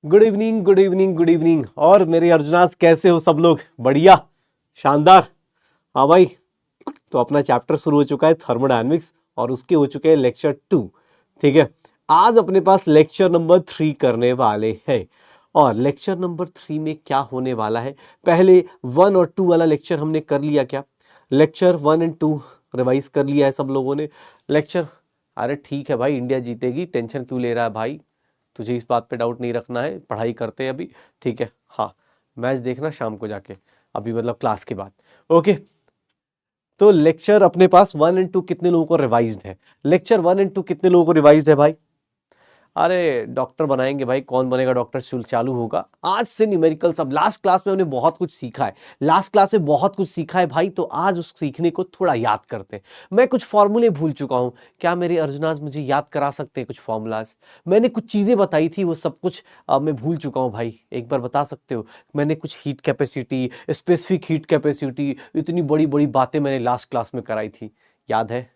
Good evening good evening good evening. और मेरे अर्जुनास कैसे हो सब लोग? बढ़िया, शानदार। हाँ भाई, तो अपना चैप्टर शुरू हो चुका है थर्मोडायनेमिक्स और उसके हो चुके हैं लेक्चर 2। ठीक है, आज अपने पास लेक्चर नंबर 3 करने वाले हैं। और लेक्चर नंबर 3 में क्या होने वाला है, पहले 1 और 2 वाला लेक्चर हमने कर लिया क्या? लेक्चर 1 एंड 2 रिवाइज कर लिया है सब लोगों ने। लेक्चर, अरे ठीक है भाई, इंडिया जीतेगी, टेंशन क्यों ले रहा है भाई? तुझे इस बात पे डाउट नहीं रखना है, पढ़ाई करते हैं अभी। ठीक है, हाँ, मैच देखना शाम को जाके, अभी मतलब क्लास के बाद। ओके, तो लेक्चर अपने पास 1 एंड 2 कितने लोगों को रिवाइज्ड है? लेक्चर 1 एंड 2 कितने लोगों को रिवाइज्ड है भाई? अरे डॉक्टर बनाएंगे भाई, कौन बनेगा डॉक्टर चालू होगा आज से न्यूमेरिकल। सब लास्ट क्लास में हमने बहुत कुछ सीखा है, लास्ट क्लास में बहुत कुछ सीखा है भाई, तो आज उस सीखने को थोड़ा याद करते हैं। मैं कुछ फॉर्मूले भूल चुका हूं, क्या मेरे अर्जुनाज मुझे याद करा सकते हैं कुछ फॉर्मूलाज? मैंने कुछ चीजें बताई थी, वो सब कुछ मैं भूल चुका हूं भाई, एक बार बता सकते हो? मैंने कुछ heat capacity, specific heat capacity, इतनी बड़ी बड़ी बातें मैंने लास्ट क्लास में कराई थी, याद है?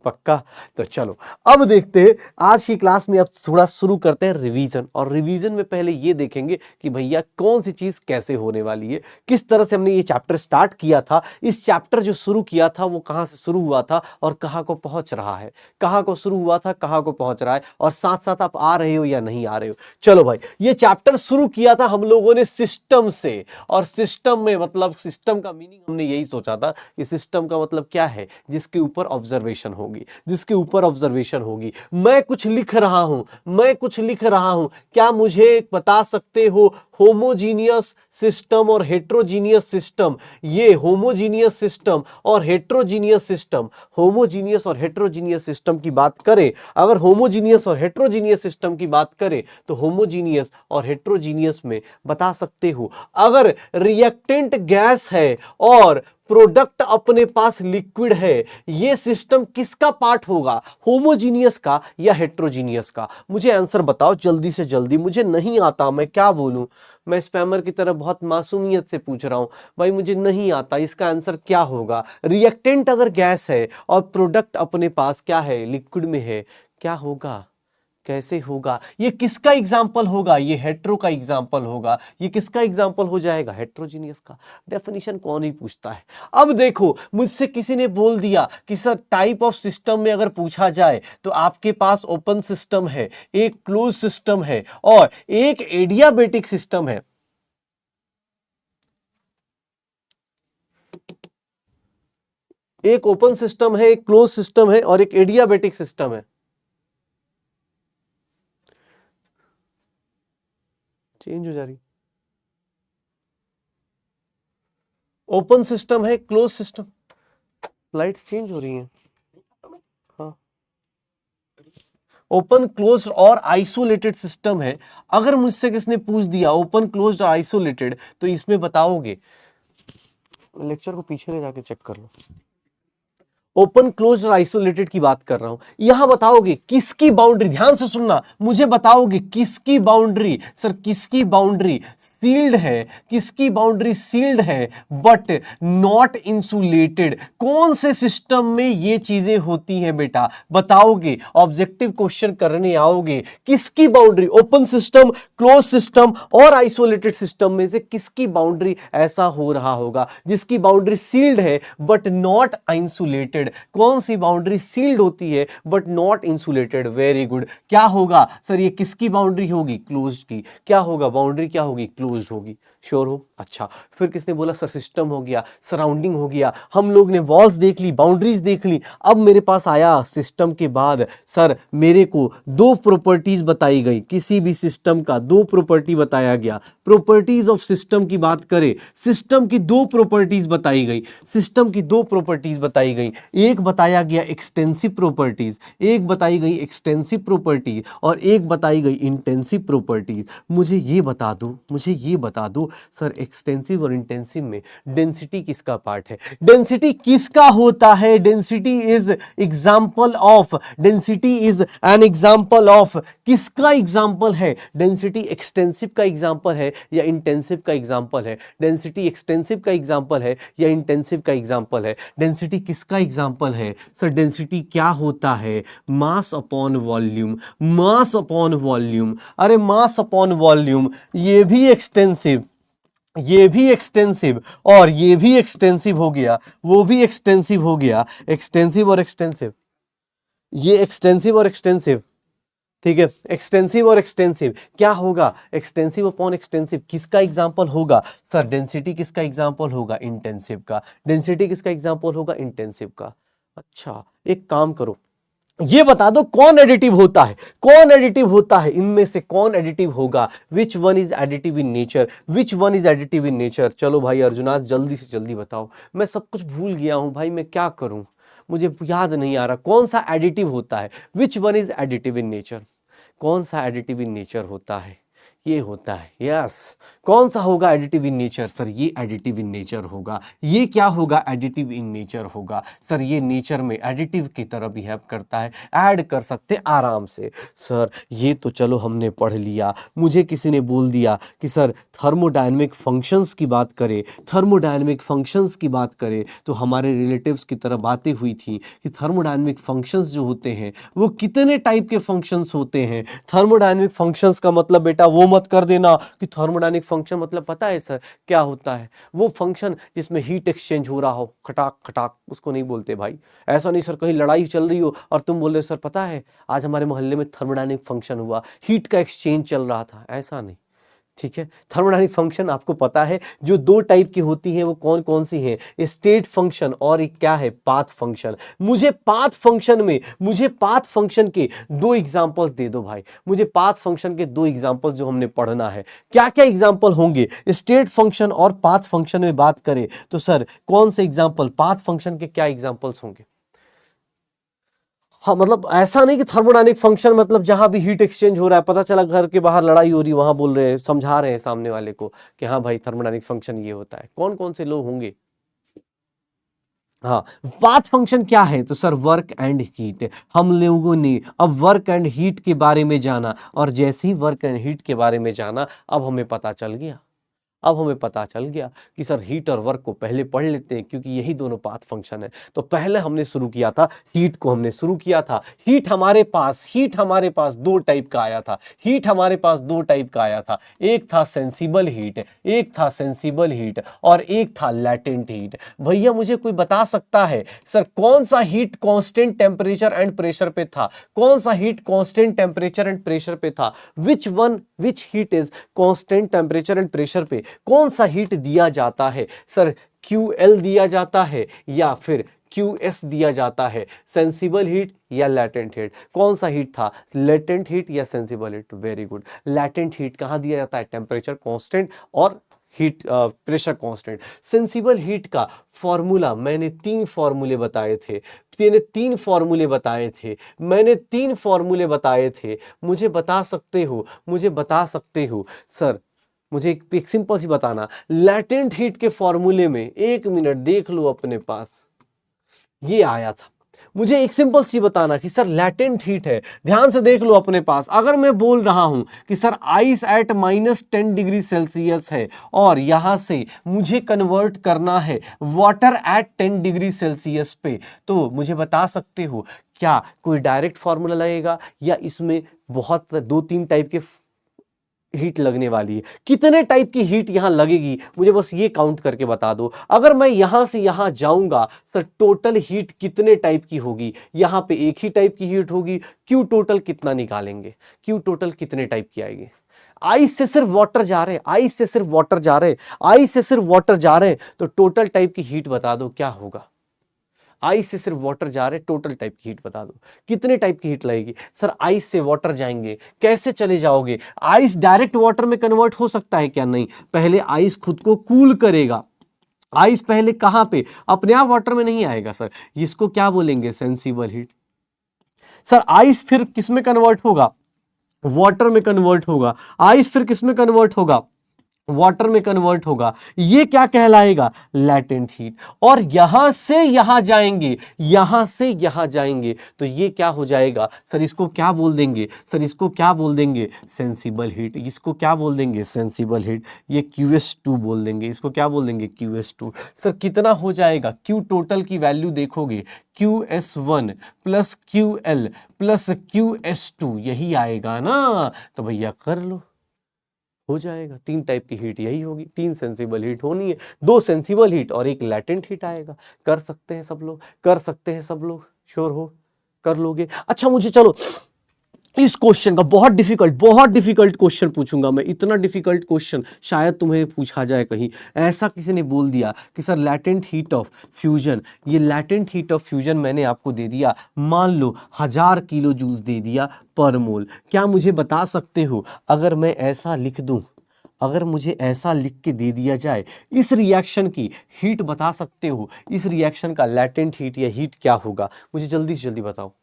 पक्का? तो चलो अब देखते हैं आज की क्लास में। अब थोड़ा शुरू करते हैं रिवीजन, और रिवीजन में पहले ये देखेंगे कि भैया कौन सी चीज कैसे होने वाली है, किस तरह से हमने ये चैप्टर स्टार्ट किया था, इस चैप्टर जो शुरू किया था वो कहां से शुरू हुआ था और कहां को पहुंच रहा है, कहां को शुरू हुआ था कहां को पहुंच रहा है, और साथ साथ आप आ रहे हो या नहीं आ रहे हो। चलो भाई, ये चैप्टर शुरू किया था हम लोगों ने सिस्टम से, और सिस्टम में मतलब सिस्टम का मीनिंग हमने यही सोचा था कि सिस्टम का मतलब क्या है, जिसके ऊपर ऑब्जर्वेशन होगी, जिसके ऊपर ऑब्जर्वेशन होगी। मैं कुछ लिख रहा हूं, मैं कुछ लिख रहा हूं, क्या मुझे बता सकते हो होमोजीनियस सिस्टम और हेट्रोजीनियस सिस्टम? ये होमोजीनियस सिस्टम और हेट्रोजीनियस सिस्टम, होमोजीनियस और हेट्रोजीनियस सिस्टम की बात करें, अगर होमोजीनियस और हेट्रोजीनियस सिस्टम की बात करें तो होमोजीनियस और हेट्रोजीनियस में बता सकते हो, अगर रिएक्टेंट गैस है और प्रोडक्ट अपने पास लिक्विड है, ये सिस्टम किसका पार्ट होगा, होमोजीनियस का या हेट्रोजीनियस का? मुझे आंसर बताओ जल्दी से जल्दी, मुझे नहीं आता, मैं क्या बोलूं? मैं स्पैमर की तरह बहुत मासूमियत से पूछ रहा हूं भाई, मुझे नहीं आता, इसका आंसर क्या होगा? रिएक्टेंट अगर गैस है और प्रोडक्ट अपने पास क्या है, लिक्विड में है, क्या होगा, कैसे होगा? ये किसका एग्जाम्पल होगा? ये हेट्रो का एग्जाम्पल होगा। ये किसका एग्जाम्पल हो जाएगा? हेट्रोजीनियस का। डेफिनेशन कौन ही पूछता है? अब देखो, मुझसे किसी ने बोल दिया कि सर टाइप ऑफ सिस्टम में अगर पूछा जाए तो आपके पास ओपन सिस्टम है, एक क्लोज सिस्टम है और एक एडियाबेटिक सिस्टम है। एक ओपन सिस्टम है, एक क्लोज सिस्टम है और एक एडियाबेटिक सिस्टम है। चेंज हो जा रही, ओपन सिस्टम है, क्लोज सिस्टम, लाइट्स चेंज हो रही हैं। हाँ, ओपन क्लोज और आइसोलेटेड सिस्टम है। अगर मुझसे किसने पूछ दिया ओपन क्लोज और आइसोलेटेड, तो इसमें बताओगे, लेक्चर को पीछे ले जाके चेक कर लो, ओपन क्लोज और आइसोलेटेड की बात कर रहा हूं। यहां बताओगे किसकी बाउंड्री, ध्यान से सुनना, मुझे बताओगे किसकी बाउंड्री, सर किसकी बाउंड्री सील्ड है, किसकी बाउंड्री सील्ड है बट नॉट इंसुलेटेड? कौन से सिस्टम में ये चीजें होती हैं बेटा, बताओगे? ऑब्जेक्टिव क्वेश्चन करने आओगे, किसकी boundary, open system, close system और आइसोलेटेड सिस्टम में से किसकी बाउंड्री ऐसा हो रहा होगा जिसकी बाउंड्री सील्ड है बट नॉट इंसुलेटेड? कौन सी बाउंड्री सील्ड होती है but not insulated? Very good. क्या होगा सर, ये किसकी बाउंड्री होगी? क्लोज्ड की। क्या होगा, बाउंड्री क्या होगी? क्लोज्ड होगी। श्योर हो? अच्छा, फिर किसने बोला सर सिस्टम हो गया, सराउंडिंग हो गया, हम लोग ने वॉल्स देख ली, बाउंड्रीज देख ली। अब मेरे पास आया सिस्टम के बाद, सर मेरे को दो प्रॉपर्टीज बताई गई, किसी भी सिस्टम का दो प्रॉपर्टी बताया गया। प्रॉपर्टीज ऑफ सिस्टम की बात करें, सिस्टम की दो प्रॉपर्टीज बताई गई, सिस्टम की दो प्रॉपर्टीज बताई गई। एक बताया गया एक्सटेंसिव प्रॉपर्टीज, एक बताई गई एक्सटेंसिव प्रॉपर्टी और एक बताई गई इंटेंसिव प्रॉपर्टीज। मुझे ये बता दो, मुझे ये बता दो सर एक्सटेंसिव और इंटेंसिव में डेंसिटी किसका पार्ट है? डेंसिटी किसका होता है? Density is example of, density is an example of, किसका एग्जांपल है? डेंसिटी एक्सटेंसिव का एग्जांपल है, या इंटेंसिव का एग्जाम्पल है, डेंसिटी एक्सटेंसिव का एग्जाम्पल है या इंटेंसिव का एग्जाम्पल है। डेंसिटी किसका एग्जाम्पल है सर? डेंसिटी क्या होता है? Mass upon volume, mass upon volume. अरे मास अपॉन वॉल्यूम, ये भी एक्सटेंसिव, ये भी एक्सटेंसिव और ये भी एक्सटेंसिव हो गया, वो भी एक्सटेंसिव हो गया, एक्सटेंसिव और एक्सटेंसिव, ये एक्सटेंसिव और एक्सटेंसिव, ठीक है। एक्सटेंसिव और एक्सटेंसिव क्या होगा? एक्सटेंसिव अपॉन एक्सटेंसिव किसका एग्जांपल होगा सर? डेंसिटी किसका एग्जांपल होगा? इंटेंसिव का। डेंसिटी किसका एग्जांपल होगा? इंटेंसिव का। अच्छा एक काम करो, ये बता दो कौन एडिटिव होता है, कौन एडिटिव होता है इनमें से, कौन एडिटिव होगा? Which one is additive in nature, which one is additive in nature? चलो भाई अर्जुनाथ जल्दी से जल्दी बताओ, मैं सब कुछ भूल गया हूं भाई, मैं क्या करूं, मुझे याद नहीं आ रहा कौन सा एडिटिव होता है। Which one is additive in nature, कौन सा एडिटिव इन नेचर होता है? ये होता है, यस। कौन सा होगा एडिटिव इन नेचर सर? ये एडिटिव इन नेचर होगा। ये क्या होगा? एडिटिव इन नेचर होगा सर। ये नेचर में एडिटिव की तरह बिहेव करता है, ऐड कर सकते आराम से। सर ये तो चलो हमने पढ़ लिया, मुझे किसी ने बोल दिया कि सर थर्मोडायनेमिक फंक्शंस की बात करें, थर्मोडायनेमिक फंक्शंस की बात करें तो हमारे रिलेटिव्स की तरह बातें हुई थी कि थर्मोडायनेमिक फंक्शंस जो होते हैं वो कितने टाइप के फंक्शंस होते हैं। थर्मोडायनेमिक फंक्शंस का मतलब बेटा वो मत कर देना कि थर्मोडायनेमिक फंक्शन मतलब पता है सर क्या होता है? वो फंक्शन जिसमें हीट एक्सचेंज हो रहा हो खटाक खटाक, उसको नहीं बोलते भाई। ऐसा नहीं सर कहीं लड़ाई चल रही हो और तुम बोल रहे हो सर पता है आज हमारे मोहल्ले में थर्मोडायनेमिक फंक्शन हुआ, हीट का एक्सचेंज चल रहा था, ऐसा नहीं, ठीक है। थर्मोडायनेमिक फंक्शन आपको पता है जो दो टाइप की होती हैं वो कौन कौन सी हैं? स्टेट फंक्शन और एक क्या है? Path function. मुझे पाथ फंक्शन में, मुझे पाथ फंक्शन के दो एग्जांपल्स दे दो भाई, मुझे पाथ फंक्शन के दो एग्जांपल्स जो हमने पढ़ना है, क्या क्या एग्जांपल होंगे? स्टेट फंक्शन और पाथ फंक्शन में बात करें तो सर कौन से एग्जांपल, पाथ फंक्शन के क्या एग्जांपल्स होंगे? हाँ मतलब ऐसा नहीं कि थर्मोडायनेमिक फंक्शन मतलब जहां भी हीट एक्सचेंज हो रहा है, पता चला घर के बाहर लड़ाई हो रही है वहां बोल रहे हैं, समझा रहे हैं सामने वाले को कि हाँ भाई थर्मोडायनेमिक फंक्शन ये होता है। कौन कौन से लोग होंगे? हाँ पाथ फंक्शन क्या है तो सर वर्क एंड हीट। हम लोगों ने अब वर्क एंड हीट के बारे में जाना और जैसे ही वर्क एंड हीट के बारे में जाना अब हमें पता चल गया, अब हमें पता चल गया कि सर हीट और वर्क को पहले पढ़ लेते हैं क्योंकि यही दोनों पाथ फंक्शन है। तो पहले हमने शुरू किया था हीट को, हमने शुरू किया था हीट हमारे पास दो टाइप का आया था, हीट हमारे पास दो टाइप का आया था, एक था सेंसिबल हीट, एक था सेंसिबल हीट और एक था लैटेंट हीट। भैया मुझे कोई बता सकता है सर कौन सा heat constant temperature and pressure पे था? कौन सा heat constant temperature and pressure पे था? Which heat is constant temperature and pressure पे कौन सा हीट दिया जाता है सर? QL दिया जाता है या फिर QS दिया जाता है? सेंसिबल हीट या लैटेंट हीट? कौन सा हीट था? लैटेंट हीट या sensible heat? Very good. Latent heat कहां दिया जाता है? टेम्परेचर कांस्टेंट और heat pressure constant. Sensible heat का फॉर्मूला मैंने तीन फॉर्मूले बताए थे, मैंने तीन फॉर्मूले बताए थे। मुझे बता सकते हो सर, मुझे एक सिंपल सी बताना, लैटेंट हीट के फॉर्मूले में, एक मिनट देख लो अपने पास, ये आया था। मुझे एक सिंपल सी बताना कि सर लैटेंट हीट है, ध्यान से देख लो अपने पास। अगर मैं बोल रहा हूं कि sir ice eight -10 degree Celsius है और यहां से मुझे कन्वर्ट करना है वाटर एट 10 डिग्री सेल्सियस पे, तो मुझे बता सकते हो क्या कोई डायरेक्ट फॉर्मूला लगेगा या इसमें बहुत दो तीन टाइप के हीट लगने वाली है? कितने टाइप की हीट यहां लगेगी मुझे बस ये काउंट करके बता दो। अगर मैं यहां से यहां जाऊंगा सर टोटल हीट कितने टाइप की होगी? यहां पे एक ही टाइप की हीट होगी। क्यू टोटल कितना निकालेंगे? क्यू टोटल कितने टाइप की आएगी? आइस से सिर्फ वाटर जा रहे हैं, तो टोटल टाइप की हीट बता दो क्या होगा? आइस से सिर्फ वाटर जा रहे, टोटल टाइप की हीट बता दो कितने टाइप की हीट लगेगी? सर आइस से वाटर जाएंगे, कैसे चले जाओगे? आइस डायरेक्ट वाटर में कन्वर्ट हो सकता है क्या? नहीं, पहले आइस खुद को कूल करेगा। आइस पहले कहां पे? अपने आप वाटर में नहीं आएगा सर, इसको क्या बोलेंगे? Sensible heat. सर आइस फिर किसमें कन्वर्ट होगा? वाटर में कन्वर्ट होगा। आइस फिर किसमें कन्वर्ट होगा? वाटर में कन्वर्ट होगा, ये क्या कहलाएगा, लैटेंट हीट। और यहां से यहां जाएंगे, यहां से यहां जाएंगे तो ये क्या हो जाएगा सर, इसको क्या बोल देंगे सर, इसको क्या बोल देंगे, सेंसिबल हीट। इसको क्या बोल देंगे, सेंसिबल हीट। ये QS2 बोल देंगे, इसको क्या बोल देंगे, QS2। सर कितना हो जाएगा, Q टोटल की वैल्यू देखोगे, QS1 plus QL plus QS2 यही आएगा ना, तो भैया कर लो, हो जाएगा। तीन टाइप की हीट यही होगी, तीन सेंसिबल हीट होनी है, दो सेंसिबल हीट और एक लैटेंट हीट आएगा। कर सकते हैं सब लोग, कर सकते हैं सब लोग, श्योर हो, कर लोगे। अच्छा मुझे चलो इस क्वेश्चन का बहुत डिफिकल्ट क्वेश्चन पूछूंगा मैं। इतना डिफिकल्ट क्वेश्चन शायद तुम्हें पूछा जाए कहीं। ऐसा किसी ने बोल दिया कि sir latent heat of fusion, ये लैटेंट हीट ऑफ फ्यूजन मैंने आपको दे दिया, मान लो 1000 किलो जूल्स दे दिया पर मोल। क्या मुझे बता सकते हो, अगर मैं ऐसा लिख दूं, अगर मुझे ऐसा लिख के दे दिया जाए, इस रिएक्शन की हीट बता सकते हो, इस रिएक्शन का लैटेंट हीट या हीट क्या होगा, मुझे जल्दी से जल्दी बताओ।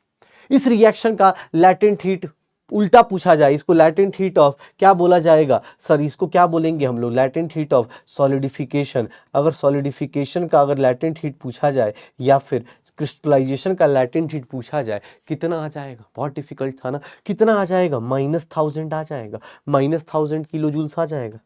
इस रिएक्शन का लैटेंट हीट उल्टा पूछा जाए, इसको लैटेंट हीट ऑफ क्या बोला जाएगा सर, इसको क्या बोलेंगे हम लोग, लैटेंट हीट ऑफ सॉलिडिफिकेशन। अगर सॉलिडिफिकेशन का अगर लैटेंट हीट पूछा जाए या फिर क्रिस्टलाइजेशन का लैटेंट हीट पूछा जाए, कितना आ जाएगा, बहुत डिफिकल्ट था ना, कितना आ जाएगा, -1000 आ जाएगा, -1000 किलो जूल्स आ जाएगा।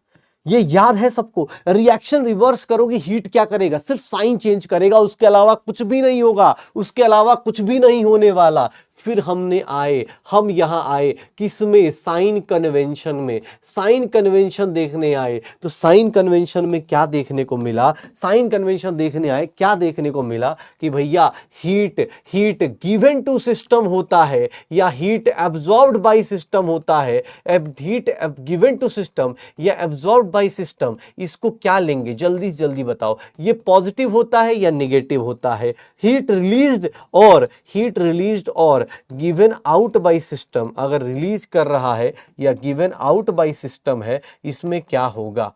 ये याद है सबको। रिएक्शन रिवर्स करोगे, हीट क्या करेगा, सिर्फ साइन चेंज करेगा, उसके अलावा कुछ भी नहीं होगा, उसके अलावा कुछ भी नहीं होने वाला। फिर हम यहां आए किसमें, साइन कन्वेंशन में, साइन कन्वेंशन देखने आए। तो साइन कन्वेंशन में क्या देखने को मिला, साइन कन्वेंशन देखने आए, क्या देखने को मिला कि भैया हीट गिवन टू सिस्टम होता है या हीट एब्जॉर्ब्ड बाय सिस्टम होता है, हीट गिवन टू सिस्टम या एब्जॉर्ब्ड बाय सिस्टम, इसको क्या लेंगे, जल्दी से जल्दी बताओ, ये पॉजिटिव होता है या नेगेटिव होता है। हीट रिलीज्ड और गिवन आउट बाय सिस्टम, अगर रिलीज कर रहा है या गिवन आउट बाय सिस्टम है, इसमें क्या होगा,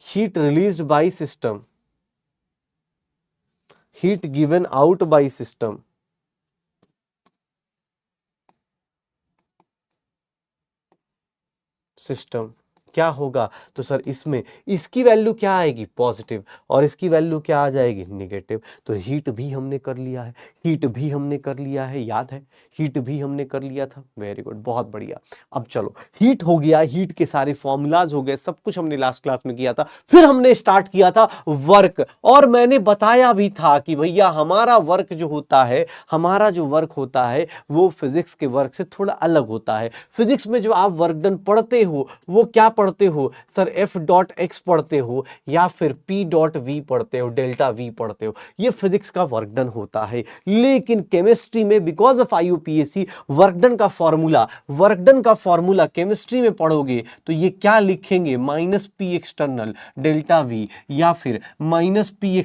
heat released by system, heat given out by system, क्या होगा, तो सर इसमें इसकी वैल्यू क्या आएगी, पॉजिटिव, और इसकी वैल्यू क्या आ जाएगी, नेगेटिव। तो हीट भी हमने कर लिया है, हीट भी हमने कर लिया है, याद है, हीट भी हमने कर लिया था, वेरी गुड, बहुत बढ़िया। अब चलो हीट हो गया, हीट के सारे फॉर्मूलाज हो गए, सब कुछ हमने लास्ट क्लास में किया था। फिर हमने स्टार्ट किया था वर्क, और मैंने बताया भी था कि भैया हमारा वर्क जो होता है, हमारा जो वर्क होता है वो फिजिक्स के वर्क से थोड़ा अलग होता है। फिजिक्स में जो आप वर्क डन पढ़ते हो वो क्या पढ़ते हो सर, F.x पढ़ते हो या फिर P.v पढ़ते हो, डेल्टा V पढ़ते हो, ये फिजिक्स का वर्क डन होता है। लेकिन केमिस्ट्री में because of IUPAC work done का फॉर्मूला केमिस्ट्री में पढ़ोगे तो ये क्या लिखेंगे, -P एक्सटर्नल डेल्टा V या फिर -P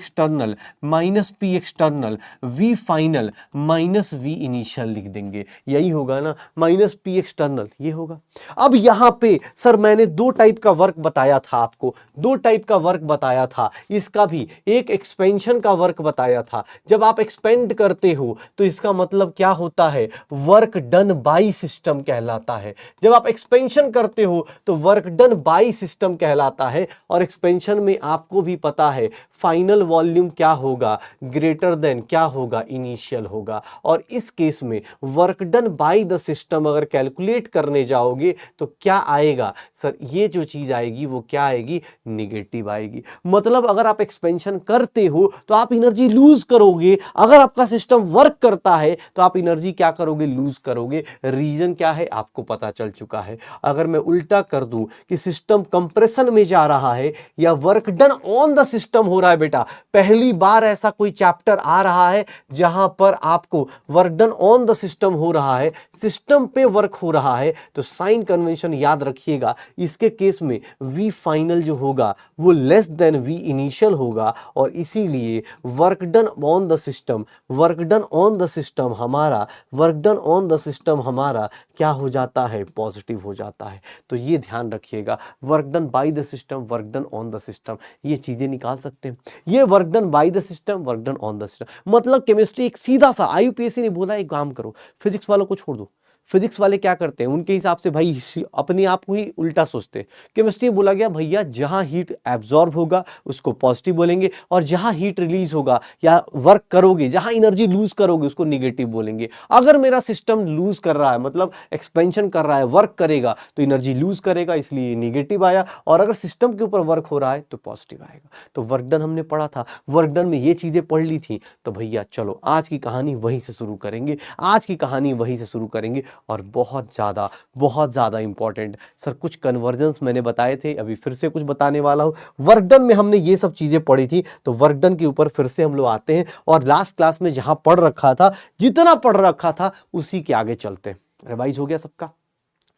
external V final -V initial लिख देंगे, यही होगा ना, -P एक्सटर्नल ये होगा। अब यहां पे सर मैंने दो टाइप का वर्क बताया था आपको, दो टाइप का वर्क बताया था, इसका भी एक एक्सपेंशन का वर्क बताया था। जब आप एक्सपेंड करते हो तो इसका मतलब क्या होता है, वर्क डन बाय सिस्टम कहलाता है। जब आप एक्सपेंशन करते हो तो वर्क डन बाय सिस्टम कहलाता है। और एक्सपेंशन में आपको भी पता है फाइनल वॉल्यूम क्या होगा, ग्रेटर देन क्या होगा, इनिशियल होगा। और इस केस में work done by the system अगर कैलकुलेट करने जाओगे तो क्या आएगा सर, ये जो चीज आएगी वो क्या आएगी, निगेटिव आएगी। मतलब अगर आप एक्सपेंशन करते हो तो आप एनर्जी लूज करोगे, अगर आपका सिस्टम वर्क करता है तो आप एनर्जी क्या करोगे, लूज करोगे। रीजन क्या है आपको पता चल चुका है। अगर मैं उल्टा कर दूं कि सिस्टम कंप्रेशन में जा रहा है या work done on the system हो रहा है, बेटा पहली बार ऐसा कोई चैप्टर आ रहा है जहां पर आपको work done on the system हो रहा है, सिस्टम पे वर्क हो रहा है, तो साइन कन्वेंशन याद रखिएगा। इसके केस में V फाइनल जो होगा वो लेस देन V इनिशियल होगा और इसीलिए work done on the system, work done on the system हमारा, work done on the system हमारा क्या हो जाता है, पॉजिटिव हो जाता है। तो ये ध्यान रखिएगा, work done by the system, work done on the system, ये चीजें निकाल सकते हैं। ये work done by the system, work done on the system, मतलब केमिस्ट्री एक सीधा सा, IUPAC ने बोला एक काम करो, फिजिक्स वालों को छोड़ दो, फिजिक्स वाले क्या करते हैं, उनके हिसाब से भाई अपने आप को ही उल्टा सोचते हैं। केमिस्ट्री में बोला गया भैया जहां हीट एब्जॉर्ब होगा उसको पॉजिटिव बोलेंगे, और जहां हीट रिलीज होगा या वर्क करोगे, जहां एनर्जी लूज करोगे उसको निगेटिव बोलेंगे। अगर मेरा सिस्टम लूज कर रहा है, मतलब एक्सपेंशन कर रहा है, वर्क करेगा, तो एनर्जी लूज करेगा, इसलिए निगेटिव आया, और अगर सिस्टम के ऊपर वर्क हो रहा है तो पॉजिटिव आएगा। तो वर्क डन हमने पढ़ा था, वर्क डन में ये चीजें पढ़ ली थी। तो भैया चलो आज की कहानी वहीं से शुरू करेंगे, आज की कहानी वहीं से शुरू करेंगे। और बहुत ज्यादा इंपॉर्टेंट सर, कुछ कन्वर्जन्स मैंने बताए थे, अभी फिर से कुछ बताने वाला हूं। वर्क डन में हमने ये सब चीजें पढ़ी थी, तो वर्क डन के ऊपर फिर से हम लोग आते हैं, और लास्ट क्लास में जहां पढ़ रखा था, जितना पढ़ रखा था उसी के आगे चलते हैं। रिवाइज हो गया सबका?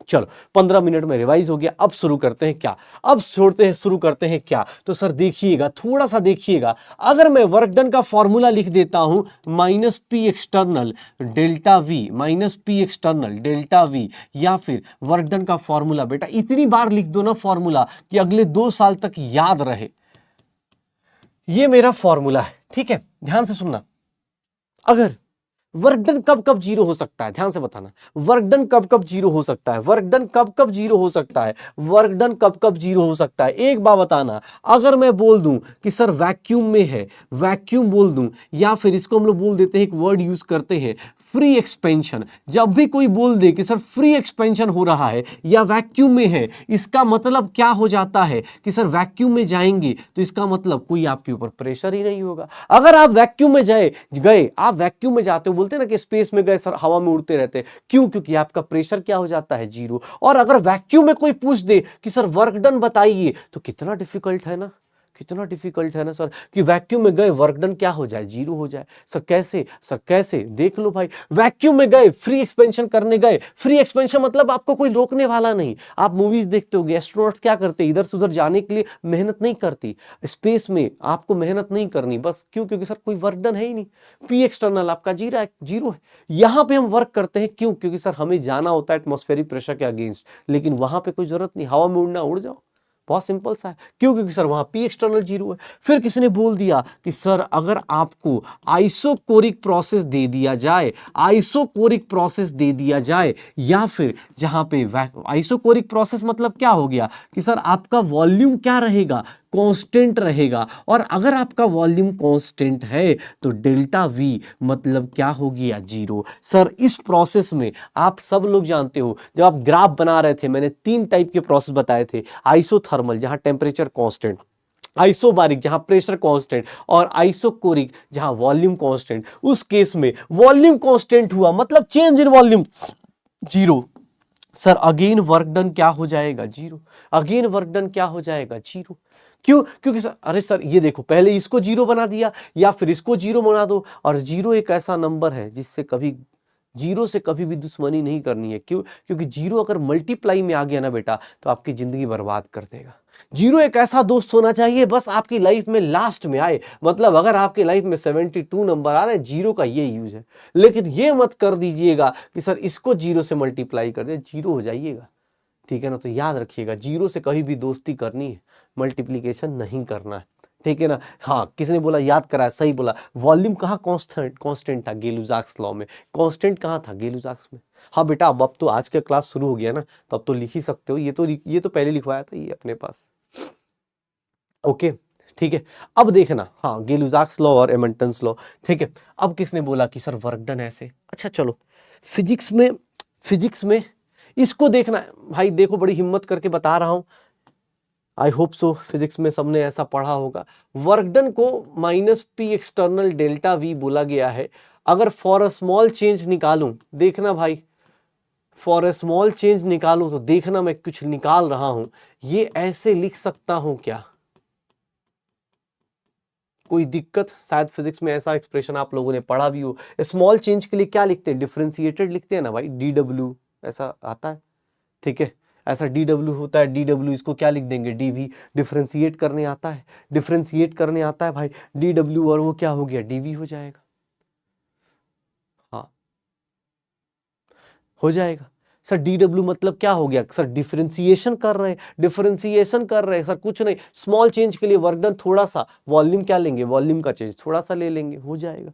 चलो 15 मिनट में रिवाइज हो गया। अब शुरू करते हैं क्या, अब छोड़ते हैं, शुरू करते हैं क्या। तो सर देखिएगा, थोड़ा सा देखिएगा, अगर मैं वर्क डन का फॉर्मूला लिख देता हूं minus P external delta we, minus P external delta we, या फिर वर्क डन का फॉर्मूला, बेटा इतनी बार लिख दो ना फॉर्मूला कि अगले 2 साल तक याद रहे। ये मेरा फॉर्मूला है, ठीक है, ध्यान से सुनना। अगर वर्क डन कब कब जीरो हो सकता है, ध्यान से बताना, वर्क डन कब कब जीरो हो सकता है, वर्क डन कब कब जीरो हो सकता है, वर्क डन कब कब जीरो हो सकता है। एक बात बताना, अगर मैं बोल दूं कि सर वैक्यूम में है, वैक्यूम बोल दूं, या फिर इसको हम लोग बोल देते हैं, एक वर्ड यूज करते हैं फ्री एक्सपेंशन। जब भी कोई बोल दे कि सर फ्री एक्सपेंशन हो रहा है या वैक्यूम में है, इसका मतलब क्या हो जाता है कि सर वैक्यूम में जाएंगे तो इसका मतलब कोई आपके ऊपर प्रेशर ही नहीं होगा। अगर आप वैक्यूम में गए, आप वैक्यूम में जाते हो, बोलते हैं ना कि स्पेस में गए सर, हवा में उड़ते रहते हैं, क्यों? क्योंकि आपका प्रेशर क्या हो जाता है, जीरो। और अगर वैक्यूम में कोई पूछ दे कि सर वर्क डन बताइए, तो कितना डिफिकल्ट है ना, कितना डिफिकल्ट है ना सर, कि वैक्यूम में गए वर्क डन क्या हो जाए, जीरो हो जाए। सर कैसे, सर कैसे, देख लो भाई, वैक्यूम में गए, फ्री एक्सपेंशन करने गए, फ्री एक्सपेंशन मतलब आपको कोई रोकने वाला नहीं। आप मूवीज देखते होगे, एस्ट्रोनॉट क्या करते हैं, इधर से उधर जाने के लिए मेहनत नहीं करती, स्पेस में आपको मेहनत नहीं करनी, बस क्यों? क्योंकि सर कोई वर्क डन है ही नहीं, पी एक्सटर्नल आपका जीरो है। यहां पे हम वर्क करते हैं, क्यों? क्योंकि सर हमें जाना होता है एटमॉस्फेरिक प्रेशर के अगेंस्ट, लेकिन वहां पे कोई जरूरत नहीं, हवा में उड़ना उड़ जाओ, बहुत सिंपल सा है। क्यों? क्योंकि सर वहां पी एक्सटर्नल जीरो है। फिर किसी ने बोल दिया कि सर अगर आपको आइसोकोरिक प्रोसेस दे दिया जाए, आइसोकोरिक प्रोसेस दे दिया जाए, या फिर जहां पे आइसोकोरिक प्रोसेस मतलब क्या हो गया कि सर आपका वॉल्यूम क्या रहेगा, कांस्टेंट रहेगा। और अगर आपका वॉल्यूम कांस्टेंट है तो डेल्टा वी मतलब क्या हो गया, जीरो। सर इस प्रोसेस में आप सब लोग जानते हो, जब आप ग्राफ बना रहे थे, मैंने 3 टाइप के प्रोसेस बताए थे, आइसोथर्मल जहां टेम्परेचर कांस्टेंट, आइसोबारिक जहां प्रेशर कांस्टेंट, और आइसोकोरिक जहां वॉल्यूम कांस्टेंट। उस केस में वॉल्यूम कांस्टेंट हुआ मतलब change in volume zero. Sir again work done क्या हो जाएगा, जीरो। अगेन वर्क डन क्या हो जाएगा, जीरो। क्यों? क्योंकि सर, अरे सर ये देखो, पहले इसको जीरो बना दिया या फिर इसको जीरो बना दो, और जीरो एक ऐसा नंबर है जिससे कभी, जीरो से कभी भी दुश्मनी नहीं करनी है। क्यों? क्योंकि जीरो अगर मल्टीप्लाई में आ गया ना बेटा, तो आपकी जिंदगी बर्बाद कर देगा। जीरो एक ऐसा दोस्त होना चाहिए बस आपकी लाइफ में लास्ट में आए, मतलब अगर आपकी लाइफ में 72 नंबर आ रहे हैं, जीरो का ये यूज है। लेकिन ये मत कर दीजिएगा कि सर इसको जीरो से मल्टीप्लाई कर दे, जीरो हो जाइएगा, ठीक है ना। तो याद रखिएगा, जीरो से कभी भी दोस्ती करनी है, मल्टीप्लीकेशन नहीं करना है, ठीक है ना। हाँ, किसने बोला, याद कराया, सही बोला, वॉल्यूम कहाँ कांस्टेंट था, गेलुजाक्स लॉ में कांस्टेंट कहाँ था, गेलुजाक्स में। हाँ बेटा, अब तो आज का क्लास शुरू हो गया ना, तो अब तो लिख ही सकते हो, ये तो पहले लिखवाया था ये अपने पास, ओके ठीक है। अब देखना, हाँ गेलुजाक्स लॉ और एमंटन्स लॉ, ठीक है। अब किसने बोला कि सर वर्क डन ऐसे, अच्छा चलो फिजिक्स में इसको देखना भाई, देखो बड़ी हिम्मत करके बता रहा हूं, आई होप सो फिजिक्स में सबने ऐसा पढ़ा होगा। वर्क डन को minus P external delta we बोला गया है। अगर फॉर अ स्मॉल चेंज निकालूं, देखना भाई, फॉर अ स्मॉल चेंज निकालूं तो देखना मैं कुछ निकाल रहा हूं, ये ऐसे लिख सकता हूं क्या, कोई दिक्कत? शायद फिजिक्स में ऐसा एक्सप्रेशन आप लोगों ने पढ़ा भी हो। स्मॉल चेंज के लिए क्या लिखते हैं, डिफरेंशिएटेड लिखते हैं ना भाई, डी डब्ल्यू ऐसा आता है, ठीक है। ऐसा डी डब्ल्यू होता है, डी डब्ल्यू इसको क्या लिख देंगे, डीवी। डिफरेंशिएट करने आता है, डिफरेंशिएट करने आता है भाई, डी डब्ल्यू, और वो क्या हो गया, डीवी हो जाएगा। हाँ हो जाएगा। सर डी डब्ल्यू मतलब क्या हो गया, सर डिफरेंशिएशन कर रहे हैं, डिफरेंशिएशन कर रहे हैं सर, कुछ नहीं, स्मॉल चेंज के लिए वर्क डन थोड़ा सा, वॉल्यूम क्या लेंगे, वॉल्यूम का चेंज थोड़ा सा ले लेंगे, हो जाएगा।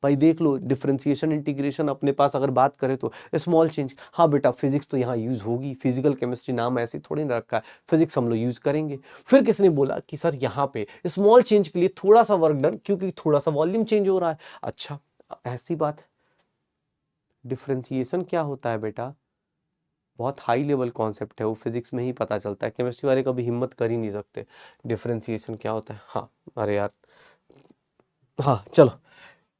भाई देख लो डिफरेंशिएशन इंटीग्रेशन अपने पास अगर बात करें तो स्मॉल चेंज, हाँ बेटा फिजिक्स तो यहाँ यूज होगी, फिजिकल केमिस्ट्री नाम ऐसे थोड़ी ना रखा है, फिजिक्स हम लोग यूज करेंगे। फिर किसने बोला कि सर यहाँ पे स्मॉल चेंज के लिए थोड़ा सा वर्क डन, क्योंकि थोड़ा सा वॉल्यूम चेंज हो रहा है। अच्छा ऐसी बात है, डिफरेंशिएशन क्या होता है बेटा, बहुत हाई लेवल कॉन्सेप्ट है, वो फिजिक्स में ही पता चलता है, केमिस्ट्री वाले कभी हिम्मत कर ही नहीं सकते। डिफरेंशिएशन क्या होता है, हाँ अरे यार हाँ चलो,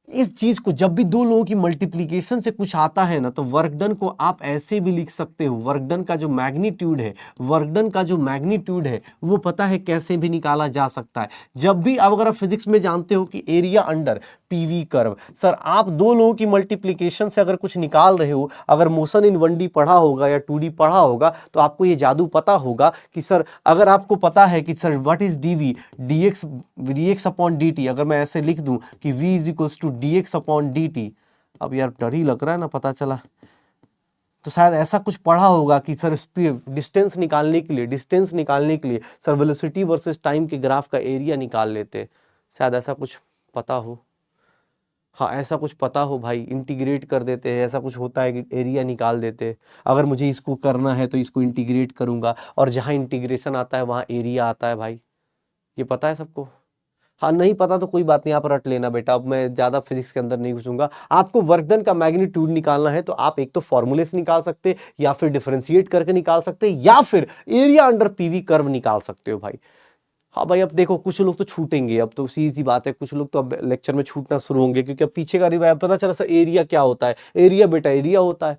इस चीज को जब भी दो लोगों की मल्टीप्लीकेशन से कुछ आता है ना, तो वर्क डन को आप ऐसे भी लिख सकते हो, वर्क डन का जो मैग्नीट्यूड है, वर्क डन का जो मैग्नीट्यूड है वो पता है कैसे भी निकाला जा सकता है। जब भी अब अगर आप फिजिक्स में जानते हो कि area under PV curve, sir आप दो लोगों की मल्टीप्लीकेशन से अगर कुछ निकाल रहे हो, अगर मोशन इन 1D पढ़ा होगा या 2D पढ़ा होगा तो आपको ये जादू पता होगा कि सर अगर आपको पता है कि sir what is DV, dx upon dt, अगर मैं ऐसे लिख दूं कि v is equals to dx upon dt, अब यार डर ही लग रहा है ना, पता चला तो शायद ऐसा कुछ पढ़ा होगा कि सर स्पीड डिस्टेंस निकालने के लिए सर वेलोसिटी वर्सेस टाइम के ग्राफ का एरिया निकाल लेते, शायद ऐसा कुछ पता हो। हाँ ऐसा कुछ पता हो भाई, इंटीग्रेट कर देते हैं, ऐसा कुछ होता है कि एरिया निकाल देते, अगर मुझे इसको करना है तो इसको इंटीग्रेट करूंगा, और जहाँ इंटीग्रेशन आता है वहाँ एरिया आता है भाई, ये पता है सबको। हाँ नहीं पता तो कोई बात नहीं, आप रट लेना बेटा, अब मैं ज्यादा फिजिक्स के अंदर नहीं घुसूंगा। आपको वर्क डन का मैग्नीट्यूड निकालना है तो आप एक तो फॉर्मूले से निकाल सकते, या फिर डिफरेंशिएट करके निकाल सकते, या फिर एरिया अंडर पीवी कर्व निकाल सकते हो भाई। हाँ भाई अब देखो कुछ लोग तो छूटेंगे, अब तो सीधी सी बात है, कुछ लोग तो अब लेक्चर में छूटना शुरू होंगे, क्योंकि अब पीछे का रिवाइज पता चला सर एरिया क्या होता है, एरिया बेटा एरिया होता है,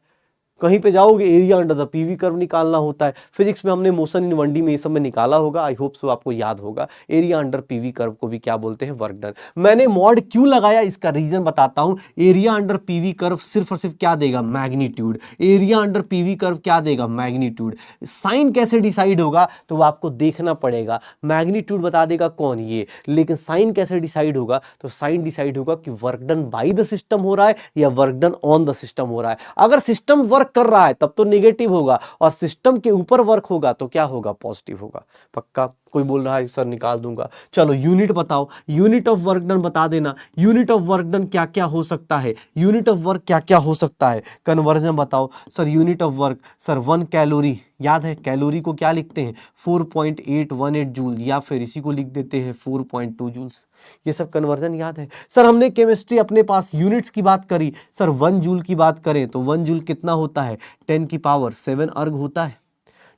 कहीं पे जाओगे area under the PV curve निकालना होता है। फिजिक्स में हमने मोशन इन 1D में ये सब में निकाला होगा, आई होप सो आपको याद होगा। एरिया अंडर पीवी कर्व को भी क्या बोलते हैं, वर्क डन। मैंने मॉड क्यों लगाया इसका रीजन बताता हूं। एरिया अंडर पीवी कर्व सिर्फ और सिर्फ क्या देगा, magnitude. Area under PV curve क्या देगा, मैग्नीट्यूड। साइन कैसे डिसाइड होगा तो वो आपको देखना पड़ेगा, मैग्नीट्यूड बता देगा कौन, ये, लेकिन साइन कैसे डिसाइड होगा, तो साइन डिसाइड होगा कि work done by the system हो रहा है या work done on the system हो रहा है। अगर सिस्टम वर्क कर रहा है तब तो नेगेटिव होगा, और सिस्टम के ऊपर वर्क होगा तो क्या होगा, पॉजिटिव होगा। पक्का कोई बोल रहा है सर निकाल दूंगा, चलो यूनिट बताओ, यूनिट ऑफ वर्क डन बता देना। यूनिट ऑफ वर्क डन क्या क्या हो सकता है, यूनिट ऑफ वर्क क्या क्या हो सकता है, कन्वर्जन बताओ। Sir unit of work, sir 1 calorie, याद है कैलोरी को क्या लिखते हैं, 4.818 जूल, या फिर इसी को लिख देते हैं 4.2 जूल्स। ये सब कन्वर्जन याद है। सर हमने केमिस्ट्री अपने पास यूनिट्स की बात करी, सर 1 जूल की बात करें तो 1 जूल कितना होता है, 10 की पावर 7 अर्ग होता है,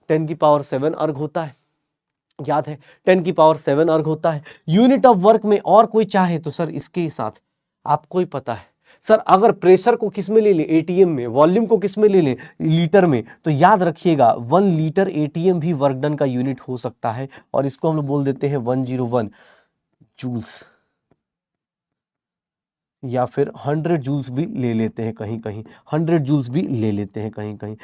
10 की पावर 7 अर्ग होता है, याद है 10 की पावर 7 अर्ग होता है। यूनिट ऑफ वर्क में और कोई चाहे तो सर इसके साथ आपको ही पता है। सर अगर प्रेशर को किस में ले लें, एटीएम में, वॉल्यूम को किस में ले लें, लीटर में, तो याद रखिएगा 1 लीटर एटीएम भी वर्क डन का यूनिट हो सकता है, और इसको हम लोग बोल देते हैं 101 जूल्स, या फिर 100 जूल्स भी ले लेते हैं कहीं कहीं, 100 जूल्स भी ले लेते हैं कहीं कहीं।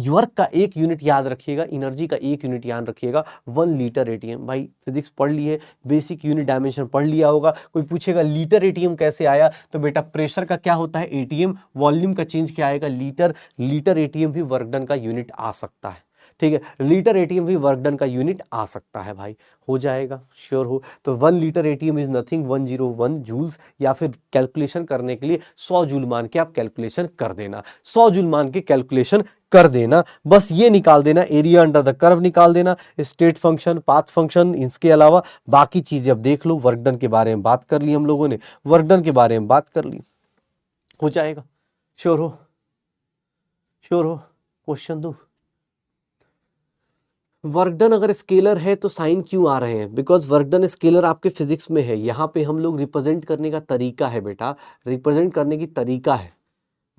वर्क का एक यूनिट याद रखिएगा, एनर्जी का एक यूनिट याद रखिएगा, 1 लीटर एटीएम। भाई फिजिक्स पढ़ लिए, बेसिक यूनिट डायमेंशन पढ़ लिया होगा। कोई पूछेगा लीटर एटीएम कैसे आया, तो बेटा प्रेशर का क्या होता है एटीएम, वॉल्यूम का चेंज क्या आएगा लीटर, लीटर एटीएम भी वर्क डन का यूनिट आ सकता है, ठीक है, लीटर एटीएम भी वर्क डन का यूनिट आ सकता है भाई, हो जाएगा, श्योर हो। तो 1 litre atm is nothing 101 joules, या फिर कैलकुलेशन करने के लिए 100 जूल मान के आप कैलकुलेशन कर देना, 100 जूल मान के कैलकुलेशन कर देना, बस ये निकाल देना, एरिया अंडर द कर्व निकाल देना, स्टेट फंक्शन, पाथ फंक्शन, इसके अलावा बाकी चीजें अब देख लो। वर्क डन के बारे में बात कर ली हम लोगों ने, वर्क डन के बारे में बात कर ली, हो जाएगा, श्योर हो, श्योर हो। क्वेश्चन दो, वर्क डन अगर स्केलर है तो साइन क्यों आ रहे हैं, बिकॉज वर्क डन स्केलर आपके फिजिक्स में है, यहाँ पे हम लोग रिप्रेजेंट करने का तरीका है बेटा, रिप्रेजेंट करने की तरीका है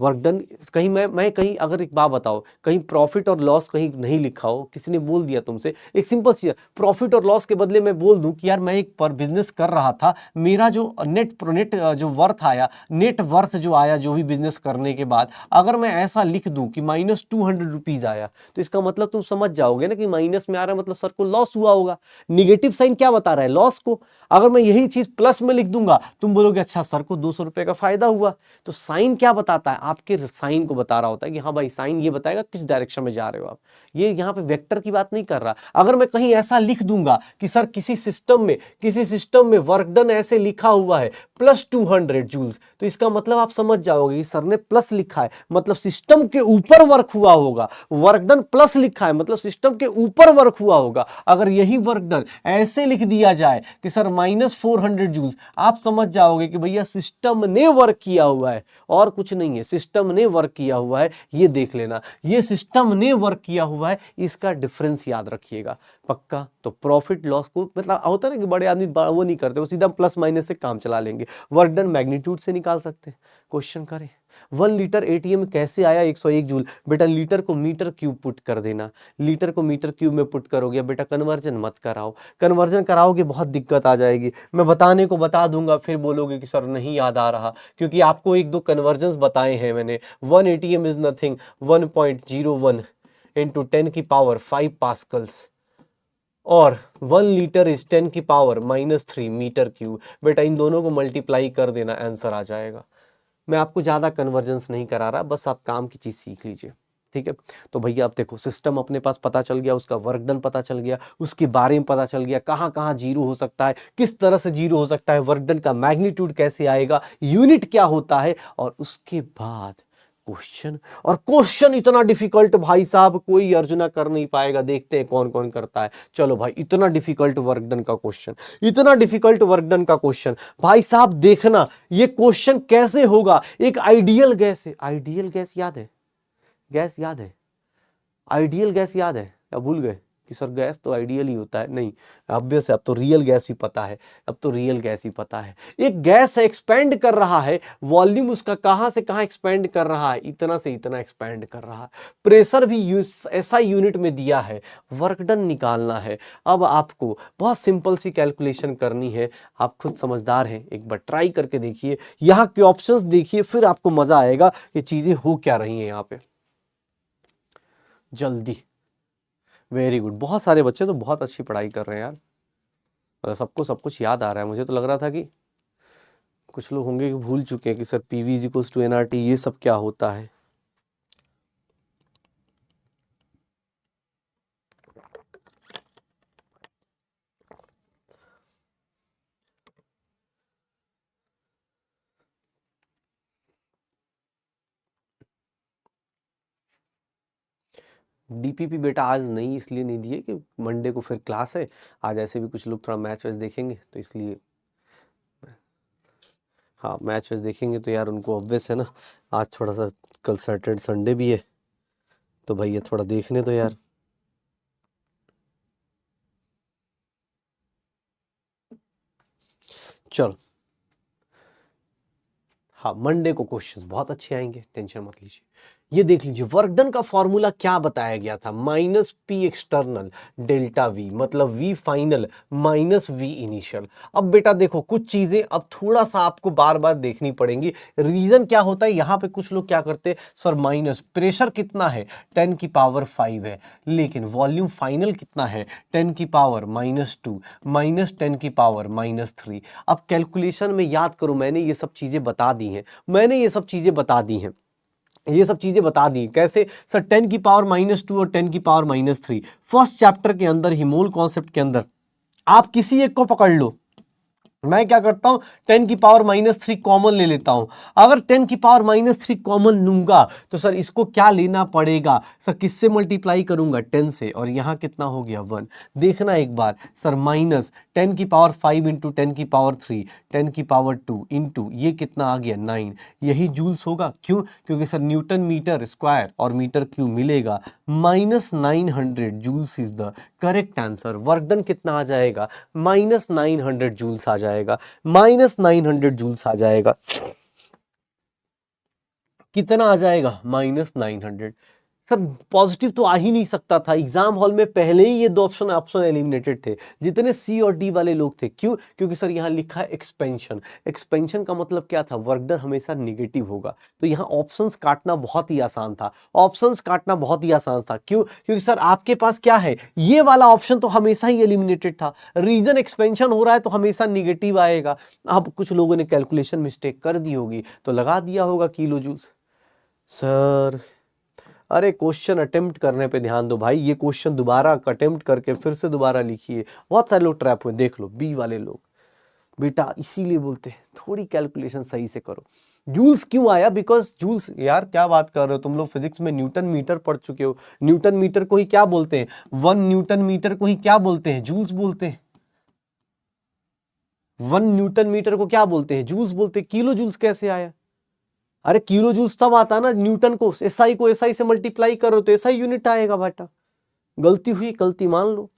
वर्क डन। कहीं मैं कहीं अगर एक बात बताओ, कहीं प्रॉफिट और लॉस कहीं नहीं लिखा हो, किसी ने बोल दिया तुमसे, एक सिंपल चीज, प्रॉफिट और लॉस के बदले मैं बोल दूं कि यार मैं एक पर बिजनेस कर रहा था, मेरा जो नेट जो वर्थ आया, नेट वर्थ जो आया जो भी बिजनेस करने के बाद, अगर मैं ऐसा लिख दूं कि -200 रुपीज आया, तो इसका मतलब तुम समझ जाओगे ना कि माइनस में आ रहा है, मतलब सर को लॉस हुआ होगा। निगेटिव साइन क्या बता रहा है, लॉस को। अगर मैं यही चीज प्लस में लिख दूंगा, तुम बोलोगे अच्छा सर को 200 रुपए का फायदा हुआ। तो साइन क्या बताता है, आपके साइन को बता रहा होता है कि हाँ भाई साइन ये बताएगा किस डायरेक्शन में जा रहे हो आप। ये यहाँ पे वेक्टर की बात नहीं कर रहा। अगर मैं कहीं ऐसा लिख दूंगा कि सर किसी सिस्टम में वर्क डन ऐसे लिखा हुआ है +200 जूल्स, तो इसका मतलब आप समझ जाओगे कि सर ने प्लस लिखा है मतलब सिस्टम के ऊपर वर्क हुआ होगा। वर्क डन प्लस लिखा है मतलब सिस्टम के ऊपर वर्क हुआ होगा। अगर यही वर्क डन ऐसे लिख दिया जाए कि सर -400 जूल्स, आप समझ जाओगे कि भैया सिस्टम ने वर्क किया हुआ है और कुछ नहीं है, सिस्टम ने वर्क किया हुआ है। ये देख लेना, ये सिस्टम ने वर्क किया हुआ है, इसका डिफरेंस याद रखिएगा पक्का। तो प्रॉफिट लॉस को मतलब होता है ना कि बड़े आदमी वो नहीं करते, वो सीधा प्लस माइनस से काम चला लेंगे। वर्क डन मैग्नीट्यूड से निकाल सकते हैं। क्वेश्चन करें 1 लीटर एटीएम कैसे आया 101 जूल। बेटा लीटर को मीटर क्यूब पुट कर देना, लीटर को मीटर क्यूब में पुट करोगे। बेटा कन्वर्जन मत कराओ, कन्वर्जन कराओगे बहुत दिक्कत आ जाएगी। मैं बताने को बता दूंगा फिर बोलोगे कि सर नहीं याद आ रहा, क्योंकि आपको 1-2 कन्वर्जन बताए हैं मैंने। 1 एटीएम इज नथिंग 1.01 इंटू 10 की पावर 5 पास्कल्स और 1 लीटर इज 10 की पावर -3 मीटर क्यूब। बेटा इन दोनों को मल्टीप्लाई कर देना, आंसर आ जाएगा। मैं आपको ज्यादा कन्वर्जेंस नहीं करा रहा, बस आप काम की चीज सीख लीजिए, ठीक है। तो भैया आप देखो सिस्टम अपने पास पता चल गया, उसका वर्क डन पता चल गया, उसके बारे में पता चल गया, कहां कहां जीरो हो सकता है, किस तरह से जीरो हो सकता है, वर्क डन का मैग्नीट्यूड कैसे आएगा, यूनिट क्या होता है, और उसके बाद क्वेश्चन। और क्वेश्चन इतना डिफिकल्ट भाई साहब कोई अर्जुना कर नहीं पाएगा। देखते हैं कौन कौन करता है। चलो भाई, इतना डिफिकल्ट वर्क डन का क्वेश्चन, इतना डिफिकल्ट वर्क डन का क्वेश्चन भाई साहब देखना ये क्वेश्चन कैसे होगा। एक आइडियल गैस है, आइडियल गैस याद है, गैस याद है, आइडियल गैस याद है या भूल गए कि सर गैस तो आइडियल ही होता है। नहीं, ऑब्वियस है, अब तो रियल गैस भी पता है, अब तो रियल गैस ही पता है। एक गैस एक्सपेंड कर रहा है, वॉल्यूम उसका कहां से कहां एक्सपेंड कर रहा है, इतना से इतना एक्सपेंड कर रहा है। प्रेशर भी ऐसा यूनिट में दिया है, वर्क डन निकालना है। अब आपको बहुत सिंपल सी कैलकुलेशन करनी है, आप खुद समझदार हैं, एक बार ट्राई करके देखिए, यहाँ के ऑप्शंस देखिए, फिर आपको मजा आएगा कि चीजें हो क्या रही हैं यहाँ पे। जल्दी, वेरी गुड, बहुत सारे बच्चे तो बहुत अच्छी पढ़ाई कर रहे हैं यार, मतलब सबको सब कुछ याद आ रहा है। मुझे तो लग रहा था कि कुछ लोग होंगे कि भूल चुके हैं कि sir PV is equals to nRT ये सब क्या होता है। डीपीपी बेटा आज नहीं इसलिए नहीं दिए कि मंडे को फिर क्लास है, आज ऐसे भी कुछ लोग थोड़ा मैच वैच देखेंगे तो इसलिए। हाँ मैच वैच देखेंगे तो यार उनको ऑब्वियस है ना, आज थोड़ा सा, कल सैटरडे संडे भी है तो भैया थोड़ा देखने दो यार। चलो हाँ, मंडे को क्वेश्चंस बहुत अच्छे आएंगे, टेंशन मत लीजिए। ये देख लीजिए वर्क डन का फॉर्मूला क्या बताया गया था, -P एक्सटर्नल डेल्टा V, मतलब V फाइनल -V इनिशियल। अब बेटा देखो कुछ चीजें अब थोड़ा सा आपको बार बार देखनी पड़ेंगी। रीजन क्या होता है, यहाँ पे कुछ लोग क्या करते हैं, सर माइनस प्रेशर कितना है 10 की पावर 5 है, लेकिन वॉल्यूम फाइनल कितना है 10 की पावर -2 -10 की पावर -3। अब कैलकुलेशन में याद करो, मैंने ये सब चीजें बता दी हैं, मैंने ये सब चीजें बता दी हैं, ये सब चीजें बता दी कैसे सर, 10 की पावर -2 और 10 की पावर -3 फर्स्ट चैप्टर के अंदर ही मोल कॉन्सेप्ट के अंदर आप किसी एक को पकड़ लो। मैं क्या करता हूं 10 की पावर -3 कॉमन ले लेता हूं। अगर 10 की पावर -3 कॉमन लूंगा तो सर इसको क्या लेना पड़ेगा, सर किससे मल्टीप्लाई करूंगा 10 से, और यहां कितना हो गया 1। देखना एक बार सर -10 की पावर 5 इंटू 10 की पावर 3 10 की पावर 2 इंटू ये कितना आ गया 9, यही जूल्स होगा। क्यों, क्योंकि सर न्यूटन मीटर स्क्वायर और मीटर क्यूब मिलेगा, -900 joules is the correct answer. Work done कितना आ जाएगा, -900 जूल्स आ जाएगा, -900 जूल्स आ जाएगा। कितना आ जाएगा -900। सर पॉजिटिव तो आ ही नहीं सकता था, एग्जाम हॉल में पहले ही ये दो ऑप्शन एलिमिनेटेड थे, जितने सी और डी वाले लोग थे। क्यों, क्योंकि सर यहाँ लिखा है एक्सपेंशन, एक्सपेंशन का मतलब क्या था, वर्क डन हमेशा नेगेटिव होगा। तो यहाँ ऑप्शंस काटना बहुत ही आसान था, ऑप्शंस काटना बहुत ही आसान था। क्यों, क्योंकि सर आपके पास क्या है, ये वाला ऑप्शन तो हमेशा ही एलिमिनेटेड था, रीजन एक्सपेंशन हो रहा है तो हमेशा निगेटिव आएगा। अब कुछ लोगों ने कैलकुलेशन मिस्टेक कर दी होगी तो लगा दिया होगा किलो जूल्स। सर अरे क्वेश्चन अटेम्प्ट करने पे ध्यान दो भाई, ये क्वेश्चन दोबारा अटेम्प्ट करके फिर से दोबारा लिखिए। बहुत सारे लोग ट्रैप हुए, देख लो बी वाले लोग, बेटा इसीलिए बोलते हैं थोड़ी कैलकुलेशन सही से करो। जूल्स क्यों आया? बिकॉज जूल्स, यार क्या बात कर रहे हो तुम लोग, फिजिक्स में न्यूटन मीटर पढ़ चुके हो। न्यूटन मीटर को ही क्या बोलते हैं? 1 न्यूटन मीटर को ही क्या बोलते हैं? जूल्स बोलते हैं। 1 न्यूटन मीटर को क्या बोलते हैं? जूल्स बोलते हैं। किलो जूल्स कैसे आया? अरे किलो जूल्स तब आता ना, न्यूटन को एसआई से मल्टीप्लाई करो तो एसआई यूनिट आएगा बेटा। गलती हुई, गलती मान लो।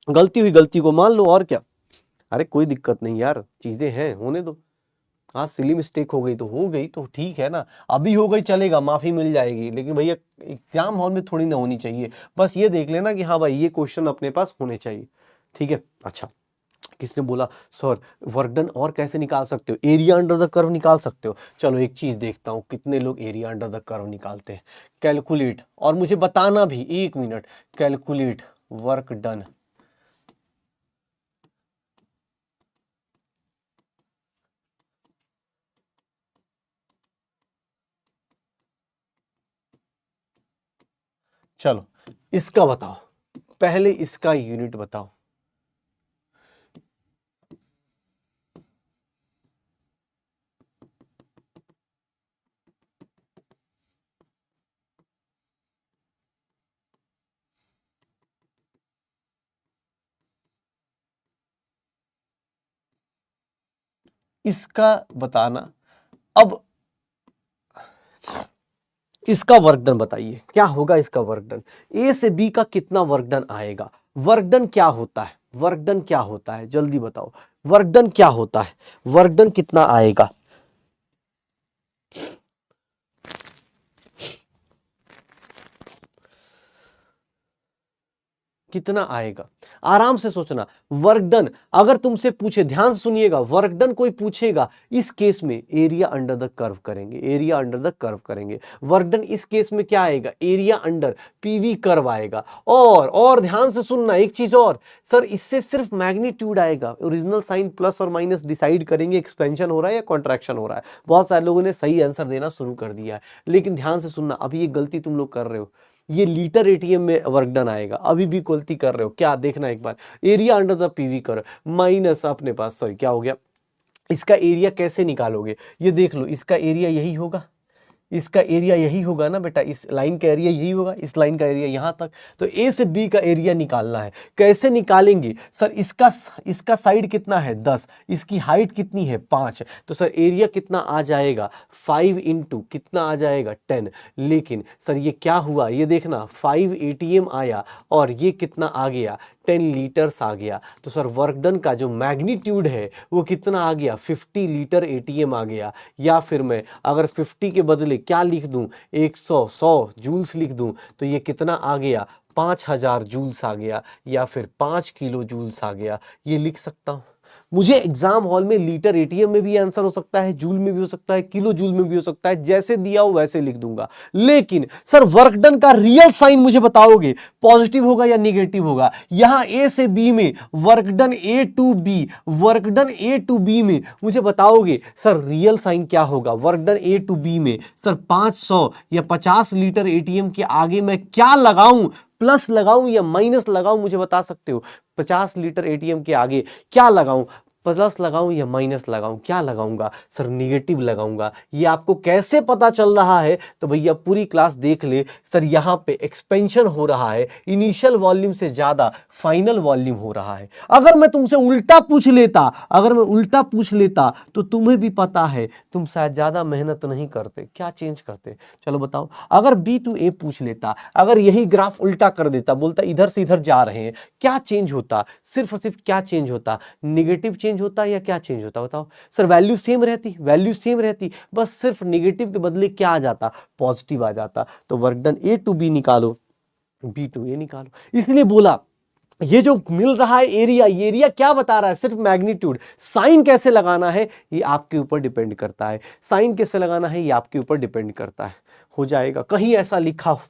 गलती हुई, गलती को मान लो, और क्या। अरे कोई दिक्कत नहीं यार, चीजें हैं, होने दो। हाँ सिली मिस्टेक हो गई तो हो गई, तो ठीक है ना, अभी हो गई चलेगा, माफी मिल जाएगी, लेकिन भैया एग्जाम हॉल में थोड़ी ना होनी चाहिए। बस ये देख लेना कि हाँ भाई ये क्वेश्चन अपने पास होने चाहिए, ठीक है। अच्छा, किसने बोला सर वर्क डन और कैसे निकाल सकते हो? एरिया अंडर द कर्व निकाल सकते हो। चलो एक चीज देखता हूं कितने लोग एरिया अंडर द कर्व निकालते हैं। कैलकुलेट, और मुझे बताना भी, 1 मिनट, कैलकुलेट वर्क डन। चलो इसका बताओ, पहले इसका यूनिट बताओ। इसका बताना। अब इसका वर्क डन बताइए, क्या होगा इसका वर्क डन? ए से बी का कितना वर्क डन आएगा? वर्क डन क्या होता है? वर्क डन क्या होता है, जल्दी बताओ। वर्क डन क्या होता है? वर्क डन कितना आएगा? कितना आएगा? आराम से सोचना। वर्क डन अगर तुमसे पूछे, ध्यान से सुनिएगा, वर्क डन कोई पूछेगा, इस केस में एरिया अंडर द कर्व करेंगे, एरिया अंडर द कर्व करेंगे। वर्क डन इस केस में क्या आएगा? एरिया अंडर पीवी कर्व आएगा। और ध्यान से सुनना एक चीज और, सर इससे सिर्फ मैग्नीट्यूड आएगा, ओरिजिनल साइन प्लस और माइनस डिसाइड करेंगे एक्सपेंशन हो रहा है या कॉन्ट्रैक्शन हो रहा है। बहुत सारे लोगों ने सही आंसर देना शुरू कर दिया है, लेकिन ध्यान से सुनना, अभी ये गलती तुम लोग कर रहे हो। ये लीटर एटीएम में वर्क डन आएगा, अभी भी गलती कर रहे हो। क्या देखना एक बार, एरिया अंडर द पीवी कर माइनस अपने पास, सॉरी क्या हो गया, इसका एरिया कैसे निकालोगे? ये देख लो, इसका एरिया यही होगा, इसका एरिया यही होगा ना बेटा, इस लाइन का एरिया यही होगा, इस लाइन का एरिया यहां तक। तो ए से बी का एरिया निकालना है। कैसे निकालेंगे सर? इसका साइड कितना है? 10, इसकी हाइट कितनी है? 5। तो सर एरिया कितना आ जाएगा? 5 इंटू कितना आ जाएगा? 10। लेकिन सर ये क्या हुआ, ये देखना, 5 एटीएम आया और ये कितना आ गया? 10 लीटर्स आ गया। तो सर वर्क डन का जो मैग्नीट्यूड है वो कितना आ गया? 50 लीटर एटीएम आ गया। या फिर मैं अगर 50 के बदले क्या लिख दूं, 100 जूल्स लिख दूं, तो ये कितना आ गया? 5000 जूल्स आ गया, या फिर 5 किलो जूल्स आ गया। ये लिख सकता हूं। मुझे एग्जाम हॉल में लीटर एटीएम में भी आंसर हो सकता है, जूल में भी हो सकता है, किलो जूल में भी हो सकता है, जैसे दिया हो वैसे लिख दूंगा। लेकिन सर वर्क डन का रियल साइन मुझे बताओगे, पॉजिटिव होगा या निगेटिव होगा? यहां ए से बी में work done A to B, work done A to B में मुझे बताओगे सर रियल साइन क्या होगा? Work done A to B में सर 500 या 50 लीटर एटीएम के आगे मैं क्या लगाऊं? प्लस लगाऊं या माइनस लगाऊं, मुझे बता सकते हो? 50 लीटर एटीएम के आगे क्या लगाऊं? प्लस लगाऊं या माइनस लगाऊं? क्या लगाऊंगा सर? निगेटिव लगाऊंगा। ये आपको कैसे पता चल रहा है? तो भैया पूरी क्लास देख ले। सर यहां पे एक्सपेंशन हो रहा है, इनिशियल वॉल्यूम से ज्यादा फाइनल वॉल्यूम हो रहा है। अगर मैं तुमसे उल्टा पूछ लेता, अगर मैं उल्टा पूछ लेता तो तुम्हें भी पता है, तुम शायद ज्यादा मेहनत नहीं करते। क्या चेंज करते? चलो बताओ। अगर बी टू ए पूछ लेता, अगर यही ग्राफ उल्टा कर देता, बोलता इधर से इधर जा रहे हैं, क्या चेंज होता? सिर्फ और सिर्फ क्या चेंज होता? निगेटिव चेंज होता या क्या चेंज होता? बताओ सर। वैल्यू सेम रहती, वैल्यू सेम रहती, बस सिर्फ निगेटिव के बदले क्या आ जाता? पॉजिटिव आ जाता। तो work done A to B निकालो, बी टू ए निकालो। इसलिए बोला ये जो मिल रहा है एरिया, ये एरिया क्या बता रहा है? सिर्फ मैग्नीट्यूड। साइन कैसे लगाना है ये आपके ऊपर डिपेंड करता है, साइन कैसे लगाना है ये आपके ऊपर डिपेंड करता है। हो जाएगा, कहीं ऐसा लिखा हो।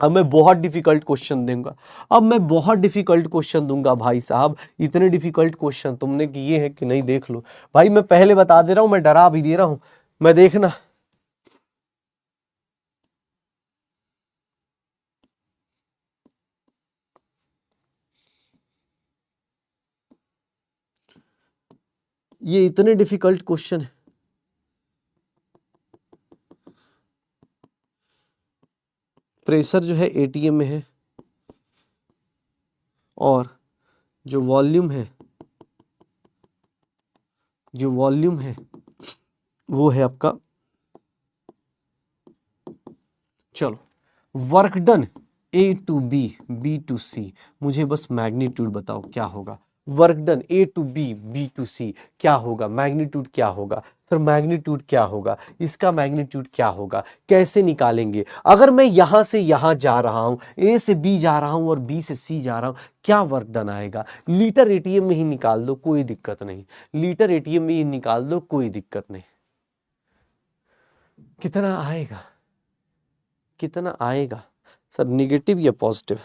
अब मैं बहुत डिफिकल्ट क्वेश्चन दूंगा, अब मैं बहुत डिफिकल्ट क्वेश्चन दूंगा भाई साहब। इतने डिफिकल्ट क्वेश्चन तुमने किए हैं कि नहीं, देख लो भाई। मैं पहले बता दे रहा हूं, मैं डरा भी दे रहा हूं। मैं देखना, ये इतने डिफिकल्ट क्वेश्चन है। प्रेशर जो है एटीएम में है और जो वॉल्यूम है वो है आपका, चलो work done A to B, B to C, मुझे बस मैग्नीट्यूड बताओ क्या होगा। Work done A to B, B to C क्या होगा, मैग्नीट्यूड क्या होगा। सर मैग्नीट्यूड क्या होगा, इसका मैग्नीट्यूड क्या होगा, कैसे निकालेंगे। अगर मैं यहां से यहां जा रहा हूं, ए से बी जा रहा हूं और बी से सी जा रहा हूं, क्या वर्क डन आएगा। लीटर एटीएम में ही निकाल दो, कोई दिक्कत नहीं। लीटर एटीएम में ही निकाल दो, कोई दिक्कत नहीं। कितना आएगा, कितना आएगा सर, निगेटिव या पॉजिटिव।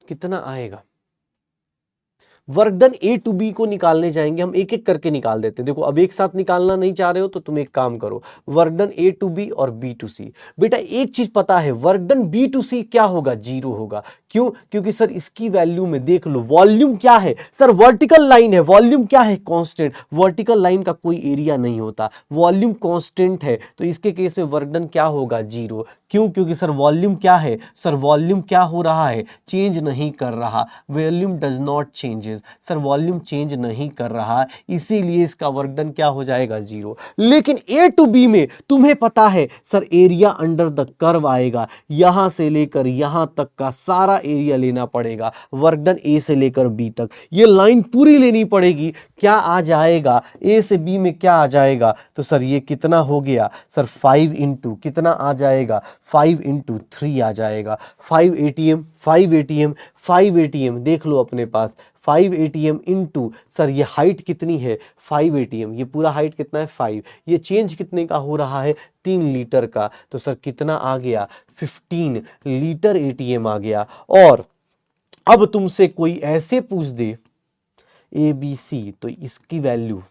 कितना आएगा। Work done A to B को निकालने जाएंगे हम, एक एक करके निकाल देते हैं। देखो अब एक साथ निकालना नहीं चाह रहे हो तो तुम एक काम करो, work done A to B और बी टू सी। बेटा एक चीज पता है, work done B to C क्या होगा, जीरो होगा। क्यों, क्योंकि सर इसकी वैल्यू में देख लो, वॉल्यूम क्या है सर, वर्टिकल लाइन है, वॉल्यूम क्या है, कांस्टेंट। वर्टिकल लाइन का कोई एरिया नहीं होता, वॉल्यूम कांस्टेंट है, तो इसके केस में वर्क डन क्या होगा, जीरो। क्यों, क्योंकि सर वॉल्यूम क्या है, सर वॉल्यूम क्या हो रहा है, चेंज नहीं कर रहा, volume does not changes. Sir volume change नहीं कर रहा, इसीलिए इसका वर्क डन क्या हो जाएगा, जीरो। लेकिन ए टू बी में तुम्हें पता है sir area under the curve आएगा, यहां से लेकर यहां तक का सारा एरिया लेना पड़ेगा, वर्क डन ए से लेकर बी तक, ये लाइन पूरी लेनी पड़ेगी। क्या आ जाएगा, ए से बी में क्या आ जाएगा, तो सर ये कितना हो गया सर, 5 इंटू कितना आ जाएगा, 5 इंटू 3 आ जाएगा। 5 एटीएम, 5 एटीएम, 5 एटीएम देख लो अपने पास, 5 एटीएम इंटू सर ये हाइट कितनी है, 5 एटीएम, ये पूरा हाइट कितना है 5, ये चेंज कितने का हो रहा है, 3 लीटर का, तो सर कितना आ गया, 15 लीटर एटीएम आ गया। और अब तुमसे कोई ऐसे पूछ दे ए बी सी, तो इसकी वैल्यू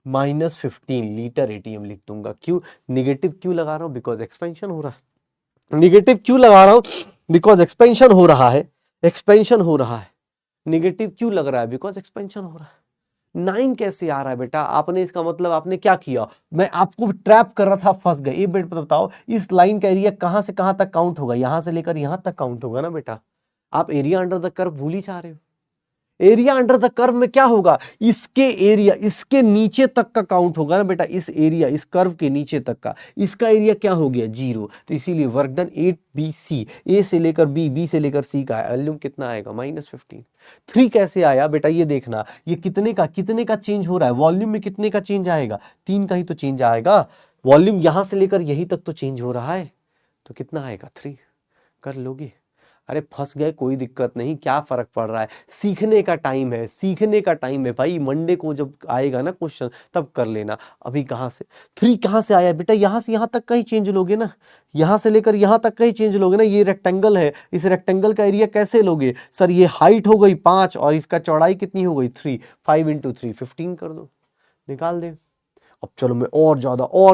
-15 लीटर एटीएम लिख दूंगा। क्यों, निगेटिव क्यों लगा रहा हूं, बिकॉज एक्सपेंशन हो रहा है। निगेटिव क्यों लगा रहा हूं, बिकॉज एक्सपेंशन हो रहा है, एक्सपेंशन हो रहा है। निगेटिव क्यों लग रहा है, बिकॉज एक्सपेंशन हो रहा है। 9 कैसे आ रहा है बेटा, आपने इसका मतलब आपने क्या किया, मैं आपको ट्रैप कर रहा था, फंस गए। ये बेटा बताओ इस लाइन का एरिया कहां से कहां तक काउंट होगा, यहां से लेकर यहां तक काउंट होगा ना बेटा। आप एरिया अंडर द कर्व भूल ही जा रहे हो। एरिया अंडर द कर्व में क्या होगा, इसके एरिया इसके नीचे तक का काउंट होगा ना बेटा, इस एरिया इस कर्व के नीचे तक का, इसका एरिया क्या हो गया, जीरो। तो इसीलिए work done A B C, A से लेकर बी, बी से लेकर सी का वॉल्यूम कितना आएगा, -15। 3 कैसे आया बेटा, ये देखना, ये कितने का चेंज हो रहा है, वॉल्यूम में कितने का चेंज आएगा, 3 का ही तो चेंज आएगा। वॉल्यूम यहां से लेकर यही तक तो चेंज हो रहा है, तो कितना आएगा, 3। कर लोगे, अरे फंस गए, कोई दिक्कत नहीं, क्या फर्क पड़ रहा है, सीखने का टाइम है, सीखने का टाइम है भाई। मंडे को जब आएगा ना क्वेश्चन तब कर लेना। अभी कहां से 3 कहां से आया बेटा, यहां से यहां तक का ही चेंज लोगे ना, यहां से लेकर यहां तक का ही चेंज लोगे ना। ये रेक्टेंगल है, इस रेक्टेंगल का एरिया कैसे लोगे, सर ये हाइट हो गई 5 और इसका चौड़ाई कितनी हो गई 3, 5 इंटू 3 15 कर दो, निकाल दे। अब चलो मैं और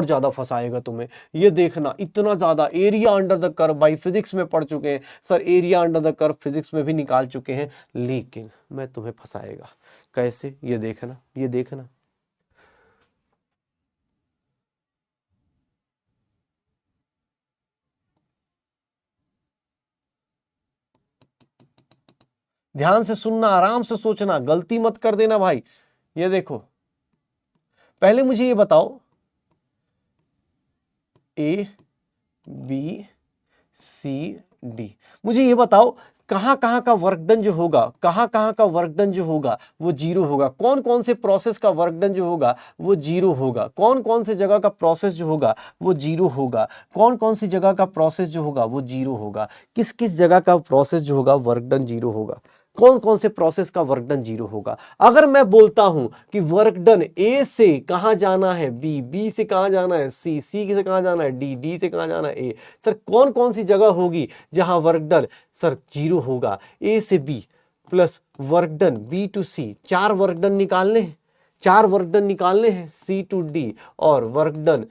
ज्यादा फंसाएगा तुम्हें, ये देखना, इतना ज्यादा एरिया अंडर द कर्व भाई फिजिक्स में पढ़ चुके हैं sir, area under the curve physics में भी निकाल चुके हैं, लेकिन मैं तुम्हें फंसाएगा कैसे, ये देखना, ये देखना। ध्यान से सुनना, आराम से सोचना, गलती मत कर देना भाई। ये देखो, पहले मुझे ये बताओ, ए बी सी डी, मुझे ये बताओ कहां कहां का वर्क डन जो होगा, कहां कहां का वर्क डन जो होगा वो जीरो होगा, कौन कौन से प्रोसेस का वर्क डन जो होगा वो जीरो होगा, कौन कौन से जगह का प्रोसेस जो होगा वो जीरो होगा, कौन कौन सी जगह का प्रोसेस जो होगा वो जीरो होगा, किस किस जगह का प्रोसेस जो होगा वर्क डन जीरो होगा, कौन कौन से प्रोसेस का वर्क डन जीरो होगा। अगर मैं बोलता हूं कि वर्क डन ए से कहां जाना है बी, बी से कहां जाना है सी, सी से कहां जाना है डी, डी से कहां जाना है ए, सर कौन कौन सी जगह होगी जहां वर्क डन सर जीरो होगा। ए से B plus work done B to C, 4 work done निकालने हैं, 4 वर्क डन निकालने हैं, C to D और work done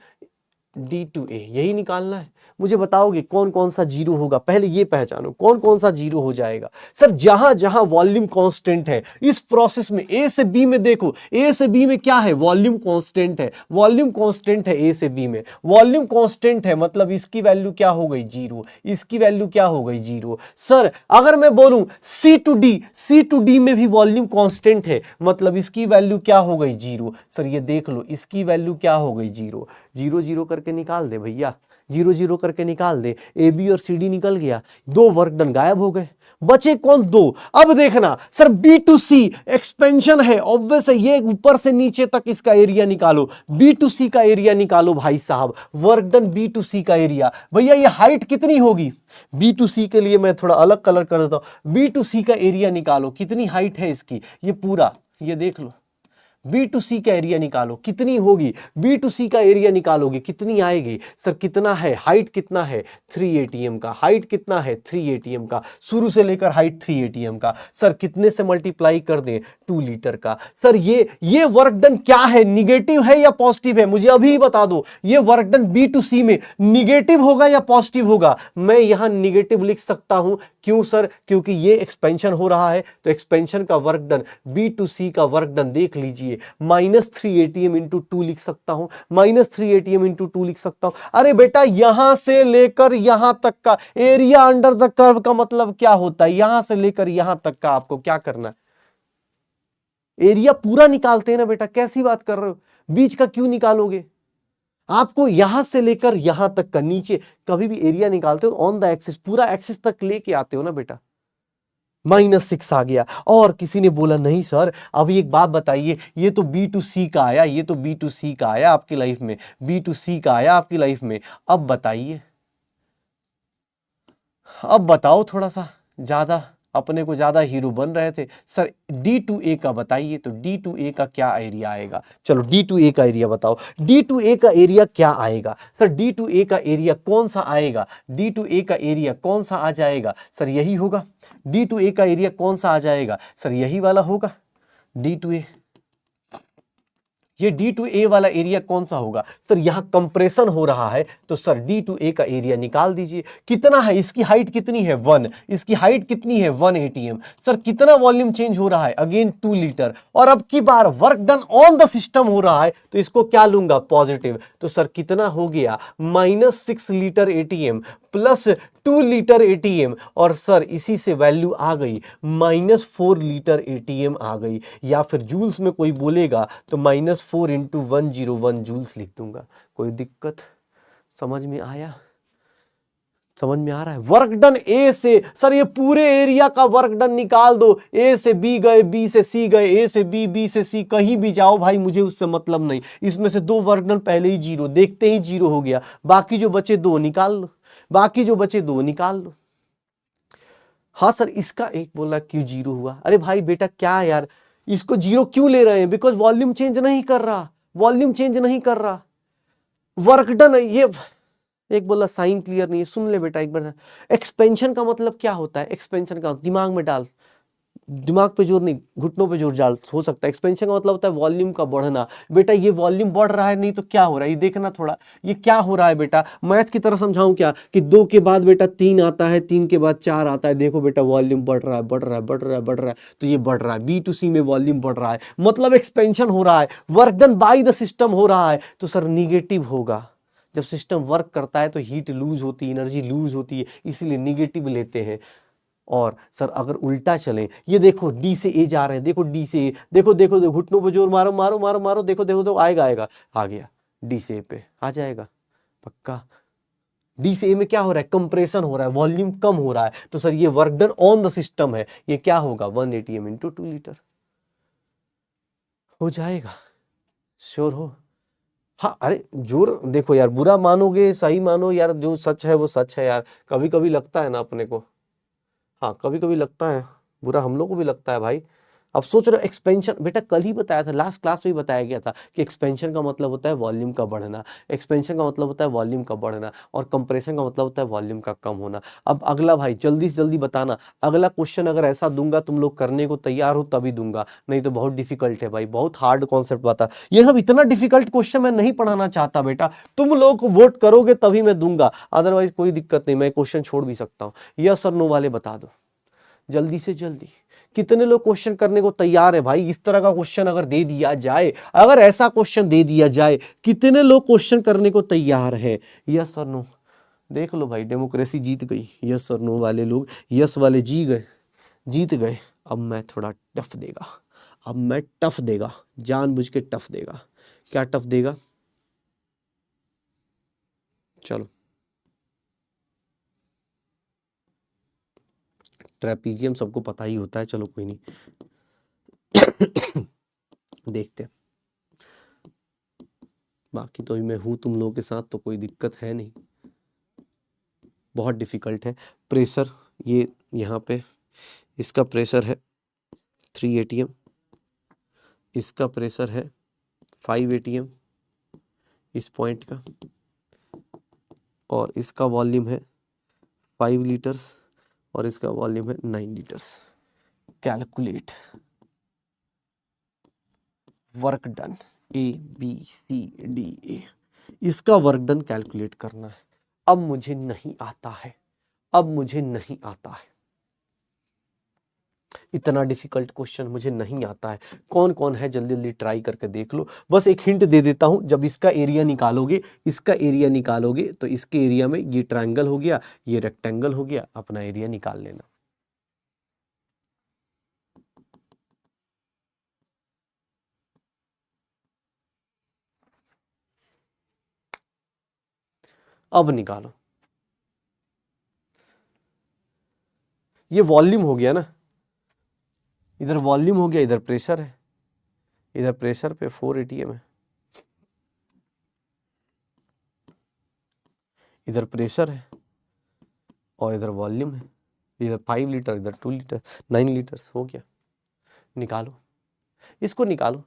D to A, यही निकालना है। मुझे बताओगे कौन कौन सा जीरो होगा, पहले ये पहचानो कौन कौन सा जीरो हो जाएगा। सर जहां जहां वॉल्यूम कांस्टेंट है इस प्रोसेस में, ए से बी में देखो, ए से बी में क्या है, वॉल्यूम कांस्टेंट है, वॉल्यूम कांस्टेंट है ए से बी में, वॉल्यूम कांस्टेंट है मतलब इसकी वैल्यू क्या हो गई, जीरो, इसकी वैल्यू क्या हो गई, जीरो। सर अगर मैं बोलूं सी टू डी में भी वॉल्यूम कांस्टेंट है मतलब इसकी वैल्यू क्या हो गई, जीरो। सर ये देख लो इसकी वैल्यू क्या हो गई, जीरो। जीरो जीरो करके निकाल दे भैया, जीरो जीरो करके निकाल दे, ए बी और सी डी निकल गया, 2 वर्क डन गायब हो गए, बचे कौन, 2। अब देखना sir B to C expansion है, ऑब्वियस है, ये ऊपर से नीचे तक इसका एरिया निकालो, बी टू सी का एरिया निकालो भाई साहब, वर्क डन बी टू सी का एरिया। भैया ये हाइट कितनी होगी, बी टू सी के लिए मैं थोड़ा अलग कलर कर देता हूं, बी टू सी का एरिया निकालो, कितनी हाइट है इसकी, ये पूरा, ये देख लो, बी टू सी का एरिया निकालो कितनी होगी, बी टू सी का एरिया निकालोगे कितनी आएगी। सर कितना है, हाइट कितना है, 3 एटीएम का, हाइट कितना है, 3 एटीएम का, शुरू से लेकर हाइट 3 एटीएम का। सर कितने से मल्टीप्लाई कर दें, 2 लीटर का। सर ये वर्क डन क्या है, निगेटिव है या पॉजिटिव है, मुझे अभी बता दो। ये वर्क डन बी टू सी में निगेटिव होगा या पॉजिटिव होगा, मैं यहां निगेटिव लिख सकता हूं, क्यों सर, क्योंकि ये एक्सपेंशन हो रहा है, तो एक्सपेंशन का वर्क डन बी टू सी का वर्क डन देख लीजिए, -3 एटीएम इंटू 2 लिख सकता हूं, -3 एटीएम इंटू 2 लिख सकता हूं। अरे बेटा यहां से लेकर यहां तक का एरिया अंडर द कर्व का मतलब क्या होता है, यहां से लेकर यहां तक का आपको क्या करना है, एरिया पूरा निकालते हैं ना बेटा, कैसी बात कर रहे हो, बीच का क्यों निकालोगे, आपको यहां से लेकर यहां तक का, नीचे कभी भी एरिया निकालते हो ऑन द एक्सिस, पूरा एक्सिस तक लेके आते हो ना बेटा। -6 आ गया। और किसी ने बोला नहीं सर, अभी एक बात बताइए, ये तो बी टू सी का आया, ये तो बी टू सी का आया आपकी लाइफ में, बी टू सी का आया आपकी लाइफ में, अब बताइए, अब बताओ, थोड़ा सा ज्यादा अपने को ज्यादा हीरो बन रहे थे। सर डी टू ए का बताइए, तो डी टू ए का क्या एरिया आएगा, चलो डी टू ए का एरिया बताओ, डी टू ए का एरिया क्या आएगा। सर डी टू ए का एरिया कौन सा आएगा, डी टू ए का एरिया कौन सा आ जाएगा, सर यही होगा, डी टू ए का एरिया कौन सा आ जाएगा, सर यही वाला होगा, डी टू ए, ये डी टू ए वाला एरिया कौन सा होगा, सर यहां कंप्रेशन हो रहा है, तो सर डी टू ए का एरिया निकाल दीजिए, कितना है, इसकी हाइट कितनी है, 1, इसकी हाइट कितनी है, 1 एटीएम। सर कितना वॉल्यूम चेंज हो रहा है, अगेन 2 लीटर, और अब की बार work done on the system हो रहा है, तो इसको क्या लूंगा, पॉजिटिव, तो सर कितना हो गया, -6 litre ATM plus 2 litre ATM, और सर इसी से वैल्यू आ गई -4 लीटर एटीएम आ गई, या फिर जूल्स में कोई बोलेगा तो -4 × 101 जूल्स लिख दूंगा। कोई दिक्कत, समझ में आया, समझ में आ रहा है। वर्क डन ए से, सर ये पूरे एरिया का वर्क डन निकाल दो, ए से बी गए, बी से सी गए, ए से बी, बी से सी, कहीं भी जाओ भाई मुझे उससे मतलब नहीं, इसमें से 2 वर्क डन पहले ही जीरो, देखते ही जीरो हो गया, बाकी जो बचे 2 निकाल लो, बाकी जो बचे 2 निकाल लो। हाँ सर इसका एक बोला क्यों जीरो हुआ, अरे भाई बेटा क्या यार, इसको जीरो क्यों ले रहे हैं, बिकॉज वॉल्यूम चेंज नहीं कर रहा, वॉल्यूम चेंज नहीं कर रहा, वर्क डन, ये एक बोला साइन क्लियर नहीं है, सुन ले बेटा एक बार, एक्सपेंशन का मतलब क्या होता है, एक्सपेंशन का दिमाग में डाल, दिमाग पे जोर नहीं, घुटनों पे जोर डाल, हो सकता है। एक्सपेंशन का मतलब होता है वॉल्यूम का बढ़ना, बेटा ये वॉल्यूम बढ़ रहा है, नहीं तो क्या हो रहा है, ये देखना थोड़ा, ये क्या हो रहा है बेटा, मैथ की तरह समझाऊं क्या, कि 2 के बाद बेटा 3 आता है, 3 के बाद 4 आता है, देखो बेटा वॉल्यूम बढ़ रहा है, बढ़ रहा है, बढ़ रहा है, बढ़ रहा है, तो ये बढ़ रहा है, बी टू सी में वॉल्यूम बढ़ रहा है, मतलब एक्सपेंशन हो रहा है, work done by the system हो रहा है, तो सर निगेटिव होगा, जब सिस्टम वर्क करता है तो हीट लूज होती है, एनर्जी लूज होती है, इसीलिए निगेटिव लेते हैं। और सर अगर उल्टा चले, ये देखो डी से ए जा रहे हैं, देखो डी से ए, देखो देखो देखो, घुटनों पे जोर मारो मारो मारो मारो, देखो देखो देखो, आएगा आएगा, आ गया, डी से ए पे आ जाएगा पक्का। डी से ए में क्या हो रहा है, कंप्रेशन हो रहा है, वॉल्यूम कम हो रहा है, तो सर ये work done on the system है, ये क्या होगा, 1 एटीएम इंटू 2 लीटर हो जाएगा, श्योर हो। हाँ अरे जोर देखो यार, बुरा मानोगे सही मानो यार, जो सच है वो सच है यार, कभी कभी लगता है ना अपने को, हाँ कभी कभी लगता है, बुरा हम लोग को भी लगता है भाई, अब सोच रहे हो एक्सपेंशन, बेटा कल ही बताया था, लास्ट क्लास में ही बताया गया था कि एक्सपेंशन का मतलब होता है वॉल्यूम का बढ़ना, एक्सपेंशन का मतलब होता है वॉल्यूम का बढ़ना, और कंप्रेशन का मतलब होता है वॉल्यूम का कम होना। अब अगला भाई जल्दी से जल्दी बताना, अगला क्वेश्चन अगर ऐसा दूंगा तुम लोग करने को तैयार हो तभी दूंगा, नहीं तो बहुत डिफिकल्ट है भाई, बहुत हार्ड कॉन्सेप्ट बता। ये सब इतना डिफिकल्ट क्वेश्चन मैं नहीं पढ़ाना चाहता बेटा, तुम लोग वोट करोगे तभी मैं दूंगा, अदरवाइज कोई दिक्कत नहीं, मैं क्वेश्चन छोड़ भी सकता हूँ। यस और नो वाले बता दो जल्दी से जल्दी, कितने लोग क्वेश्चन करने को तैयार है भाई? इस तरह का क्वेश्चन अगर दे दिया जाए, अगर ऐसा क्वेश्चन दे दिया जाए, कितने लोग क्वेश्चन करने को तैयार है? यस और नो देख लो भाई, डेमोक्रेसी जीत गई। यस और नो वाले लोग, यस वाले जीत गए। अब मैं थोड़ा टफ देगा, अब मैं टफ देगा, जानबूझ के टफ देगा। क्या टफ देगा? चलो, ट्रेपीजियम सबको पता ही होता है, चलो कोई नहीं देखते हैं। बाकी तो मैं हूं तुम लोगों के साथ, तो कोई दिक्कत है नहीं। बहुत डिफिकल्ट है। प्रेशर, ये यहाँ पे इसका प्रेशर है 3 atm, इसका प्रेशर है 5 atm इस पॉइंट का, और इसका वॉल्यूम है 5 लीटर्स और इसका वॉल्यूम है 9 litres. Calculate work done, ABCDA, इसका वर्क डन कैलकुलेट करना है। अब मुझे नहीं आता है, अब मुझे नहीं आता है, इतना डिफिकल्ट क्वेश्चन मुझे नहीं आता है। कौन कौन है जल्दी जल्दी ट्राई करके देख लो। बस एक हिंट दे देता हूं, जब इसका एरिया निकालोगे, इसका एरिया निकालोगे तो इसके एरिया में ये ट्रायंगल हो गया, ये रेक्टेंगल हो गया, अपना एरिया निकाल लेना। अब निकालो, ये वॉल्यूम हो गया ना, इधर वॉल्यूम हो गया, इधर प्रेशर है, इधर प्रेशर पे 4 atm है, इधर प्रेशर है और इधर वॉल्यूम है, इधर 5 लीटर, इधर 2 लीटर, 9 लीटर्स हो गया। निकालो, इसको निकालो।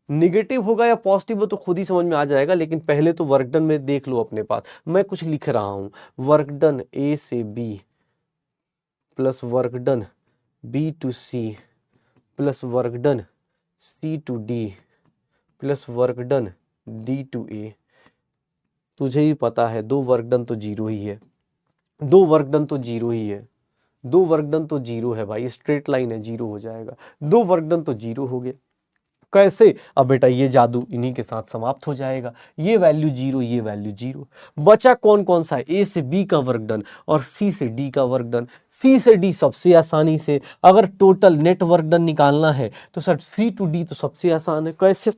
निगेटिव होगा या पॉजिटिव हो तो खुद ही समझ में आ जाएगा, लेकिन पहले तो वर्क डन में देख लो अपने पास। मैं कुछ लिख रहा हूं, वर्क डन A से B plus work done B to C plus work done C to D plus work done D to A। तुझे ही पता है दो वर्क डन तो जीरो ही है, दो वर्क डन तो जीरो ही है, दो वर्क डन तो जीरो है भाई, स्ट्रेट लाइन है, जीरो हो जाएगा। दो वर्क डन तो जीरो हो गया। कैसे? अब बेटा ये जादू इन्हीं के साथ समाप्त हो जाएगा, ये वैल्यू जीरो, ये वैल्यू जीरो। बचा कौन कौन सा? ए से बी का वर्क डन और सी से डी का वर्क डन। सी से डी सबसे आसानी से, अगर टोटल नेट वर्क डन निकालना है तो सर सी टू डी तो सबसे आसान है। कैसे?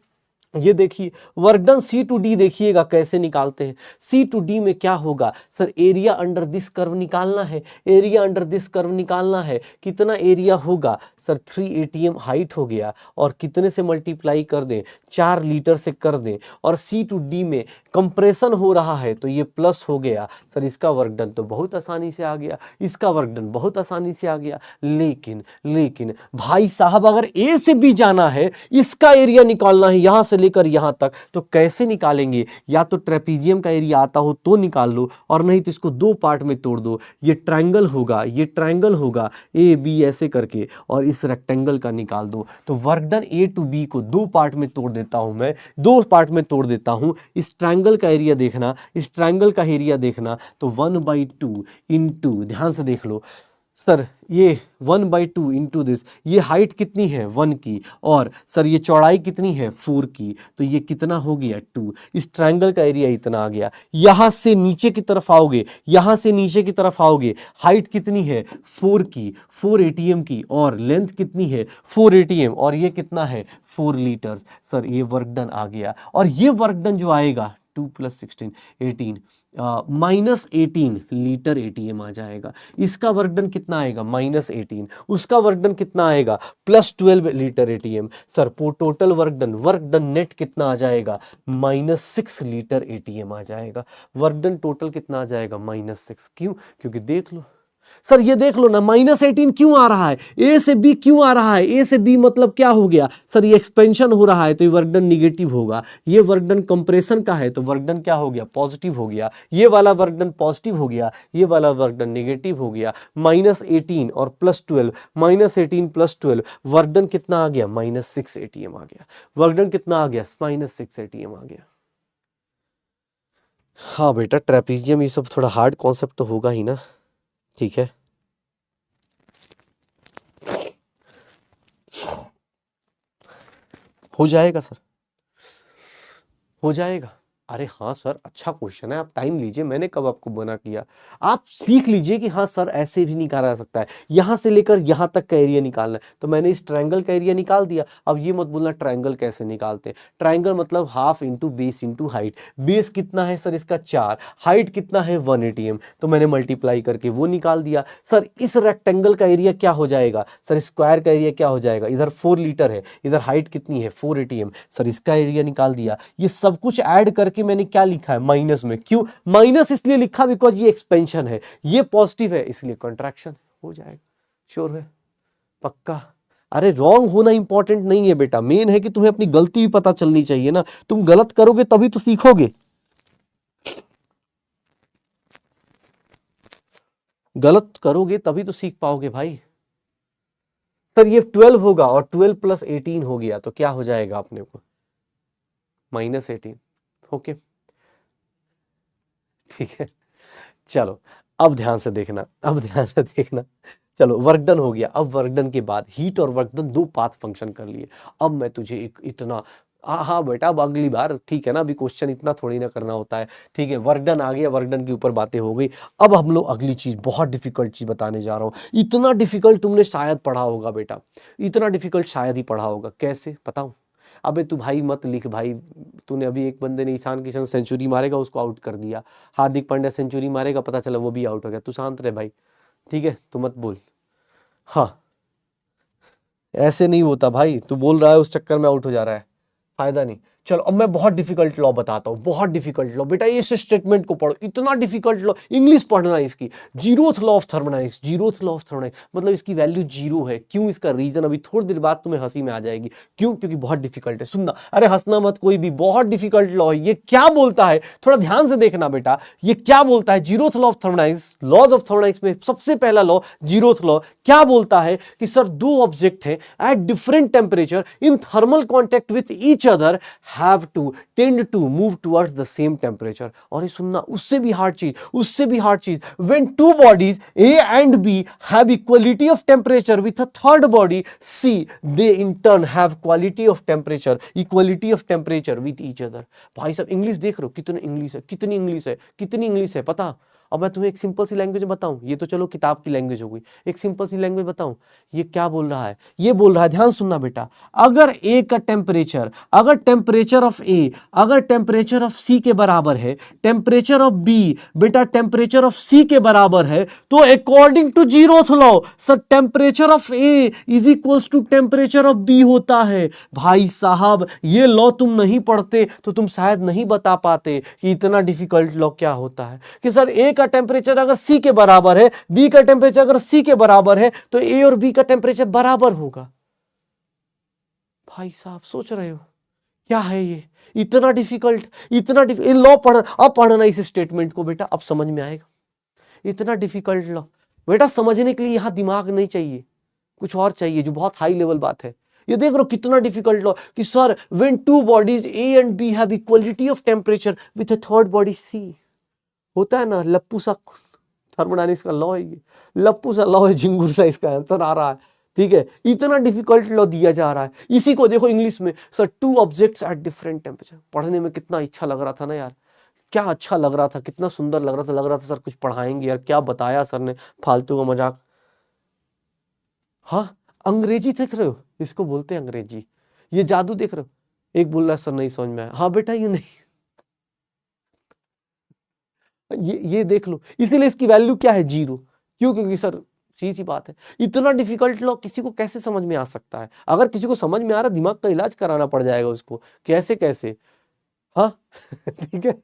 ये देखिए work done C to D, देखिएगा कैसे निकालते हैं। सी टू डी में क्या होगा sir? Area under this curve निकालना है, एरिया अंडर दिस कर्व निकालना है। कितना एरिया होगा सर? 3 atm हाइट हो गया, और कितने से मल्टीप्लाई कर दें? 4 लीटर से कर दें। और सी टू डी में कंप्रेशन हो रहा है तो ये प्लस हो गया सर। इसका वर्क डन तो बहुत आसानी से आ गया, इसका वर्क डन बहुत आसानी से आ गया। लेकिन लेकिन भाई साहब अगर ए से बी जाना है, इसका एरिया निकालना है यहां से लेकर यहां तक, तो कैसे निकालेंगे? या तो ट्रेपीजियम का एरिया आता हो तो निकाल लो, और नहीं तो इसको दो पार्ट में तोड़ दो। ये ट्रायंगल होगा, ये ट्रायंगल होगा ए बी ऐसे करके, और इस रेक्टेंगल का निकाल दो। तो work done A to B को दो पार्ट में तोड़ देता हूं मैं, दो पार्ट में तोड़ देता हूं। इस ट्रायंगल का एरिया देखना, इस ट्रायंगल का एरिया देखना, तो 1/2 इंटू, ध्यान से देख लो सर, ये 1/2 इंटू दिस, ये हाइट कितनी है 1 की, और सर ये चौड़ाई कितनी है 4 की, तो ये कितना हो गया 2। इस ट्रायंगल का एरिया इतना आ गया। यहां से नीचे की तरफ आओगे, यहां से नीचे की तरफ आओगे, हाइट कितनी है 4 की, 4 atm की, और लेंथ कितनी है 4 atm, और ये कितना है 4 लीटर्स। सर ये वर्क डन आ गया, और ये वर्क डन जो आएगा 2 + 16 18 -18 लीटर एटीएम आ जाएगा। इसका वर्क डन कितना आएगा -18, उसका वर्क डन कितना आएगा +12 litre ATM. Sir total work done net कितना आ जाएगा -6 लीटर एटीएम आ जाएगा। वर्क डन टोटल कितना आ जाएगा -6। क्यों? क्योंकि देख लो सर ये देख लो ना, -18 क्यों आ रहा है, ए से बी क्यों आ रहा है, ए से बी मतलब क्या हो गया सर, ये एक्सपेंशन हो रहा है तो ये वर्क डन निगेटिव होगा, ये वर्क डन कंप्रेशन का है तो वर्क डन क्या हो गया, पॉजिटिव हो गया, ये वाला वर्क डन पॉजिटिव हो गया, ये वाला वर्क डन निगेटिव हो गया। -18 और +12, -18 +12 वर्क डन कितना आ गया, -6 ATM आ गया। वर्क डन कितना आ गया, -6 ATM आ गया। हाँ बेटा ट्रेपीजियम ये सब थोड़ा हार्ड कॉन्सेप्ट तो होगा ही ना, ठीक है। हो जाएगा सर, हो जाएगा। अरे हाँ सर, अच्छा क्वेश्चन है, आप टाइम लीजिए, मैंने कब आपको मना किया। आप सीख लीजिए कि हाँ सर ऐसे भी निकाला जा सकता है, यहां से लेकर यहां तक का एरिया निकालना है, तो मैंने इस ट्रायंगल का एरिया निकाल दिया। अब ये मत बोलना ट्रायंगल कैसे निकालते हैं, ट्रायंगल मतलब half into base into height. Base कितना है सर इसका 4, हाइट कितना है 1 ATM, तो मैंने मल्टीप्लाई करके वो निकाल दिया। सर इस रेक्टेंगल का एरिया क्या हो जाएगा, सर स्क्वायर का एरिया क्या हो जाएगा, इधर 4 लीटर है, इधर हाइट कितनी है 4 ATM, सर इसका एरिया निकाल दिया। ये सब कुछ ऐड करके मैंने क्या लिखा है, माइनस में। क्यों माइनस इसलिए लिखा, बिकॉज ये एक्सपेंशन है, ये पॉजिटिव है इसलिए कंट्रैक्शन हो जाएगा। श्योर है, पक्का। अरे रॉन्ग होना इंपॉर्टेंट नहीं है बेटा, मेन है कि तुम्हें अपनी गलती भी पता चलनी चाहिए ना, तुम गलत करोगे तभी तो सीखोगे, गलत करोगे तभी तो सीख पाओगे भाई। सर ये 12 होगा और 12 + 18 हो गया तो क्या हो जाएगा अपने को, -18। ओके ठीक है, चलो अब ध्यान से देखना, अब ध्यान से देखना। चलो वर्क डन हो गया, अब वर्क डन के बाद हीट और वर्क डन दो पाथ फंक्शन कर लिए। अब मैं तुझे एक इतना, हाँ बेटा अब अगली बार, ठीक है ना, अभी क्वेश्चन इतना थोड़ी ना करना होता है, ठीक है। वर्क डन आ गया, वर्क डन के ऊपर बातें हो गई। अब हम लोग अगली चीज, बहुत डिफिकल्ट चीज बताने जा रहा हूं। इतना डिफिकल्ट तुमने शायद पढ़ा होगा बेटा, इतना डिफिकल्ट शायद ही पढ़ा होगा। कैसे बताऊं, अबे तू भाई मत लिख भाई, तूने अभी एक बंदे ने ईशान किशन सेंचुरी मारेगा उसको आउट कर दिया, हार्दिक पांड्या सेंचुरी मारेगा पता चला वो भी आउट हो गया, तू शांत रहे भाई, ठीक है, तू मत बोल। हाँ ऐसे नहीं होता भाई, तू बोल रहा है उस चक्कर में आउट हो जा रहा है, फायदा नहीं। चलो अब मैं बहुत डिफिकल्ट लॉ बताता हूं, बहुत डिफिकल्ट लॉ बेटा, इस स्टेटमेंट को पढ़ो, इतना डिफिकल्ट लॉ, इंग्लिश पढ़ना है इसकी। Zeroth law of thermodynamics, zeroth law of thermodynamics मतलब इसकी वैल्यू जीरो है। क्यों, इसका रीजन अभी थोड़ी देर बाद तुम्हें हंसी में आ जाएगी। क्यों, क्योंकि बहुत डिफिकल्ट है। सुनना, अरे हंसना मत कोई भी, बहुत डिफिकल्ट लॉ है। ये क्या बोलता है, थोड़ा ध्यान से देखना बेटा, ये क्या बोलता है। Zeroth law of thermodynamics, laws of thermodynamics में सबसे पहला लॉ जीरोथ लॉ क्या बोलता है कि सर दो ऑब्जेक्ट हैं at different temperature in thermal contact with each other have to tend to move towards the same temperature। और ये सुनना, उससे भी हार्ड चीज, उससे भी हार्ड चीज, when two bodies A and B have equality of temperature with a third body C, they in turn have quality of temperature, equality of temperature with each other। भाई साहब इंग्लिश देख रहे हो, कितनी इंग्लिश है, कितनी English है, कितनी इंग्लिश है पता। अब मैं तुम्हें एक सिंपल सी लैंग्वेज में बताऊं, ये तो चलो किताब की लैंग्वेज हो गई, एक सिंपल सी लैंग्वेज बताऊं। ये क्या बोल रहा है, ये बोल रहा है, ध्यान सुनना बेटा, अगर ए का टेम्परेचर, अगर टेम्परेचर ऑफ ए अगर टेम्परेचर ऑफ सी के बराबर है, टेम्परेचर ऑफ बी बेटा टेम्परेचर ऑफ सी के बराबर है, तो according to zeroth law sir temperature of A is equals to temperature of B होता है। भाई साहब ये लॉ तुम नहीं पढ़ते तो तुम शायद नहीं बता पाते कि इतना डिफिकल्ट लॉ क्या होता है। कि सर ए का टेम्परेचर अगर सी के बराबर है, बी का टेम्परेचर अगर सी के बराबर है, तो ए और बी का टेम्परेचर बराबर होगा। भाई साहब सोच रहे हो क्या है ये, इतना डिफिकल्ट, इतना लॉ पढ़, अब पढ़ना इस स्टेटमेंट को बेटा, अब समझ में आएगा। इतना डिफिकल्ट लॉ बेटा, समझने के लिए यहां दिमाग नहीं चाहिए, कुछ और चाहिए जो बहुत हाई लेवल बात है। ये देख रहे हो कितना डिफिकल्ट लॉ कि sir when two bodies A and B have equality of temperature with a third body C, होता है ना लप्पू सा थर्मोडायनेमिक्स का लॉ है ये, लप्पू सा लॉ है, झिंगुर सा इसका आंसर आ रहा है, ठीक है। इतना डिफिकल्ट लॉ दिया जा रहा है, इसी को देखो इंग्लिश में, sir two objects at different temperature. पढ़ने में कितना अच्छा लग रहा था ना यार, क्या अच्छा लग रहा था, कितना सुंदर लग रहा था, लग रहा था सर कुछ पढ़ाएंगे यार, क्या बताया सर ने, फालतू का मजाक। हाँ अंग्रेजी देख रहे हो, इसको बोलते हैं अंग्रेजी, ये जादू देख रहे हो। एक बोल रहा है सर नहीं समझ में आया, हाँ बेटा ये नहीं, ये देख लो, इसीलिए इसकी वैल्यू क्या है जीरो। क्यों, क्योंकि सर सीधी सी बात है, इतना डिफिकल्ट लॉ किसी को कैसे समझ में आ सकता है। अगर किसी को समझ में आ रहा, दिमाग का इलाज कराना पड़ जाएगा उसको, कैसे कैसे। हाँ ठीक है,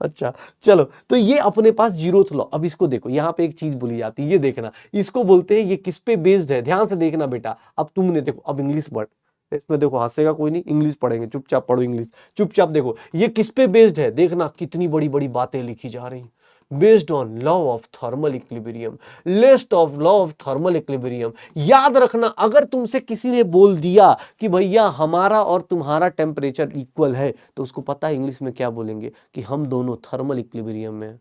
अच्छा चलो, तो ये अपने पास जीरोथ लॉ। अब इसको देखो, यहाँ पे एक चीज बोली जाती है, ये देखना, इसको बोलते हैं, ये किस पे बेस्ड है, ध्यान से देखना बेटा। अब तुमने देखो, अब इंग्लिश पढ़, इसमें देखो हंसेगा कोई नहीं, इंग्लिश पढ़ेंगे, चुपचाप पढ़ो इंग्लिश, चुपचाप देखो ये किस पे बेस्ड है, देखना कितनी बड़ी बड़ी बातें लिखी जा रही हैं। Based on law of thermal equilibrium, list of law of thermal equilibrium. याद रखना, अगर तुमसे किसी ने बोल दिया कि भैया हमारा और तुम्हारा टेम्परेचर इक्वल है, तो उसको पता है इंग्लिश में क्या बोलेंगे, कि हम दोनों थर्मल इक्विलिब्रियम में हैं।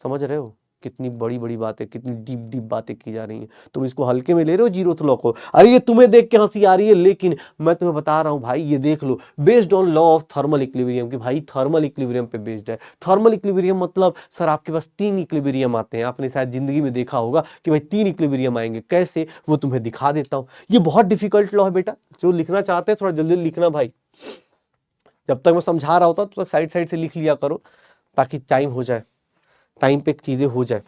समझ रहे हो कितनी बड़ी बड़ी बातें, कितनी डीप डीप बातें की जा रही हैं। तुम इसको हल्के में ले रहे हो जीरोथ लॉ को, अरे ये तुम्हें देख के हंसी आ रही है, लेकिन मैं तुम्हें बता रहा हूं भाई, ये देख लो, based on law of thermal equilibrium, कि भाई थर्मल इक्विलिब्रियम पे बेस्ड है। थर्मल इक्विलिब्रियम मतलब सर आपके पास 3 इक्विलिब्रियम आते हैं, आपने शायद जिंदगी में देखा होगा कि भाई 3 इक्विलिब्रियम आएंगे, कैसे, वो तुम्हें दिखा देता हूं। ये बहुत डिफिकल्ट लॉ है बेटा, जो लिखना चाहते हैं थोड़ा जल्दी लिखना भाई, जब तक मैं समझा रहा होता तो साइड साइड से लिख लिया करो, ताकि टाइम हो जाए, टाइम पे चीजें हो जाए,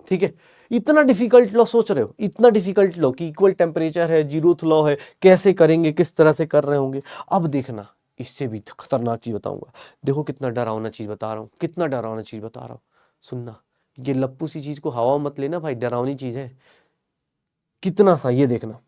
ठीक है। इतना डिफिकल्ट लॉ सोच रहे हो, इतना डिफिकल्ट लॉ कि इक्वल टेम्परेचर है, जीरोथ लॉ है, कैसे करेंगे, किस तरह से कर रहे होंगे। अब देखना, इससे भी खतरनाक चीज बताऊंगा, देखो कितना डरावना चीज बता रहा हूँ, कितना डरावना चीज बता रहा हूँ, सुनना। ये लप्पू सी चीज को हवा मत लेना भाई, डरावनी चीज है कितना सा, ये देखना।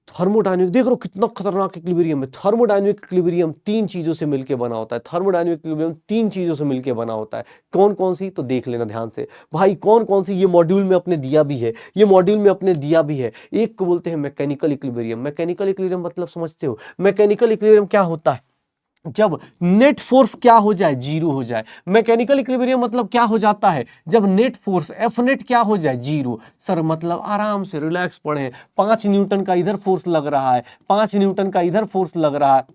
थर्मोडायनेमिक देख रहे हो कितना खतरनाक इक्विलिब्रियम है। थर्मोडायनेमिक इक्विलिब्रियम 3 चीजों से मिलकर बना होता है, थर्मोडायनेमिक इक्विलिब्रियम 3 चीजों से मिलकर बना होता है। कौन कौन सी, तो देख लेना ध्यान से भाई, कौन कौन सी, ये मॉड्यूल में अपने दिया भी है, ये मॉड्यूल में अपने दिया भी है। एक को बोलते हैं मैकेनिकल इक्विलिब्रियम। मैकेनिकल इक्विलिब्रियम मतलब समझते हो, मैकेनिकल इक्विलिब्रियम क्या होता है, जब नेट फोर्स क्या हो जाए, जीरो हो जाए। मैकेनिकल इक्विलिब्रियम मतलब क्या हो जाता है, जब नेट फोर्स एफ नेट क्या हो जाए, जीरो। सर मतलब आराम से रिलैक्स पढ़े, 5 न्यूटन का इधर फोर्स लग रहा है, 5 न्यूटन का इधर फोर्स लग रहा है,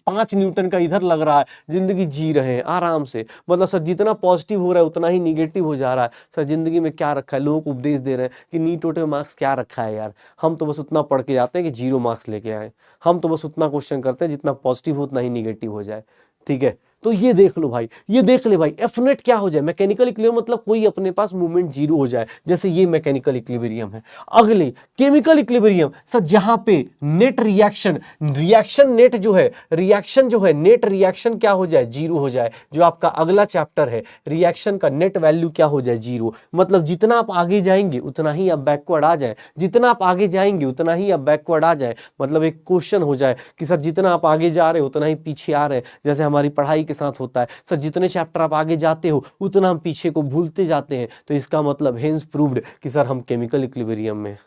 5 न्यूटन का इधर लग रहा है, जिंदगी जी रहे हैं आराम से। मतलब सर जितना पॉजिटिव हो रहा है उतना ही निगेटिव हो जा रहा है। सर जिंदगी में क्या रखा है, लोगों को उपदेश दे रहे हैं कि नीट टोटे मार्क्स क्या रखा है यार, हम तो बस उतना पढ़ के जाते हैं कि 0 मार्क्स लेके आए, हम तो बस उतना क्वेश्चन करते हैं जितना पॉजिटिव हो उतना ही निगेटिव हो जाए, ठीक है। तो ये देख लो भाई, ये देख ले भाई, एफ नेट क्या हो जाए, मैकेनिकल इक्विलिब्रियम मतलब कोई अपने पास मूवमेंट जीरो हो जाए, जैसे ये मैकेनिकल इक्विलिब्रियम है। अगले केमिकल इक्विलिब्रियम, सर जहां पे नेट रिएक्शन, रिएक्शन नेट जो है, रिएक्शन जो है, नेट रिएक्शन क्या हो जाए, जीरो हो जाए। जो आपका अगला चैप्टर है, रिएक्शन का नेट वैल्यू क्या हो जाए, जीरो। मतलब जितना आप आगे जाएंगे उतना ही आप बैकवर्ड आ जाए, जितना आप आगे जाएंगे उतना ही आप बैकवर्ड आ जाए। मतलब एक क्वेश्चन हो जाए कि सर जितना आप आगे जा रहे हो उतना ही पीछे आ रहे हैं, जैसे हमारी पढ़ाई के साथ होता है, सर जितने चैप्टर आप आगे जाते हो उतना हम पीछे को भूलते जाते हैं। तो इसका मतलब हेंस प्रूव्ड कि सर हम केमिकल इक्विलिब्रियम में,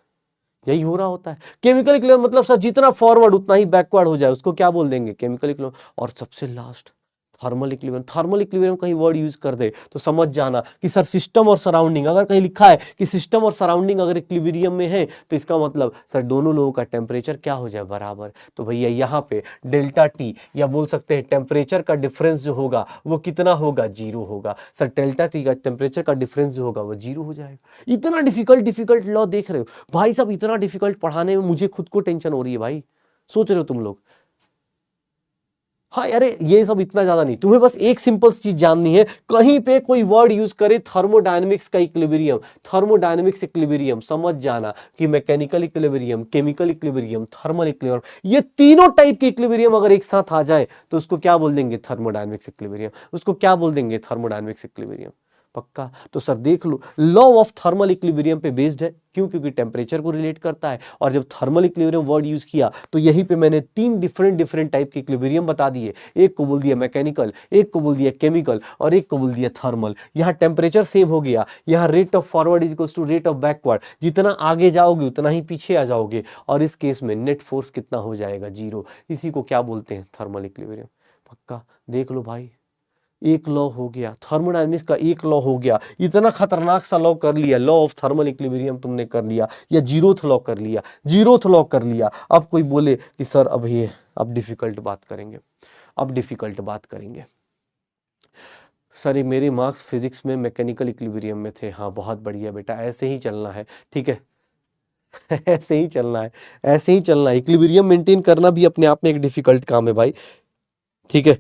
यही हो रहा होता है। केमिकल इक्विलिब्रियम मतलब सर जितना फॉरवर्ड उतना ही बैकवर्ड हो जाए, उसको क्या बोल देंगे, केमिकल इक्विलिब्रियम। और सबसे last thermal equilibrium. Thermal equilibrium कहीं वर्ड यूज कर दे तो समझ जाना कि सर सिस्टम और सराउंडिंग, अगर कहीं लिखा है कि सिस्टम और सराउंडिंग अगर इक्विलिब्रियम में है, तो इसका मतलब सर दोनों लोगों का टेम्परेचर क्या हो जाए, बराबर। तो भैया यहाँ पे डेल्टा टी, या बोल सकते हैं टेम्परेचर का डिफरेंस जो होगा वो कितना होगा, जीरो होगा। सर डेल्टा टी का टेम्परेचर का डिफरेंस जो होगा वो जीरो हो जाएगा। इतना डिफिकल्ट डिफिकल्ट लॉ देख रहे हो भाई साहब, इतना डिफिकल्ट पढ़ाने में मुझे खुद को टेंशन हो रही है भाई, सोच रहे हो तुम लोग। हाँ अरे ये सब इतना ज्यादा नहीं, तुम्हें बस एक सिंपल चीज जाननी है, कहीं पे कोई वर्ड यूज करे थर्मोडायनेमिक्स का इक्विलिब्रियम, थर्मोडायनेमिक्स इक्विलिब्रियम, समझ जाना कि mechanical equilibrium, chemical equilibrium, thermal equilibrium, ये तीनों टाइप के इक्विलिब्रियम अगर एक साथ आ जाए तो उसको क्या बोल देंगे, थर्मोडायनेमिक्स इक्विलिब्रियम। उसको क्या बोल देंगे, थर्मोडायनेमिक्स इक्विलिब्रियम। पक्का। तो सर देख लो, लॉ ऑफ थर्मल इक्विलिब्रियम पे बेस्ड है, क्यों, क्योंकि टेम्परेचर को रिलेट करता है। और जब थर्मल इक्विलिब्रियम वर्ड यूज किया तो यहीं पे मैंने 3 डिफरेंट टाइप के इक्विलिब्रियम बता दिए, एक को बोल दिया मैकेनिकल, एक को बोल दिया केमिकल, और एक को बोल दिया थर्मल। यहाँ टेम्परेचर सेम हो गया, यहाँ rate of forward is equals to rate of backward, जितना आगे जाओगे उतना ही पीछे आ जाओगे, और इस केस में नेट फोर्स कितना हो जाएगा, जीरो। इसी को क्या बोलते हैं, थर्मल इक्विलिब्रियम। पक्का। देख लो भाई, एक लॉ हो गया, थर्मोडायनेमिक्स का एक लॉ हो गया, इतना खतरनाक सा लॉ कर लिया, लॉ ऑफ थर्मल इक्विलिब्रियम तुमने कर लिया, या जीरोथ लॉ कर लिया, जीरोथ लॉ कर लिया। अब कोई बोले कि सर अब ये, अब डिफिकल्ट बात करेंगे, अब डिफिकल्ट बात करेंगे। सर ये मेरे मार्क्स फिजिक्स में मैकेनिकल इक्विलिब्रियम में थे। हाँ बहुत बढ़िया बेटा, ऐसे ही चलना है, ठीक है। ऐसे ही चलना है, ऐसे ही चलना है। इक्विलिब्रियम मेंटेन करना भी अपने आप में एक डिफिकल्ट काम है भाई, ठीक है।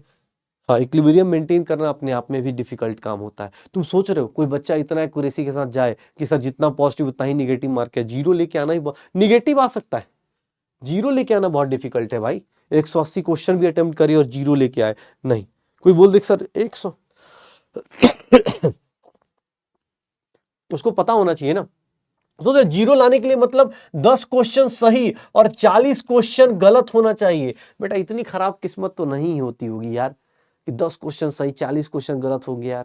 हाँ इक्विलिब्रियम मेंटेन करना अपने आप में भी डिफिकल्ट काम होता है। तुम सोच रहे हो कोई बच्चा इतना एक्यूरेसी के साथ जाए कि सर जितना पॉजिटिव उतना ही निगेटिव मार्क है, जीरो लेके आना ही निगेटिव आ सकता है, जीरो लेके आना बहुत डिफिकल्ट है भाई। 180 क्वेश्चन भी अटेम्प्ट करे और जीरो लेके आए, नहीं। कोई बोल दे सर 100, उसको पता होना चाहिए ना। तो जीरो लाने के लिए मतलब 10 क्वेश्चन सही और 40 क्वेश्चन गलत होना चाहिए। बेटा इतनी खराब किस्मत तो नहीं होती होगी यार कि 10 क्वेश्चन सही 40 क्वेश्चन गलत हो गया यार।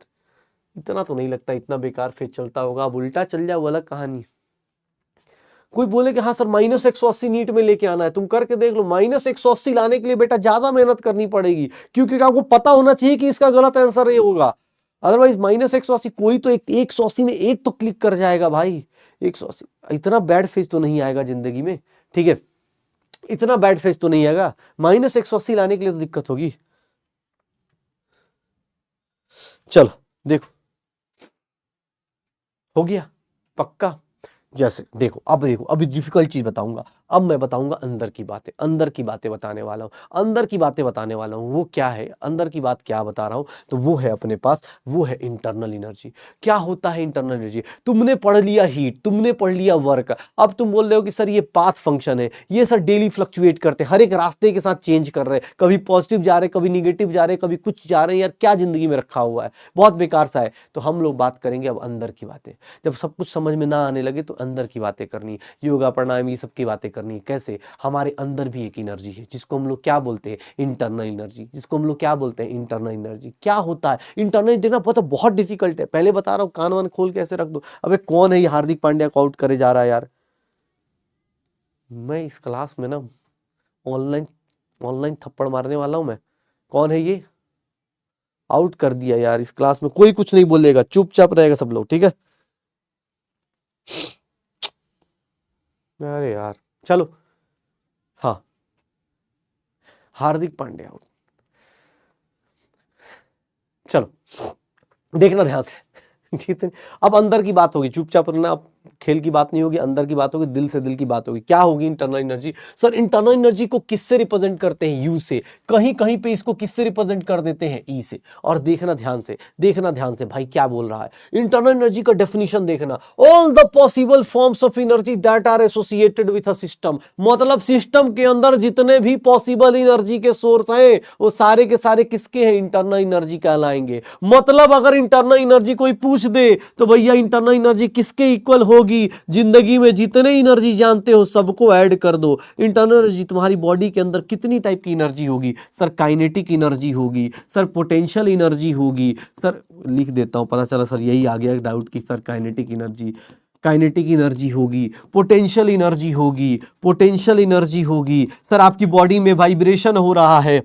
इतना तो नहीं लगता, इतना बेकार फेज चलता होगा। अब उल्टा चल जाए वो अलग कहानी। कोई बोले कि हाँ सर -180 नीट में लेके आना है, तुम करके देख लो। -180 लाने के लिए बेटा ज्यादा मेहनत करनी पड़ेगी, क्योंकि आपको पता होना चाहिए कि इसका गलत आंसर ये होगा। अदरवाइज -180 कोई तो 180 में एक तो क्लिक कर जाएगा भाई। 180 इतना बैड फेज तो नहीं आएगा जिंदगी में, ठीक है, इतना बैड फेज तो नहीं आएगा। -180 लाने के लिए तो दिक्कत होगी। चलो देखो, हो गया पक्का। जैसे देखो, अब देखो, अभी डिफिकल्ट चीज बताऊंगा। अब मैं बताऊंगा अंदर की बातें, अंदर की बातें बताने वाला हूं, अंदर की बातें बताने वाला हूं। वो क्या है, अंदर की बात क्या बता रहा हूं, तो वो है अपने पास, वो है इंटरनल एनर्जी। क्या होता है इंटरनल एनर्जी? तुमने पढ़ लिया हीट, तुमने पढ़ लिया वर्क, अब तुम बोल रहे हो कि सर ये पाथ फंक्शन है, ये सर डेली फ्लक्चुएट करते हैं, हर एक रास्ते के साथ चेंज कर रहे हैं, कभी पॉजिटिव जा रहे, कभी निगेटिव जा रहे, कभी कुछ जा रहे हैं। यार क्या जिंदगी में रखा हुआ है, बहुत बेकार सा है। तो हम लोग बात करेंगे अब अंदर की बातें। जब सब कुछ समझ में ना आने लगे तो अंदर की बातें करनी, योगा प्राणायाम ये सब की बातें करनी। कैसे? हमारे अंदर भी एक एनर्जी है जिसको हम लोग क्या बोलते हैं, इंटरनल एनर्जी। जिसको हम लोग क्या बोलते हैं, इंटरनल एनर्जी। क्या होता है इंटरनल देखना, बहुत डिफिकल्ट है। पहले बता रहा हूँ, कान वान खोल के ऐसे रख दो। अबे कौन है ये हार्दिक पांड्या को आउट करे जा रहा है यार? मैं इस क्लास में ना ऑनलाइन ऑनलाइन थप्पड़ मारने वाला हूं मैं। कौन है ये? आउट कर दिया यार। इस क्लास में कोई कुछ नहीं बोलेगा, चुपचाप रहेगा सब लोग, ठीक है। अरे यार चलो, हाँ, हार्दिक पांड्या आउट। चलो देखना ध्यान से। ठीक है, अब अंदर की बात होगी, चुपचाप रहना। अब खेल की बात नहीं होगी, अंदर की बात होगी, दिल से दिल की बात होगी। क्या होगी internal energy? Sir internal energy को किससे रिप्रेजेंट करते हैं? यू से। कहीं कहीं पे इसको किससे रिप्रेजेंट कर देते हैं? ई से। और देखना ध्यान से, देखना ध्यान से भाई क्या बोल रहा है। इंटरनल एनर्जी का डेफिनेशन देखना, all the possible forms of energy that are associated with a system. मतलब सिस्टम के अंदर जितने भी पॉसिबल एनर्जी के सोर्स हैं वो सारे के सारे किसके हैं? इंटरनल एनर्जी कहलाएंगे। मतलब अगर इंटरनल एनर्जी कोई पूछ दे तो भैया इंटरनल एनर्जी किसके इक्वल होगी? जिंदगी में जितने एनर्जी जानते हो सबको ऐड कर दो। इंटरनल एनर्जी तुम्हारी बॉडी के अंदर कितनी टाइप की एनर्जी होगी? सर काइनेटिक एनर्जी होगी, सर पोटेंशियल एनर्जी होगी। सर लिख देता हूं, पता चला सर यही आ गया डाउट की sir kinetic energy, kinetic energy होगी, पोटेंशियल एनर्जी होगी, पोटेंशियल एनर्जी होगी। सर आपकी बॉडी में वाइब्रेशन हो रहा है,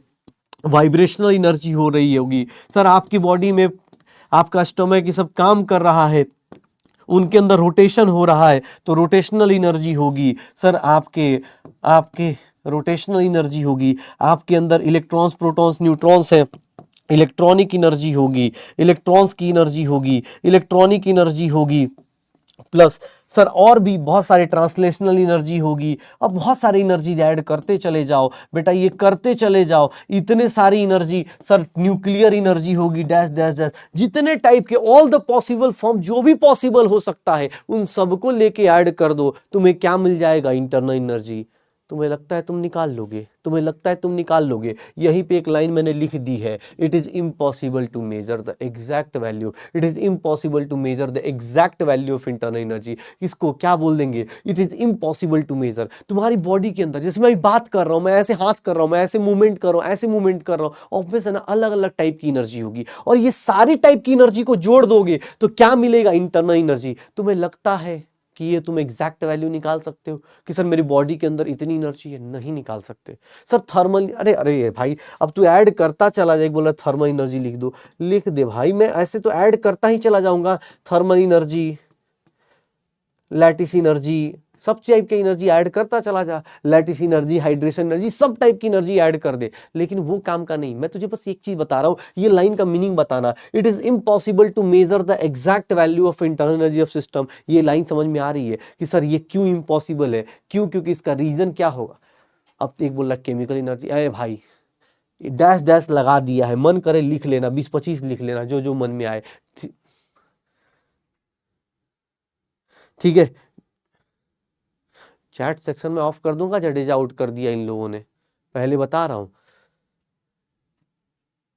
वाइब्रेशनल एनर्जी हो रही होगी। सर आपकी बॉडी में आपका स्टमक ये सब काम कर रहा है, उनके अंदर रोटेशन हो रहा है तो रोटेशनल एनर्जी होगी। सर आपके आपके रोटेशनल एनर्जी होगी। आपके अंदर इलेक्ट्रॉन्स प्रोटॉन्स न्यूट्रॉन्स हैं, इलेक्ट्रॉनिक एनर्जी होगी, इलेक्ट्रॉन्स की एनर्जी होगी, इलेक्ट्रॉनिक एनर्जी होगी। प्लस सर और भी बहुत सारे ट्रांसलेशनल एनर्जी होगी। अब बहुत सारी एनर्जी ऐड करते चले जाओ बेटा, ये करते चले जाओ, इतने सारी एनर्जी। सर न्यूक्लियर एनर्जी होगी, डैश डैश डैश, जितने टाइप के ऑल द पॉसिबल फॉर्म जो भी पॉसिबल हो सकता है उन सबको लेके ऐड कर दो, तुम्हें क्या मिल जाएगा? Internal energy. तुम्हें लगता है तुम निकाल लोगे? तुम्हें लगता है तुम निकाल लोगे? यहीं पे एक लाइन मैंने लिख दी है, it is impossible to measure the exact value, it is impossible to measure the exact value of internal energy. इसको क्या बोल देंगे? It is impossible to measure. तुम्हारी बॉडी के अंदर जैसे मैं बात कर रहा हूं, मैं ऐसे हाथ कर रहा हूं, मैं ऐसे मूवमेंट कर रहा हूं, ऐसे मूवमेंट कर रहा हूं, ऑब्वियस है ना, अलग अलग टाइप की एनर्जी होगी। और ये सारी टाइप की एनर्जी को जोड़ दोगे तो क्या मिलेगा? Internal energy. तुम्हें लगता है कि ये तुम एग्जैक्ट वैल्यू निकाल सकते हो कि सर मेरी बॉडी के अंदर इतनी एनर्जी है? नहीं निकाल सकते। सर थर्मल, अरे अरे भाई अब तू ऐड करता चला जाए, बोला थर्मल एनर्जी लिख दो, लिख दे भाई, मैं ऐसे तो ऐड करता ही चला जाऊंगा। थर्मल एनर्जी, लैटिस एनर्जी, सब टाइप की एनर्जी ऐड करता चला जा। लैटिस एनर्जी, हाइड्रेशन एनर्जी, सब टाइप की एनर्जी ऐड कर दे। लेकिन वो काम का नहीं। मैं तुझे बस एक चीज बता रहा हूं, ये लाइन का मीनिंग बताना, it is impossible to measure the exact value of internal energy of system. ये लाइन समझ में आ रही है कि सर ये क्यों इम्पॉसिबल है? क्यों? क्योंकि इसका रीजन क्या होगा? अब तो एक बोल रहा केमिकल एनर्जी, अरे भाई डैश डैश लगा दिया है, मन करे लिख लेना, 20-25 लिख लेना, जो जो मन में आए। ठीक है, चैट सेक्शन में ऑफ कर दूंगा, जडेजा आउट कर दिया इन लोगों ने, पहले बता रहा हूं।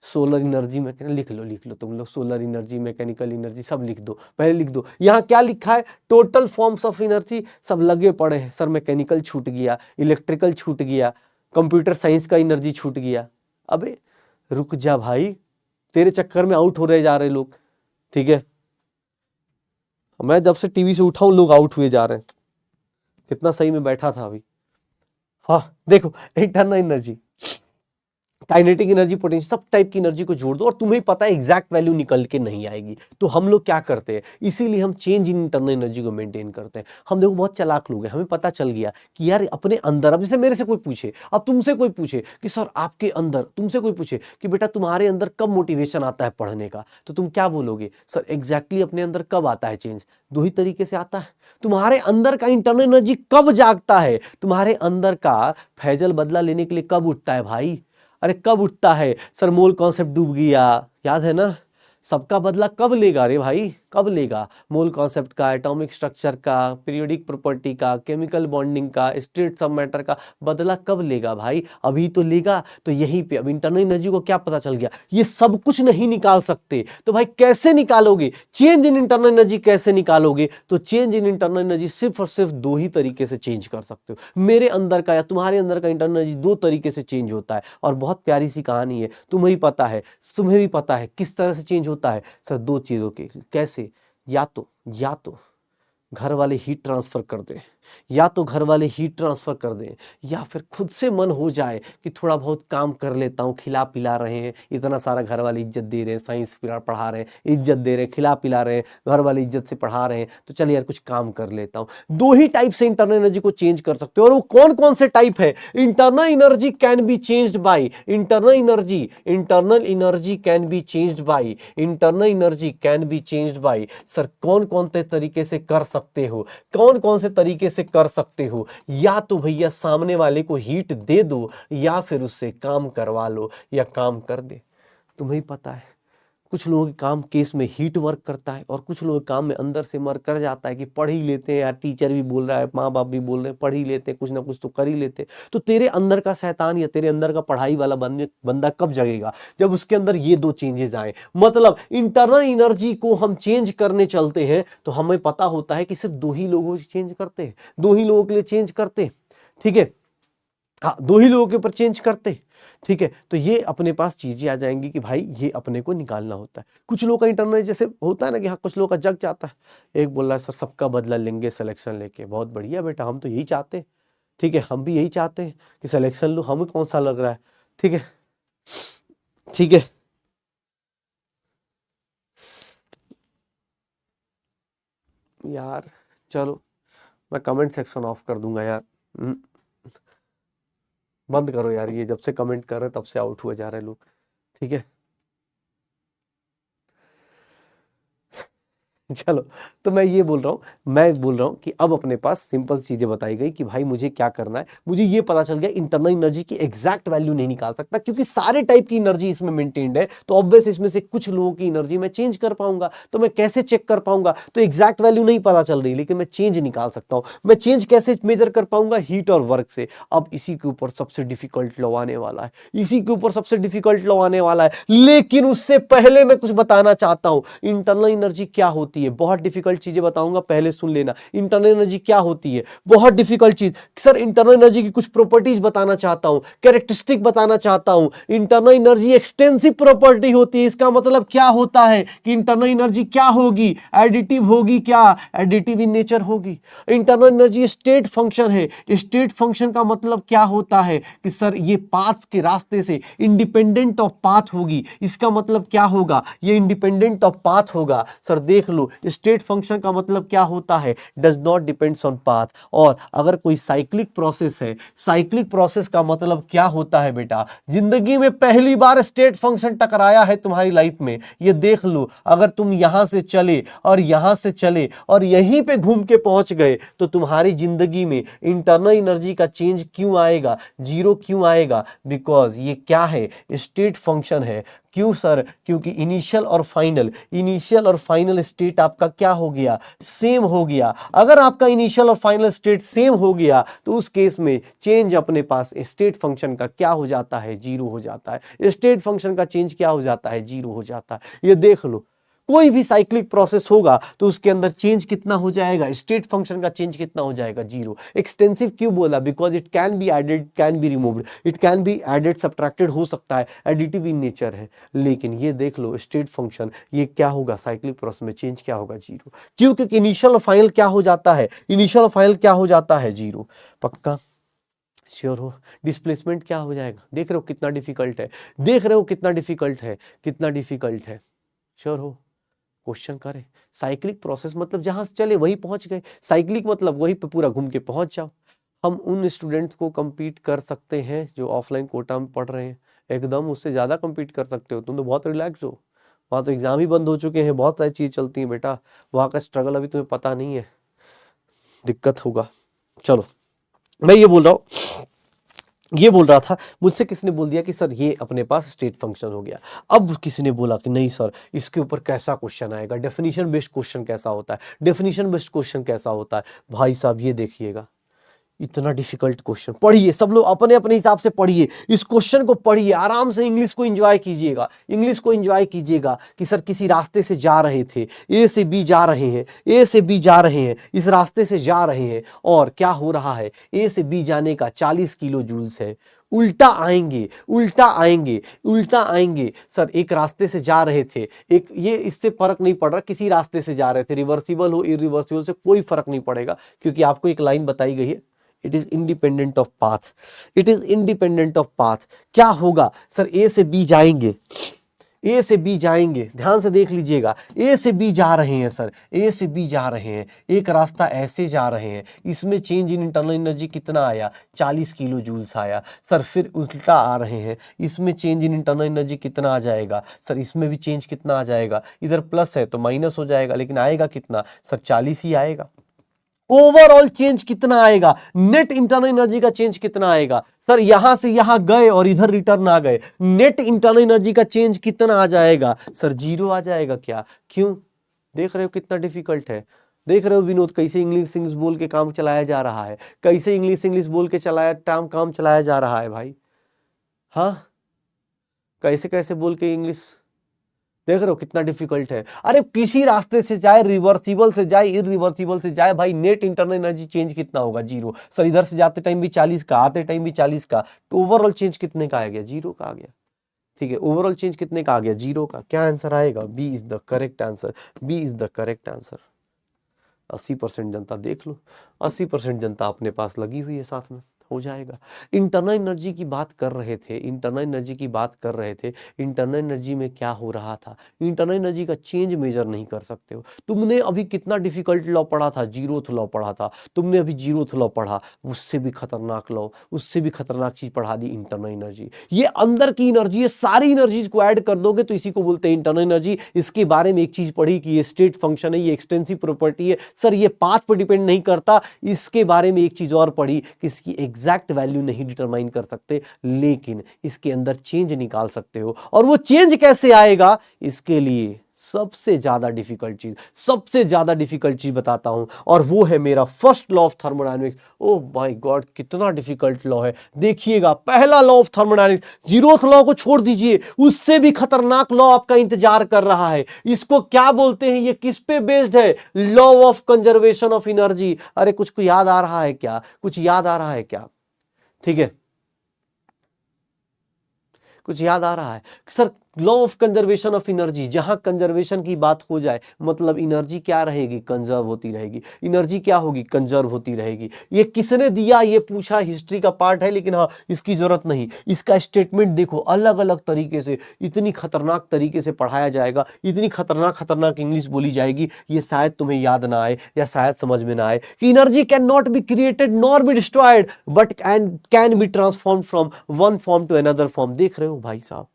सोलर एनर्जी मैकेनिकल, लिख लो तुम लोग, सोलर एनर्जी, मैकेनिकल एनर्जी सब लिख दो, पहले लिख दो। यहाँ क्या लिखा है, टोटल फॉर्म्स ऑफ एनर्जी, सब लगे पड़े हैं। सर मैकेनिकल छूट गया, इलेक्ट्रिकल छूट गया, कंप्यूटर साइंस का एनर्जी छूट गया। अबे रुक जा भाई, तेरे चक्कर में आउट हो रहे जा रहे लोग, ठीक है। मैं जब से टीवी से उठा हूं लोग आउट हुए जा रहे हैं। कितना सही में बैठा था अभी। हाँ देखो, internal energy, kinetic energy, potential, सब टाइप की एनर्जी को जोड़ दो और तुम्हें पता है एग्जैक्ट वैल्यू निकल के नहीं आएगी। तो हम लोग क्या करते हैं, इसीलिए हम चेंज इन इंटरनल एनर्जी को मेंटेन करते हैं। हम देखो बहुत चालाक लोग हैं, हमें पता चल गया कि यार अपने अंदर, अब जैसे मेरे से कोई पूछे, अब तुमसे कोई पूछे कि सर आपके अंदर, तुमसे कोई पूछे कि बेटा तुम्हारे अंदर कब मोटिवेशन आता है पढ़ने का, तो तुम क्या बोलोगे, सर एग्जैक्टली अपने अंदर कब आता है चेंज, दो ही तरीके से आता है। तुम्हारे अंदर का इंटरनल एनर्जी कब जागता है, तुम्हारे अंदर का फैजल बदला लेने के लिए कब उठता है भाई, अरे कब उठता है, सर मोल कॉन्सेप्ट डूब गया, याद है ना, सबका बदला कब लेगा रे भाई, कब लेगा, मोल कॉन्सेप्ट का, एटॉमिक स्ट्रक्चर का, पीरियोडिक प्रॉपर्टी का, केमिकल बॉन्डिंग का, स्टेट सब मैटर का बदला कब लेगा भाई, अभी तो लेगा। तो यहीं पे अब इंटरनल एनर्जी को क्या पता चल गया, ये सब कुछ नहीं निकाल सकते, तो भाई कैसे निकालोगे, चेंज इन इंटरनल एनर्जी कैसे निकालोगे, तो चेंज इन इंटरनल एनर्जी सिर्फ और सिर्फ दो ही तरीके से चेंज कर सकते हो। मेरे अंदर का या तुम्हारे अंदर का इंटरनल एनर्जी दो तरीके से चेंज होता है, और बहुत प्यारी सी कहानी है, तुम्हें भी पता है, तुम्हें भी पता है किस तरह से चेंज होता है सर, दो चीजों के, कैसे, या तो घर वाले हीट ट्रांसफर कर दें, या तो घर वाले हीट ट्रांसफर कर दें, या फिर खुद से मन हो जाए कि थोड़ा बहुत काम कर लेता हूँ, खिला पिला रहे हैं, इतना सारा घर वाले इज्जत दे रहे हैं, साइंस पढ़ा रहे हैं, इज्जत दे रहे हैं, खिला पिला रहे हैं, घर वाले इज्जत से पढ़ा रहे हैं, तो चल यार कुछ काम कर लेता हूँ। दो ही टाइप से इंटरनल एनर्जी को चेंज कर सकते हो, और वो कौन कौन से टाइप है, internal energy can be changed by, internal energy can be changed by, internal energy can be changed by. Sir कौन कौन से तरीके से कर सकते हो, कौन कौन से तरीके से कर सकते हो, या तो भैया सामने वाले को हीट दे दो, या फिर उससे काम करवा लो, या काम कर दे। तुम्हें पता है कुछ लोगों के काम केस में हीट वर्क करता है, और कुछ लोगों के काम में अंदर से मर कर जाता है कि पढ़ ही लेते हैं यार, टीचर भी बोल रहा है, माँ बाप भी बोल रहे हैं, पढ़ ही लेते हैं, कुछ ना कुछ तो कर ही लेते हैं। तो तेरे अंदर का शैतान या तेरे अंदर का पढ़ाई वाला बंदा कब जगेगा, जब उसके अंदर ये दो चेंजेस आए। मतलब इंटरनल एनर्जी को हम चेंज करने चलते हैं तो हमें पता होता है कि सिर्फ दो ही लोगों से चेंज करते हैं, दो ही लोगों के लिए चेंज करते हैं, ठीक है, हाँ दो ही लोगों के ऊपर चेंज करते, ठीक है। तो ये अपने पास चीजें आ जाएंगी कि भाई ये अपने को निकालना होता है। कुछ लोगों का इंटरनल जैसे होता है ना कि हाँ कुछ लोगों का जग जाता है, एक बोल रहा है सर सबका बदला लेंगे सिलेक्शन लेके, बहुत बढ़िया बेटा, हम तो यही चाहते हैं, ठीक है, हम भी यही चाहते हैं कि सिलेक्शन लो, हमें कौन सा लग रहा है, ठीक है, ठीक है। यार चलो मैं कमेंट सेक्शन ऑफ कर दूंगा यार, बंद करो यार, ये जब से कमेंट कर रहे तब से आउट हुए जा रहे लोग, ठीक है। चलो, तो मैं ये बोल रहा हूँ कि अब अपने पास सिंपल चीजें बताई गई कि भाई मुझे क्या करना है। मुझे ये पता चल गया इंटरनल एनर्जी की एग्जैक्ट वैल्यू नहीं निकाल सकता, क्योंकि सारे टाइप की एनर्जी इसमें मेंटेन्ड है, तो ऑब्वियस इसमें से कुछ लोगों की एनर्जी मैं चेंज कर पाऊंगा। तो मैं कैसे चेक कर पाऊंगा, तो एग्जैक्ट वैल्यू नहीं पता चल रही, लेकिन मैं चेंज निकाल सकता हूं। मैं चेंज कैसे मेजर कर पाऊंगा, हीट और वर्क से। अब इसी के ऊपर सबसे डिफिकल्ट लॉ आने वाला है, इसी के ऊपर सबसे डिफिकल्ट लॉ आने वाला है, लेकिन उससे पहले मैं कुछ बताना चाहता हूं। इंटरनल एनर्जी क्या होती है, बहुत डिफिकल्ट चीजें बताऊंगा, पहले सुन लेना। इंटरनल एनर्जी क्या होती है, बहुत डिफिकल्ट चीज। सर इंटरनल एनर्जी की कुछ प्रॉपर्टीज बताना चाहता हूं, कैरेक्टरिस्टिक बताना चाहता हूं। इंटरनल एनर्जी एक्सटेंसिव प्रॉपर्टी होती है। इसका मतलब क्या होता है कि इंटरनल एनर्जी क्या होगी, एडिटिव होगी, क्या एडिटिव इन नेचर होगी। इंटरनल एनर्जी स्टेट फंक्शन है। स्टेट फंक्शन का मतलब क्या होता है कि सर ये पाथ्स के रास्ते से इंडिपेंडेंट ऑफ पाथ होगी। इसका मतलब क्या होगा, ये इंडिपेंडेंट ऑफ पाथ होगा। सर देख लो, स्टेट फंक्शन का मतलब क्या होता है, does not depends on path. और अगर कोई साइक्लिक प्रोसेस है, साइक्लिक प्रोसेस का मतलब क्या होता है बेटा, जिंदगी में पहली बार स्टेट फंक्शन टकराया है तुम्हारी लाइफ में, ये देख लो। अगर तुम यहां से चले और यहां से चले और यहीं पे घूम के पहुंच गए, तो तुम्हारी जिंदगी में इंटरनल एनर्जी का चेंज क्यों आएगा, जीरो क्यों आएगा, बिकॉज ये क्या है, स्टेट फंक्शन है। क्यों सर? क्योंकि इनिशियल और फाइनल स्टेट आपका क्या हो गया? सेम हो गया। अगर आपका इनिशियल और फाइनल स्टेट सेम हो गया तो उस केस में चेंज अपने पास स्टेट फंक्शन का क्या हो जाता है? जीरो हो जाता है। स्टेट फंक्शन का चेंज क्या हो जाता है? जीरो हो जाता है। ये देख लो, कोई भी साइक्लिक प्रोसेस होगा तो उसके अंदर चेंज कितना हो जाएगा? स्टेट फंक्शन का चेंज कितना हो जाएगा? जीरो। एक्सटेंसिव क्यों बोला? Because it can be added, can be removed, it can be added, subtracted हो सकता है, एडिटिव इन नेचर है। लेकिन ये देख लो स्टेट फंक्शन, ये क्या होगा? साइक्लिक प्रोसेस में चेंज क्या होगा? जीरो। क्यों? क्योंकि इनिशियल और फाइनल क्या हो जाता है? इनिशियल और फाइनल क्या हो जाता है? जीरो। पक्का? श्योर हो? डिस्प्लेसमेंट क्या हो जाएगा? देख रहे हो कितना डिफिकल्ट है? देख रहे हो कितना डिफिकल्ट है? कितना डिफिकल्ट है? श्योर हो? क्वेश्चन करें। साइक्लिक प्रोसेस मतलब जहां से चले वहीं पहुंच गए, साइक्लिक मतलब वहीं पे पूरा घूम के पहुंच जाओ। हम उन स्टूडेंट्स को compete कर सकते हैं जो ऑफलाइन कोटा में पढ़ रहे हैं, एकदम उससे ज्यादा compete कर सकते हो। तुम तो बहुत रिलैक्स हो, वहां तो एग्जाम ही बंद हो चुके हैं, बहुत सारी चीज चलती है बेटा, वहां का स्ट्रगल अभी तुम्हें पता नहीं है, दिक्कत होगा। चलो, मैं ये बोल रहा था, मुझसे किसी ने बोल दिया कि सर ये अपने पास स्टेट फंक्शन हो गया। अब किसी ने बोला कि नहीं सर, इसके ऊपर कैसा क्वेश्चन आएगा? डेफिनेशन बेस्ड क्वेश्चन कैसा होता है? डेफिनेशन बेस्ड क्वेश्चन कैसा होता है? भाई साहब ये देखिएगा, इतना डिफिकल्ट क्वेश्चन। पढ़िए सब लोग अपने अपने हिसाब से पढ़िए, इस क्वेश्चन को पढ़िए आराम से, इंग्लिश को एंजॉय कीजिएगा, इंग्लिश को एंजॉय कीजिएगा कि सर किसी रास्ते से जा रहे थे, ए से बी जा रहे हैं, ए से बी जा रहे हैं, इस रास्ते से जा रहे हैं, और क्या हो रहा है? ए से बी जाने का 40 किलो जूल्स है, उल्टा आएंगे, उल्टा आएंगे, उल्टा आएंगे। सर एक रास्ते से जा रहे थे, एक ये इससे फर्क नहीं पड़ रहा, किसी रास्ते से जा रहे थे, रिवर्सिबल हो इरिवर्सिबल से कोई फर्क नहीं पड़ेगा, क्योंकि आपको एक लाइन बताई गई है, it is independent of path, it is independent of path. क्या होगा? सर ए से बी जाएंगे, ए से बी जाएंगे, ध्यान से देख लीजिएगा, ए से बी जा रहे हैं सर, ए से बी जा रहे हैं, एक रास्ता ऐसे जा रहे हैं, इसमें चेंज इन इंटरनल एनर्जी कितना आया? 40 किलो जूल्स आया। सर फिर उल्टा आ रहे हैं, इसमें चेंज इन इंटरनल एनर्जी कितना आ जाएगा? सर इसमें भी चेंज कितना आ जाएगा? इधर प्लस है तो माइनस हो जाएगा, लेकिन आएगा कितना? सर 40 ही आएगा। ओवरऑल चेंज कितना आएगा? नेट इंटरनल एनर्जी का चेंज कितना आएगा? सर यहां से यहां गए और इधर रिटर्न आ गए, नेट इंटरनल एनर्जी का चेंज कितना आ जाएगा? सर जीरो आ जाएगा। क्या? क्यों? देख रहे हो कितना डिफिकल्ट है? देख रहे हो विनोद कैसे इंग्लिश इंग्लिश बोल के काम चलाया जा रहा है, कैसे इंग्लिश इंग्लिश बोल के काम चलाया जा रहा है भाई। हाँ, कैसे कैसे बोल के इंग्लिश, देख रहे हो कितना डिफिकल्ट है? अरे किसी रास्ते से जाए, रिवर्सिबल से जाए, इरिवर्सिबल से जाए, भाई नेट इंटरनल एनर्जी चेंज कितना होगा? जीरो। सर इधर से जाते टाइम भी 40 का, आते टाइम भी 40 का, तो ओवरऑल चेंज कितने का आ गया? जीरो का आ गया। ठीक है, ओवरऑल चेंज कितने का आ गया? जीरो का। क्या आंसर आएगा? B is the correct answer, B is the correct answer. 80% जनता देख लो, 80% जनता अपने पास लगी हुई है, साथ में हो जाएगा। इंटरनल एनर्जी की बात कर रहे थे, इंटरनल एनर्जी की बात कर रहे थे, इंटरनल एनर्जी में क्या हो रहा था? इंटरनल एनर्जी का चेंज मेजर नहीं कर सकते हो। तुमने अभी कितना डिफिकल्ट लॉ पढ़ा था? जीरोथ लॉ पढ़ा था तुमने, अभी जीरोथ लॉ पढ़ा, उससे भी खतरनाक लॉ, उससे भी खतरनाक चीज पढ़ा दी, इंटरनल एनर्जी। ये अंदर की एनर्जी है, सारी एनर्जीज को ऐड कर दोगे तो इसी को बोलते हैं इंटरनल एनर्जी। इसके बारे में एक चीज पढ़ी कि ये स्टेट फंक्शन है, ये एक्सटेंसिव प्रॉपर्टी है। सर ये पाथ पर डिपेंड नहीं करता। इसके बारे में एक चीज और पढ़ी कि इसकी एग्जैक्ट वैल्यू नहीं डिटरमाइन कर सकते, लेकिन इसके अंदर चेंज निकाल सकते हो। और वो चेंज कैसे आएगा? इसके लिए सबसे ज्यादा डिफिकल्ट चीज, सबसे ज्यादा डिफिकल्ट चीज बताता हूं, और वो है मेरा first law of thermodynamics. Oh my God, कितना डिफिकल्ट लॉ है। देखिएगा, पहला law of thermodynamics, zeroth law को छोड़ दीजिए, उससे भी खतरनाक लॉ आपका इंतजार कर रहा है। इसको क्या बोलते हैं? ये किस पे बेस्ड है? Law of conservation of energy. अरे कुछ को याद आ रहा है क्या? कुछ याद आ रहा है क्या? ठीक है, कुछ याद आ रहा है? Sir law of conservation of energy, जहां कंजर्वेशन की बात हो जाए मतलब एनर्जी क्या रहेगी? कंजर्व होती रहेगी। एनर्जी क्या होगी? कंजर्व होती रहेगी। ये किसने दिया? ये पूछा, हिस्ट्री का पार्ट है, लेकिन हाँ इसकी जरूरत नहीं। इसका स्टेटमेंट देखो, अलग अलग तरीके से, इतनी खतरनाक तरीके से पढ़ाया जाएगा, इतनी खतरनाक खतरनाक इंग्लिश बोली जाएगी, ये शायद तुम्हें याद ना आए या शायद समझ में ना आए कि energy can not be created nor be destroyed but can be transform from one form to another form. देख रहे हो भाई साहब,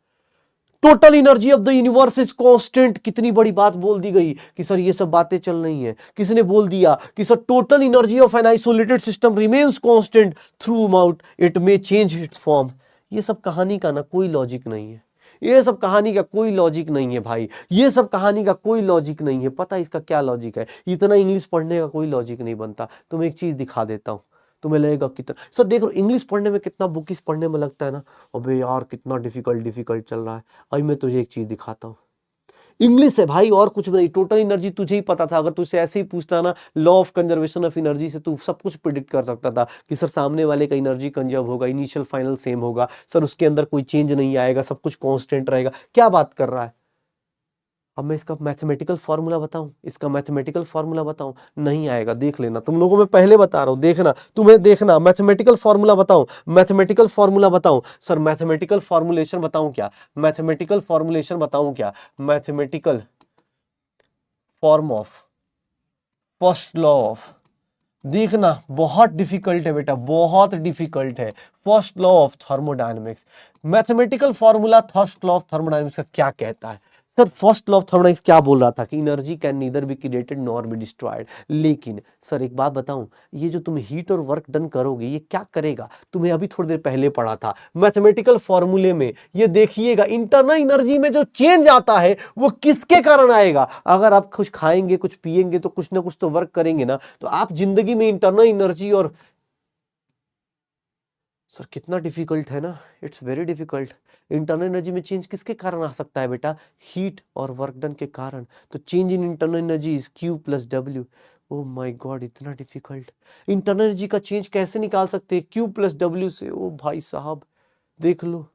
total energy of the universe is constant. कितनी बड़ी बात बोल दी गई कि सर ये सब बातें चल रही हैं। किसने बोल दिया कि sir total energy of an isolated system remains constant through out, it may change it's form. ये सब कहानी का ना कोई लॉजिक नहीं है, ये सब कहानी का कोई लॉजिक नहीं है भाई, ये सब कहानी का कोई लॉजिक नहीं है। पता है इसका क्या लॉजिक है? इतना इंग्लिश पढ़ने का कोई लॉजिक नहीं बनता। तुम्हें एक चीज दिखा देता हूँ, तुम्हें लगेगा कितना सर देखो इंग्लिश पढ़ने में कितना बुकिश पढ़ने में लगता है ना, अबे यार कितना डिफिकल्ट डिफिकल्ट चल रहा है। अभी मैं तुझे एक चीज दिखाता हूँ, इंग्लिश है भाई और कुछ भी नहीं। टोटल एनर्जी तुझे ही पता था, अगर तुझसे ऐसे ही पूछता ना law of conservation of energy से, तू सब कुछ प्रिडिक्ट कर सकता था कि सर सामने वाले का एनर्जी कंजर्व होगा, इनिशियल फाइनल सेम होगा, सर उसके अंदर कोई चेंज नहीं आएगा, सब कुछ कांस्टेंट रहेगा। क्या बात कर रहा है? अब मैं इसका मैथमेटिकल फॉर्मूला बताऊं, इसका मैथमेटिकल फॉर्मूला बताऊं, नहीं आएगा। देख लेना, तुम लोगों में पहले बता रहा हूं, देखना तुम्हें, देखना मैथमेटिकल फॉर्मूला बताऊं, मैथमेटिकल फॉर्मूला बताऊं। सर मैथमेटिकल फॉर्मुलेशन बताऊं क्या? मैथमेटिकल फॉर्मुलेशन बताऊं क्या? Mathematical form of first law of, देखना बहुत डिफिकल्ट है बेटा, बहुत डिफिकल्ट है। First law of thermodynamics, mathematical formula first law of thermodynamics का क्या कहता है? Sir first law of thermodynamics क्या बोल रहा था कि energy can neither be created nor be destroyed. लेकिन सर एक बात बताऊं, ये जो तुम हीट और वर्क डन करोगे ये क्या करेगा? तुम्हें अभी थोड़ी देर पहले पढ़ा था मैथमेटिकल फॉर्मूले में, ये देखिएगा इंटरनल एनर्जी में जो चेंज आता है वो किसके कारण आएगा? अगर आप कुछ खाएंगे कुछ पिएंगे तो कुछ ना कुछ तो वर्क करेंगे ना, तो आप जिंदगी में इंटरनल एनर्जी और सर कितना डिफिकल्ट है ना, it's very difficult. Internal energy में चेंज किसके कारण आ सकता है बेटा? हीट और वर्क डन के कारण। तो change in internal energy is Q plus W। Oh my God इतना डिफिकल्ट। इंटरनल एनर्जी का चेंज कैसे निकाल सकते हैं? Q प्लस W से। ओ भाई साहब देख लो,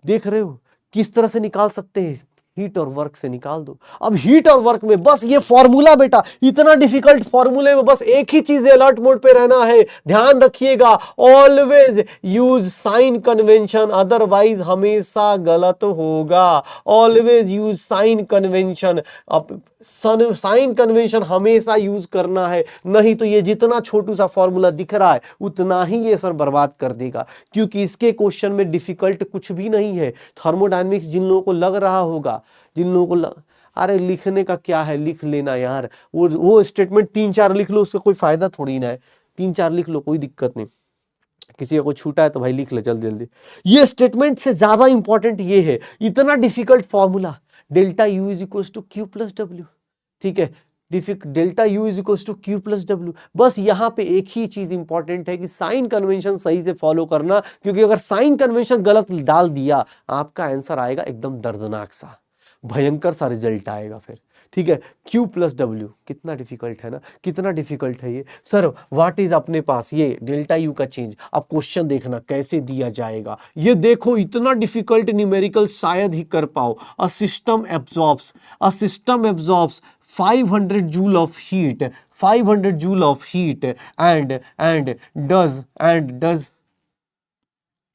देख रहे हो किस तरह से निकाल सकते हैं? हीट और वर्क से निकाल दो। अब हीट और वर्क में बस ये फॉर्मूला बेटा, इतना डिफिकल्ट फॉर्मूले में बस एक ही चीज अलर्ट मोड पे रहना है। ध्यान रखिएगा, always use sign convention, otherwise हमेशा गलत होगा। ऑलवेज यूज साइन कन्वेंशन, अब साइन कन्वेंशन हमेशा यूज करना है, नहीं तो ये जितना छोटू सा फॉर्मूला दिख रहा है उतना ही ये सर बर्बाद कर देगा, क्योंकि इसके क्वेश्चन में डिफिकल्ट कुछ भी नहीं है। थर्मोडायनेमिक्स जिन लोगों को लग रहा होगा, जिन लोगों को अरे लिखने का क्या है, लिख लेना यार, वो स्टेटमेंट 3-4 लिख लो, उसका कोई फायदा थोड़ी ना है। 3-4 लिख लो, कोई दिक्कत नहीं। किसी को छूटा है तो भाई लिख ले जल्दी जल्दी। ये स्टेटमेंट से ज्यादा इंपॉर्टेंट ये है, इतना difficult formula, delta U is equal to Q plus W। ठीक है, delta U is equal to Q plus W। बस यहाँ पे एक ही चीज इंपॉर्टेंट है कि साइन कन्वेंशन सही से फॉलो करना, क्योंकि अगर साइन कन्वेंशन गलत डाल दिया आपका आंसर आएगा एकदम दर्दनाक सा, भयंकर सा रिजल्ट आएगा फिर। ठीक है, Q प्लस W कितना डिफिकल्ट है ना, कितना डिफिकल्ट है ये। सर व्हाट इज अपने पास ये डेल्टा यू का चेंज। अब क्वेश्चन देखना कैसे दिया जाएगा, ये देखो इतना डिफिकल्ट न्यूमेरिकल शायद ही कर पाओ। A system absorbs 500 joule of heat, 500 joule of heat and does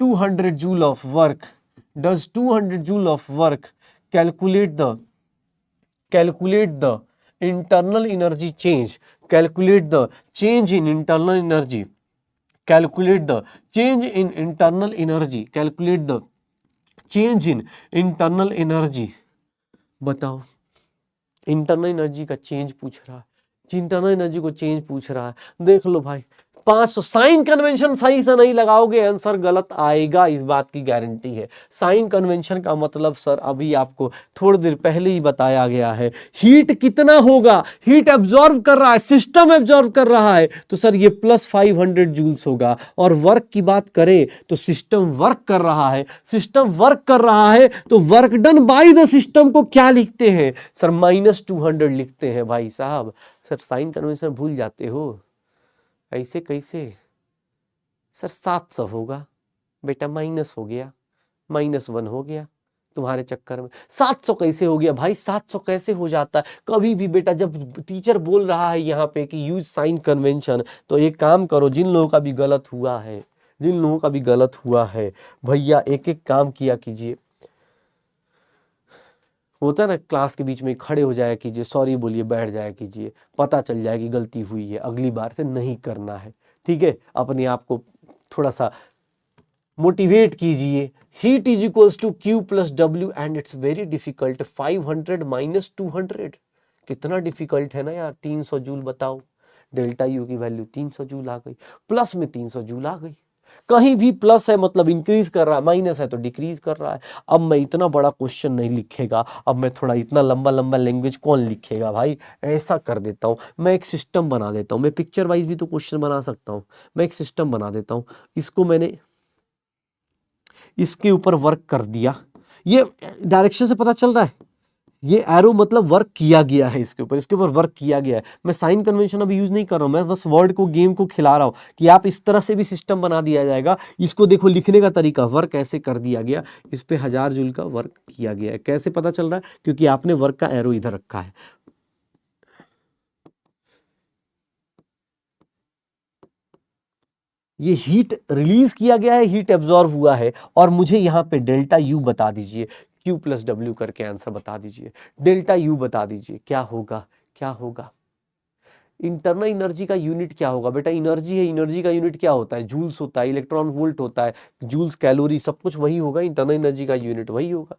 200 joule of work, does 200 joule of work, calculate the internal energy change, calculate the change in internal energy, calculate the change in internal energy, calculate the change in internal energy। बताओ, internal energy का change पूछ रहा है, internal energy को change पूछ रहा है। देख लो भाई 500, साइन कन्वेंशन सही से नहीं लगाओगे आंसर गलत आएगा, इस बात की गारंटी है। साइन कन्वेंशन का मतलब सर अभी आपको थोड़ी देर पहले ही बताया गया है, हीट कितना होगा, हीट एब्जॉर्ब कर रहा है, सिस्टम एब्जॉर्ब कर रहा है, तो सर ये प्लस 500 जूल्स होगा। और वर्क की बात करें तो सिस्टम वर्क कर रहा है, सिस्टम वर्क कर रहा है तो work done by the system को क्या लिखते हैं सर? -200 लिखते हैं भाई साहब। सर साइन कन्वेंशन भूल जाते हो, ऐसे कैसे? सर 700 होगा बेटा, माइनस हो गया, -1 हो गया तुम्हारे चक्कर में। 700 कैसे हो गया भाई? 700 कैसे हो जाता है? कभी भी बेटा जब टीचर बोल रहा है यहाँ पे कि यूज साइन कन्वेंशन, तो एक काम करो, जिन लोगों का भी गलत हुआ है, जिन लोगों का भी गलत हुआ है भैया, एक एक काम किया कीजिए। होता है ना क्लास के बीच में खड़े हो जाया कीजिए, सॉरी बोलिए, बैठ जाया कीजिए, पता चल जाए कि गलती हुई है, अगली बार से नहीं करना है। ठीक है, अपने आप को थोड़ा सा मोटिवेट कीजिए। Heat is equals to Q plus W and it's very difficult. 500 minus 200 कितना डिफिकल्ट है ना यार। 300 जूल बताओ, डेल्टा यू की वैल्यू 300 जूल आ गई, प्लस में 300 जूल आ गई। कहीं भी प्लस है मतलब इंक्रीज कर रहा है, माइनस है तो डिक्रीज कर रहा है। अब मैं इतना बड़ा क्वेश्चन नहीं लिखेगा, अब मैं थोड़ा इतना लंबा लंबा लैंग्वेज कौन लिखेगा भाई, ऐसा कर देता हूँ मैं, एक सिस्टम बना देता हूँ मैं, पिक्चर वाइज भी तो क्वेश्चन बना सकता हूँ, मैं एक सिस्टम बना देता हूँ। इसको मैंने इसके ऊपर वर्क कर दिया, ये डायरेक्शन से पता चल रहा है, ये एरो मतलब वर्क किया गया है, इसके ऊपर वर्क किया गया है। मैं साइन कन्वेंशन अभी यूज नहीं कर रहा हूं, मैं बस वर्ड को, गेम को खिला रहा हूं कि आप इस तरह से भी सिस्टम बना दिया जाएगा। इसको देखो लिखने का तरीका, वर्क ऐसे कर दिया गया, इस पे 1000 जूल का वर्क किया गया है। कैसे पता चल रहा है, क्योंकि आपने वर्क का एरो इधर रखा है। ये हीट रिलीज किया गया है, हीट एब्जॉर्ब हुआ है, और मुझे यहाँ पे डेल्टा यू बता दीजिए, क्यू प्लस डब्ल्यू करके आंसर बता दीजिए, डेल्टा यू बता दीजिए क्या होगा, क्या होगा। इंटरनल एनर्जी का यूनिट क्या होगा बेटा, एनर्जी है, एनर्जी का यूनिट क्या होता है, जूल्स होता है, इलेक्ट्रॉन वोल्ट होता है, जूल्स कैलोरी सब कुछ वही होगा, इंटरनल एनर्जी का यूनिट वही होगा।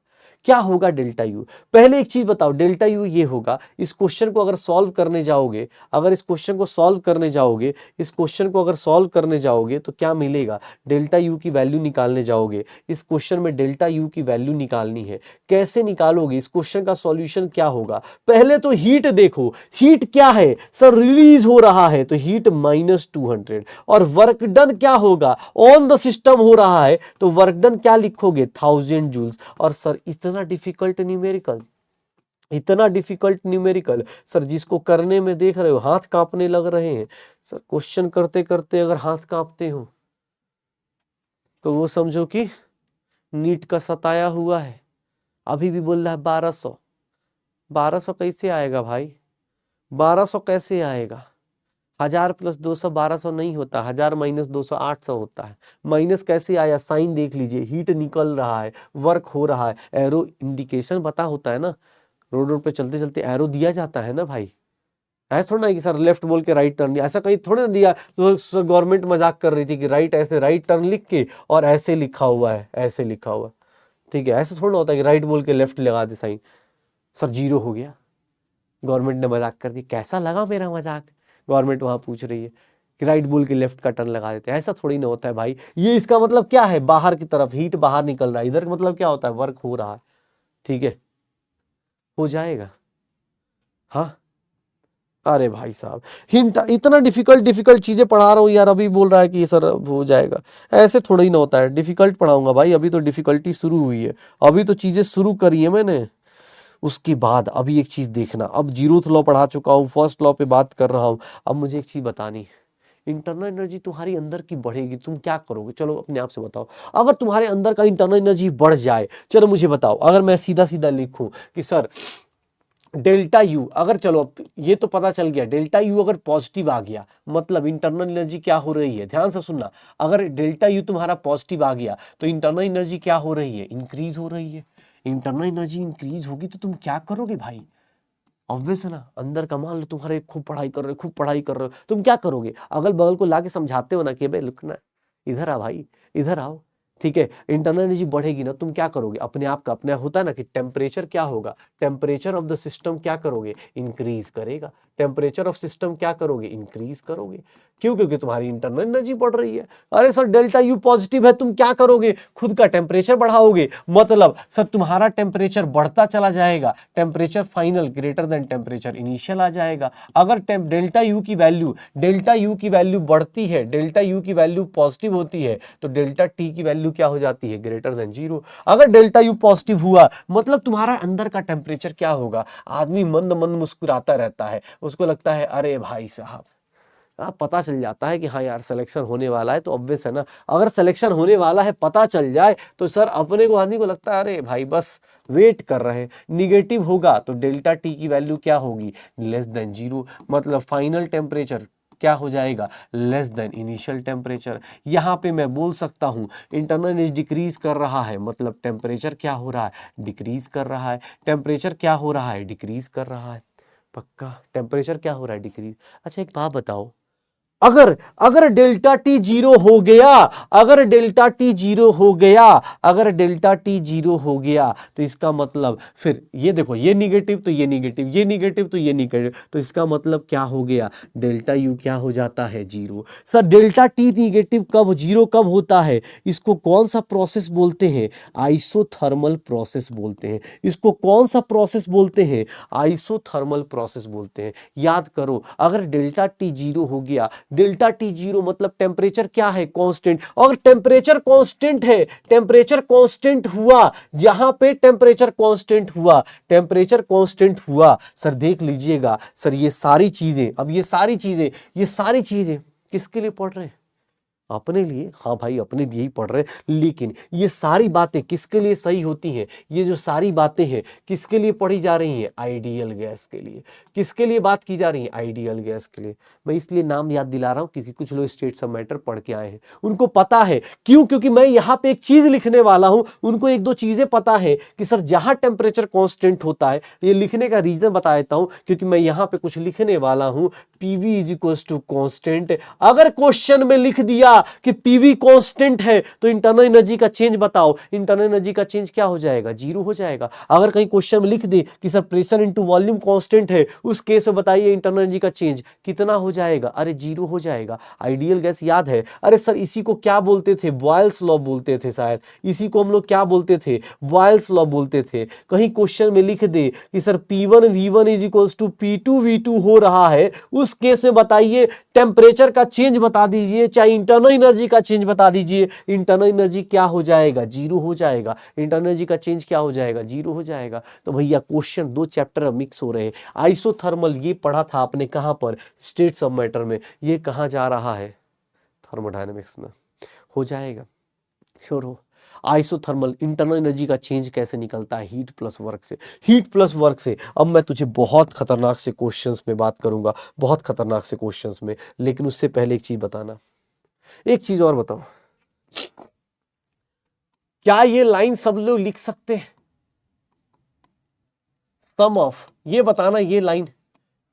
क्या होगा डेल्टा यू, पहले एक चीज बताओ, डेल्टा यू ये होगा, इस क्वेश्चन को अगर सॉल्व करने जाओगे, अगर इस क्वेश्चन को सॉल्व करने जाओगे, इस क्वेश्चन को अगर सॉल्व करने जाओगे तो क्या मिलेगा, डेल्टा यू की वैल्यू निकालने जाओगे, इस क्वेश्चन में डेल्टा यू की वैल्यू निकालनी है, कैसे निकालोगे, इस क्वेश्चन का सॉल्यूशन क्या होगा। पहले तो हीट देखो, हीट क्या है सर, रिलीज हो रहा है तो हीट -200, और वर्क डन क्या होगा, ऑन द सिस्टम हो रहा है तो वर्क डन क्या लिखोगे, 1000 जूल्स। और सर इतना डिफिकल्ट न्यूमेरिकल, इतना डिफिकल्ट न्यूमेरिकल सर, जिसको करने में देख रहे हो हाथ कांपने लग रहे हैं सर, क्वेश्चन करते करते अगर हाथ कांपते हो तो वो समझो कि नीट का सताया हुआ है। अभी भी बोल रहा है 1200, 1200 कैसे आएगा भाई, 1200 कैसे आएगा, 1000 + 200 1200 नहीं होता, 1000 - 200 800 होता है। माइनस कैसे आया, साइन देख लीजिए, हीट निकल रहा है, वर्क हो रहा है, एरो इंडिकेशन पता होता है ना, रोड रोड पे चलते चलते एरो दिया जाता है ना भाई, ऐसा थोड़ा ना कि सर लेफ्ट बोल के राइट टर्न, ऐसा कहीं थोड़ा ना दिया। तो गवर्नमेंट मजाक कर रही थी कि राइट, ऐसे राइट टर्न लिख के और ऐसे लिखा हुआ है, ऐसे लिखा हुआ, ठीक है, ऐसा थोड़ा होता है कि राइट बोल के लेफ्ट लगा दे साइन, सर 0 हो गया, गवर्नमेंट ने मजाक कर दी, कैसा लगा मेरा मजाक, गवर्नमेंट वहां पूछ रही है कि राइट बोल के लेफ्ट का टर्न लगा देते हैं, ऐसा थोड़ी ना होता है भाई। ये इसका मतलब क्या है, बाहर की तरफ हीट बाहर निकल रहा है, इधर का मतलब क्या होता है, वर्क हो रहा है, ठीक है, हो जाएगा। हाँ अरे भाई साहब, हिंट इतना डिफिकल्ट डिफिकल्ट चीजें पढ़ा रहा हूँ यार, अभी बोल रहा है कि सर हो जाएगा, ऐसे थोड़ा ही ना होता है, डिफिकल्ट पढ़ाऊंगा भाई, अभी तो डिफिकल्टी शुरू हुई है, अभी तो चीजें शुरू करी है मैंने। उसके बाद अभी एक चीज देखना, अब जीरोथ लॉ पढ़ा चुका हूँ, फर्स्ट लॉ पे बात कर रहा हूँ, अब मुझे एक चीज बतानी है, इंटरनल एनर्जी तुम्हारी अंदर की बढ़ेगी, तुम क्या करोगे, चलो अपने आप से बताओ। अगर तुम्हारे अंदर का इंटरनल एनर्जी बढ़ जाए, चलो मुझे बताओ, अगर मैं सीधा सीधा लिखूं कि सर डेल्टा यू, अगर चलो अब ये तो पता चल गया, डेल्टा यू अगर पॉजिटिव आ गया मतलब इंटरनल एनर्जी क्या हो रही है, ध्यान से सुनना, अगर डेल्टा यू तुम्हारा पॉजिटिव आ गया तो इंटरनल एनर्जी क्या हो रही है, इंक्रीज हो रही है। इंटरनल एनर्जी इंक्रीज होगी तो तुम क्या करोगे भाई, ऑब्वियस है ना, अंदर का मान लो तुम्हारे खूब पढ़ाई कर रहे हो, खूब पढ़ाई कर रहे हो, तुम क्या करोगे, अगल बगल को लाके समझाते हो ना कि भाई लुकना, इधर आ भाई, इधर आओ, ठीक है, इंटरनल एनर्जी बढ़ेगी ना, तुम क्या करोगे, अपने आप का अपने होता है ना कि टेम्परेचर क्या होगा, टेम्परेचर ऑफ द सिस्टम क्या करोगे, इंक्रीज करेगा, टेम्परेचर ऑफ सिस्टम क्या करोगे, इंक्रीज करोगे। क्यों, क्योंकि तुम्हारी इंटरनल एनर्जी बढ़ रही है। अरे सर डेल्टा यू पॉजिटिव है, तुम क्या करोगे, खुद का टेम्परेचर बढ़ाओगे, मतलब सर तुम्हारा टेम्परेचर बढ़ता चला जाएगा, temperature final greater than temperature initial आ जाएगा। अगर डेल्टा यू की वैल्यू बढ़ती है, डेल्टा यू की वैल्यू पॉजिटिव होती है तो डेल्टा टी की वैल्यू क्या हो जाती है, ग्रेटर देन 0। अगर डेल्टा यू पॉजिटिव हुआ मतलब तुम्हारा अंदर का टेम्परेचर क्या होगा, आदमी मंद मंद मुस्कुराता रहता है, उसको लगता है अरे भाई साहब, पता चल जाता है कि हाँ यार सिलेक्शन होने वाला है, तो ऑब्वियस है ना, अगर सिलेक्शन होने वाला है पता चल जाए तो सर अपने को, आदमी को लगता है अरे भाई बस वेट कर रहे हैं। निगेटिव होगा तो डेल्टा टी की वैल्यू क्या होगी, लेस देन 0, मतलब फाइनल टेम्परेचर क्या हो जाएगा, लेस देन इनिशियल टेम्परेचर। यहाँ पे मैं बोल सकता हूँ इंटरनल एनर्जी डिक्रीज कर रहा है मतलब टेम्परेचर क्या हो रहा है, डिक्रीज कर रहा है, टेम्परेचर क्या हो रहा है, डिक्रीज कर रहा है, पक्का टेम्परेचर क्या हो रहा है, डिक्रीज। अच्छा एक बात बताओ, अगर अगर डेल्टा टी जीरो हो गया, अगर डेल्टा टी जीरो हो गया, अगर डेल्टा टी जीरो हो गया, तो इसका मतलब फिर ये देखो, ये निगेटिव तो ये निगेटिव, ये निगेटिव तो ये निगेटिव, तो इसका मतलब क्या हो गया, डेल्टा यू क्या हो जाता है, zero. Sir delta T negative कब जीरो कब होता है, इसको कौन सा प्रोसेस बोलते हैं, आइसोथर्मल प्रोसेस बोलते हैं। इसको कौन सा प्रोसेस बोलते हैं, आइसोथर्मल प्रोसेस बोलते हैं। याद करो, अगर डेल्टा टी जीरो हो गया, डेल्टा टी जीरो मतलब टेम्परेचर क्या है, कांस्टेंट, और टेम्परेचर कांस्टेंट है, टेम्परेचर कांस्टेंट हुआ, जहां पे टेम्परेचर कांस्टेंट हुआ, टेम्परेचर कांस्टेंट हुआ, सर देख लीजिएगा, सर ये सारी चीजें, अब ये सारी चीजें, ये सारी चीजें किसके लिए पढ़ रहे हैं, अपने लिए। हाँ भाई अपने लिए ही पढ़ रहे हैं, लेकिन ये सारी बातें किसके लिए सही होती हैं, ये जो सारी बातें हैं किसके लिए पढ़ी जा रही हैं, आइडियल गैस के लिए। किसके लिए बात की जा रही है, आइडियल गैस के लिए। मैं इसलिए नाम याद दिला रहा हूं क्योंकि कुछ लोग स्टेट्स ऑफ मैटर पढ़ के आए हैं, उनको पता है क्यों, क्योंकि मैं यहाँ पे एक चीज लिखने वाला हूं, उनको एक दो चीजें पता है कि सर जहां टेम्परेचर कांस्टेंट होता है, ये लिखने का रीजन बता देता हूं, क्योंकि मैं यहाँ पे कुछ लिखने वाला हूं, PV is equals to constant. अगर क्वेश्चन में लिख दिया कि पीवी कांस्टेंट है तो इंटरनल एनर्जी का चेंज बताओ, इंटरनल एनर्जी का चेंज क्या हो जाएगा, जीरो हो जाएगा। अगर कहीं क्वेश्चन में लिख दे कि sir pressure into volume constant है, उस केस में बताइए इंटरनल एनर्जी का चेंज कितना हो जाएगा, अरे जीरो हो जाएगा। आइडियल गैस याद है, अरे सर इसी को क्या बोलते थे, बॉयल्स लॉ बोलते थे, शायद इसी को हम लोग क्या बोलते थे, बॉयल्स लॉ बोलते थे। कहीं क्वेश्चन में लिख दे कि sir P1 V1 is equals to P2 V2 हो रहा है, उस केस में बताइए टेम्परेचर का चेंज बता दीजिए, चाहे इंटरनल एनर्जी का चेंज बता दीजिए, इंटरनल एनर्जी क्या हो जाएगा, जीरो हो जाएगा। इंटरनल एनर्जी का चेंज क्या हो जाएगा, जीरो हो जाएगा। तो भैया क्वेश्चन दो चैप्टर मिक्स हो रहे हैं। आइसोथर्मल ये पढ़ा था आपने कहां पर, स्टेट्स ऑफ मैटर में, ये कहां जा रहा है, थर्मोडायनेमिक्स में हो जाएगा, श्योर हो। आइसोथर्मल इंटरनल एनर्जी का चेंज कैसे निकलता है, हीट प्लस वर्क से, हीट प्लस वर्क से। अब मैं तुझे बहुत खतरनाक से क्वेश्चंस में बात करूंगा, बहुत खतरनाक से क्वेश्चंस में, लेकिन उससे पहले एक चीज बताना, एक चीज और बताओ, क्या ये लाइन सब लोग लिख सकते हैं, सम ऑफ, ये बताना ये line,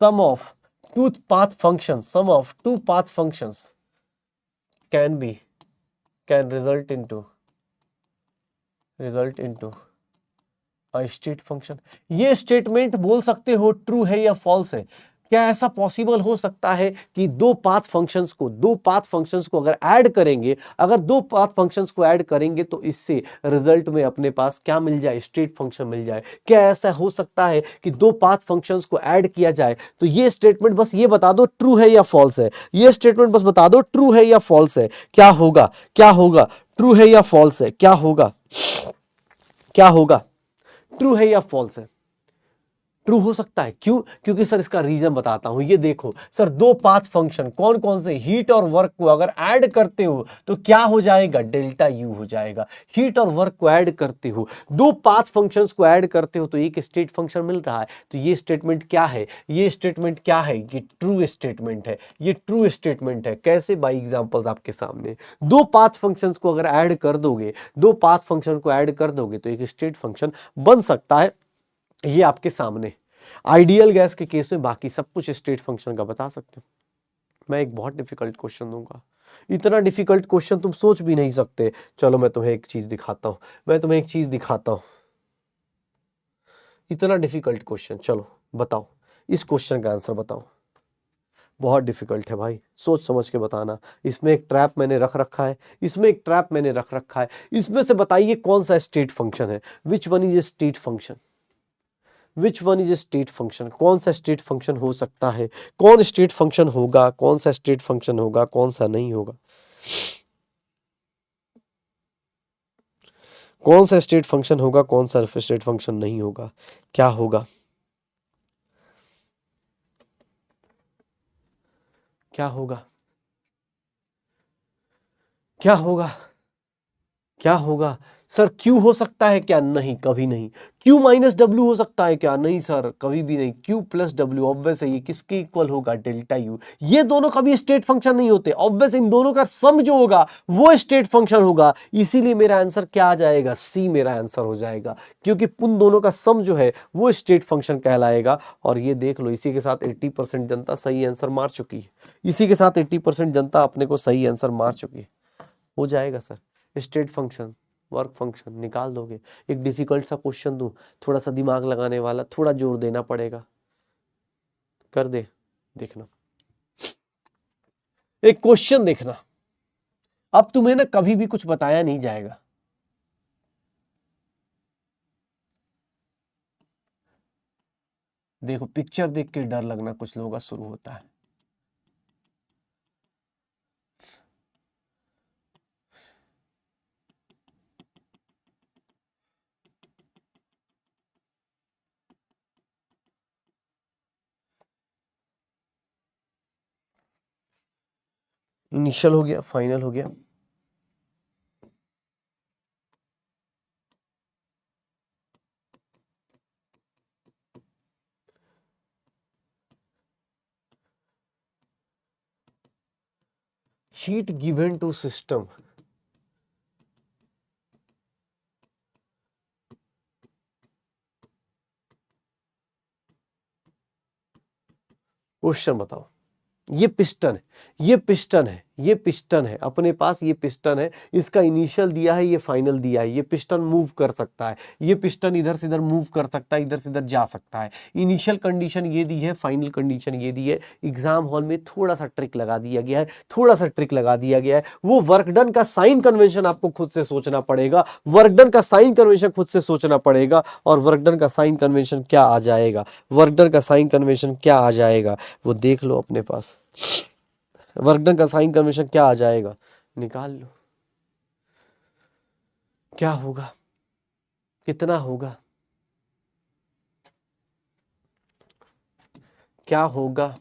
sum of two path function, sum of two path functions can be, can result into state function. ये स्टेटमेंट बोल सकते हो ट्रू है या फॉल्स है। क्या ऐसा पॉसिबल हो सकता है कि दो पाथ फंक्शंस को अगर ऐड करेंगे, अगर दो पाथ फंक्शंस को ऐड करेंगे तो इससे रिजल्ट में अपने पास क्या मिल जाए, स्टेट फंक्शन मिल जाए। क्या ऐसा हो सकता है कि दो पाथ फंक्शंस को ऐड किया जाए, तो ये स्टेटमेंट बस ये बता दो ट्रू है या फॉल्स है, ये स्टेटमेंट बस बता दो ट्रू है या फॉल्स है। क्या होगा, क्या होगा, ट्रू है या फॉल्स है, क्या होगा, क्या होगा, ट्रू है या फॉल्स है। ट्रू हो सकता है, क्यों, क्योंकि सर इसका रीजन बताता हूं। ये देखो सर, दो पाथ फंक्शन कौन कौन से, हीट और वर्क को अगर ऐड करते हो तो क्या हो जाएगा, डेल्टा यू हो जाएगा। हीट और वर्क को ऐड करते हो, दो पाथ फंक्शंस को ऐड करते हो तो एक स्टेट फंक्शन मिल रहा है। तो ये स्टेटमेंट क्या है, ये स्टेटमेंट क्या है, ये ट्रू स्टेटमेंट है, ये ट्रू स्टेटमेंट है। कैसे, बाई एग्जांपल्स आपके सामने। दो पाथ फंक्शंस को अगर ऐड कर दोगे, दो पाथ फंक्शन को ऐड कर दोगे तो एक स्टेट फंक्शन बन सकता है। ये आपके सामने आइडियल गैस के केस में बाकी सब कुछ स्टेट फंक्शन का बता सकते हो। मैं एक बहुत डिफिकल्ट क्वेश्चन दूंगा, इतना डिफिकल्ट क्वेश्चन तुम सोच भी नहीं सकते। चलो मैं तुम्हें एक चीज दिखाता हूं, मैं तुम्हें एक चीज दिखाता हूं, इतना डिफिकल्ट क्वेश्चन। चलो बताओ, इस क्वेश्चन का आंसर बताओ। बहुत डिफिकल्ट है भाई, सोच समझ के बताना। इसमें एक ट्रैप मैंने रख रखा है, इसमें एक ट्रैप मैंने रख रखा है। इसमें से बताइए कौन सा स्टेट फंक्शन है, which one is a state function, which one is a state function. कौन सा स्टेट फंक्शन हो सकता है, कौन स्टेट फंक्शन होगा, कौन सा स्टेट फंक्शन होगा, कौन सा नहीं होगा, कौन सा स्टेट फंक्शन होगा, कौन सा स्टेट फंक्शन नहीं होगा, क्या होगा, क्या होगा, क्या होगा, क्या होगा। सर Q हो सकता है क्या? नहीं, कभी नहीं। Q माइनस W हो सकता है क्या? नहीं सर, कभी भी नहीं। Q प्लस W ऑब्वियस है, ये किसके इक्वल होगा? Delta U। ये दोनों कभी स्टेट फंक्शन नहीं होते, ऑब्वियस इन दोनों का सम जो होगा वो स्टेट फंक्शन होगा। इसीलिए मेरा आंसर क्या आ जाएगा? C मेरा आंसर हो जाएगा, क्योंकि उन दोनों का सम जो है वो स्टेट फंक्शन कहलाएगा। और ये देख लो, इसी के साथ 80% जनता सही आंसर मार चुकी है। इसी के साथ 80% जनता अपने को सही आंसर मार चुकी है। हो जाएगा sir, state function, work function निकाल दोगे। एक डिफिकल्ट सा क्वेश्चन दूं, थोड़ा सा दिमाग लगाने वाला, थोड़ा जोर देना पड़ेगा, कर दे, देखना। एक क्वेश्चन देखना, अब तुम्हें ना कभी भी कुछ बताया नहीं जाएगा। देखो, पिक्चर देख के डर लगना कुछ लोगों का शुरू होता है। इनिशियल हो गया, फाइनल हो गया। Heat given to system, question बताओ। ये पिस्टन है, ये पिस्टन है, ये पिस्टन है, अपने पास ये पिस्टन है, इसका इनिशियल दिया है, ये फाइनल दिया है। ये पिस्टन मूव कर सकता है, ये पिस्टन इधर से इधर मूव कर सकता है, इधर से इधर जा सकता है। इनिशियल कंडीशन ये दी है, फाइनल कंडीशन ये दी है। एग्जाम हॉल में थोड़ा सा ट्रिक लगा दिया गया है, थोड़ा सा ट्रिक लगा दिया गया है। वो वर्क डन का साइन कन्वेंशन आपको खुद से सोचना पड़ेगा, वर्क डन का साइन कन्वेंशन खुद से सोचना पड़ेगा। और वर्क डन का साइन कन्वेंशन क्या आ जाएगा? वर्क डन का साइन कन्वेंशन क्या आ जाएगा वो देख लो अपने पास। वर्क डन का साइन कन्वेंशन क्या आ जाएगा, निकाल लो। क्या होगा, कितना होगा, क्या होगा?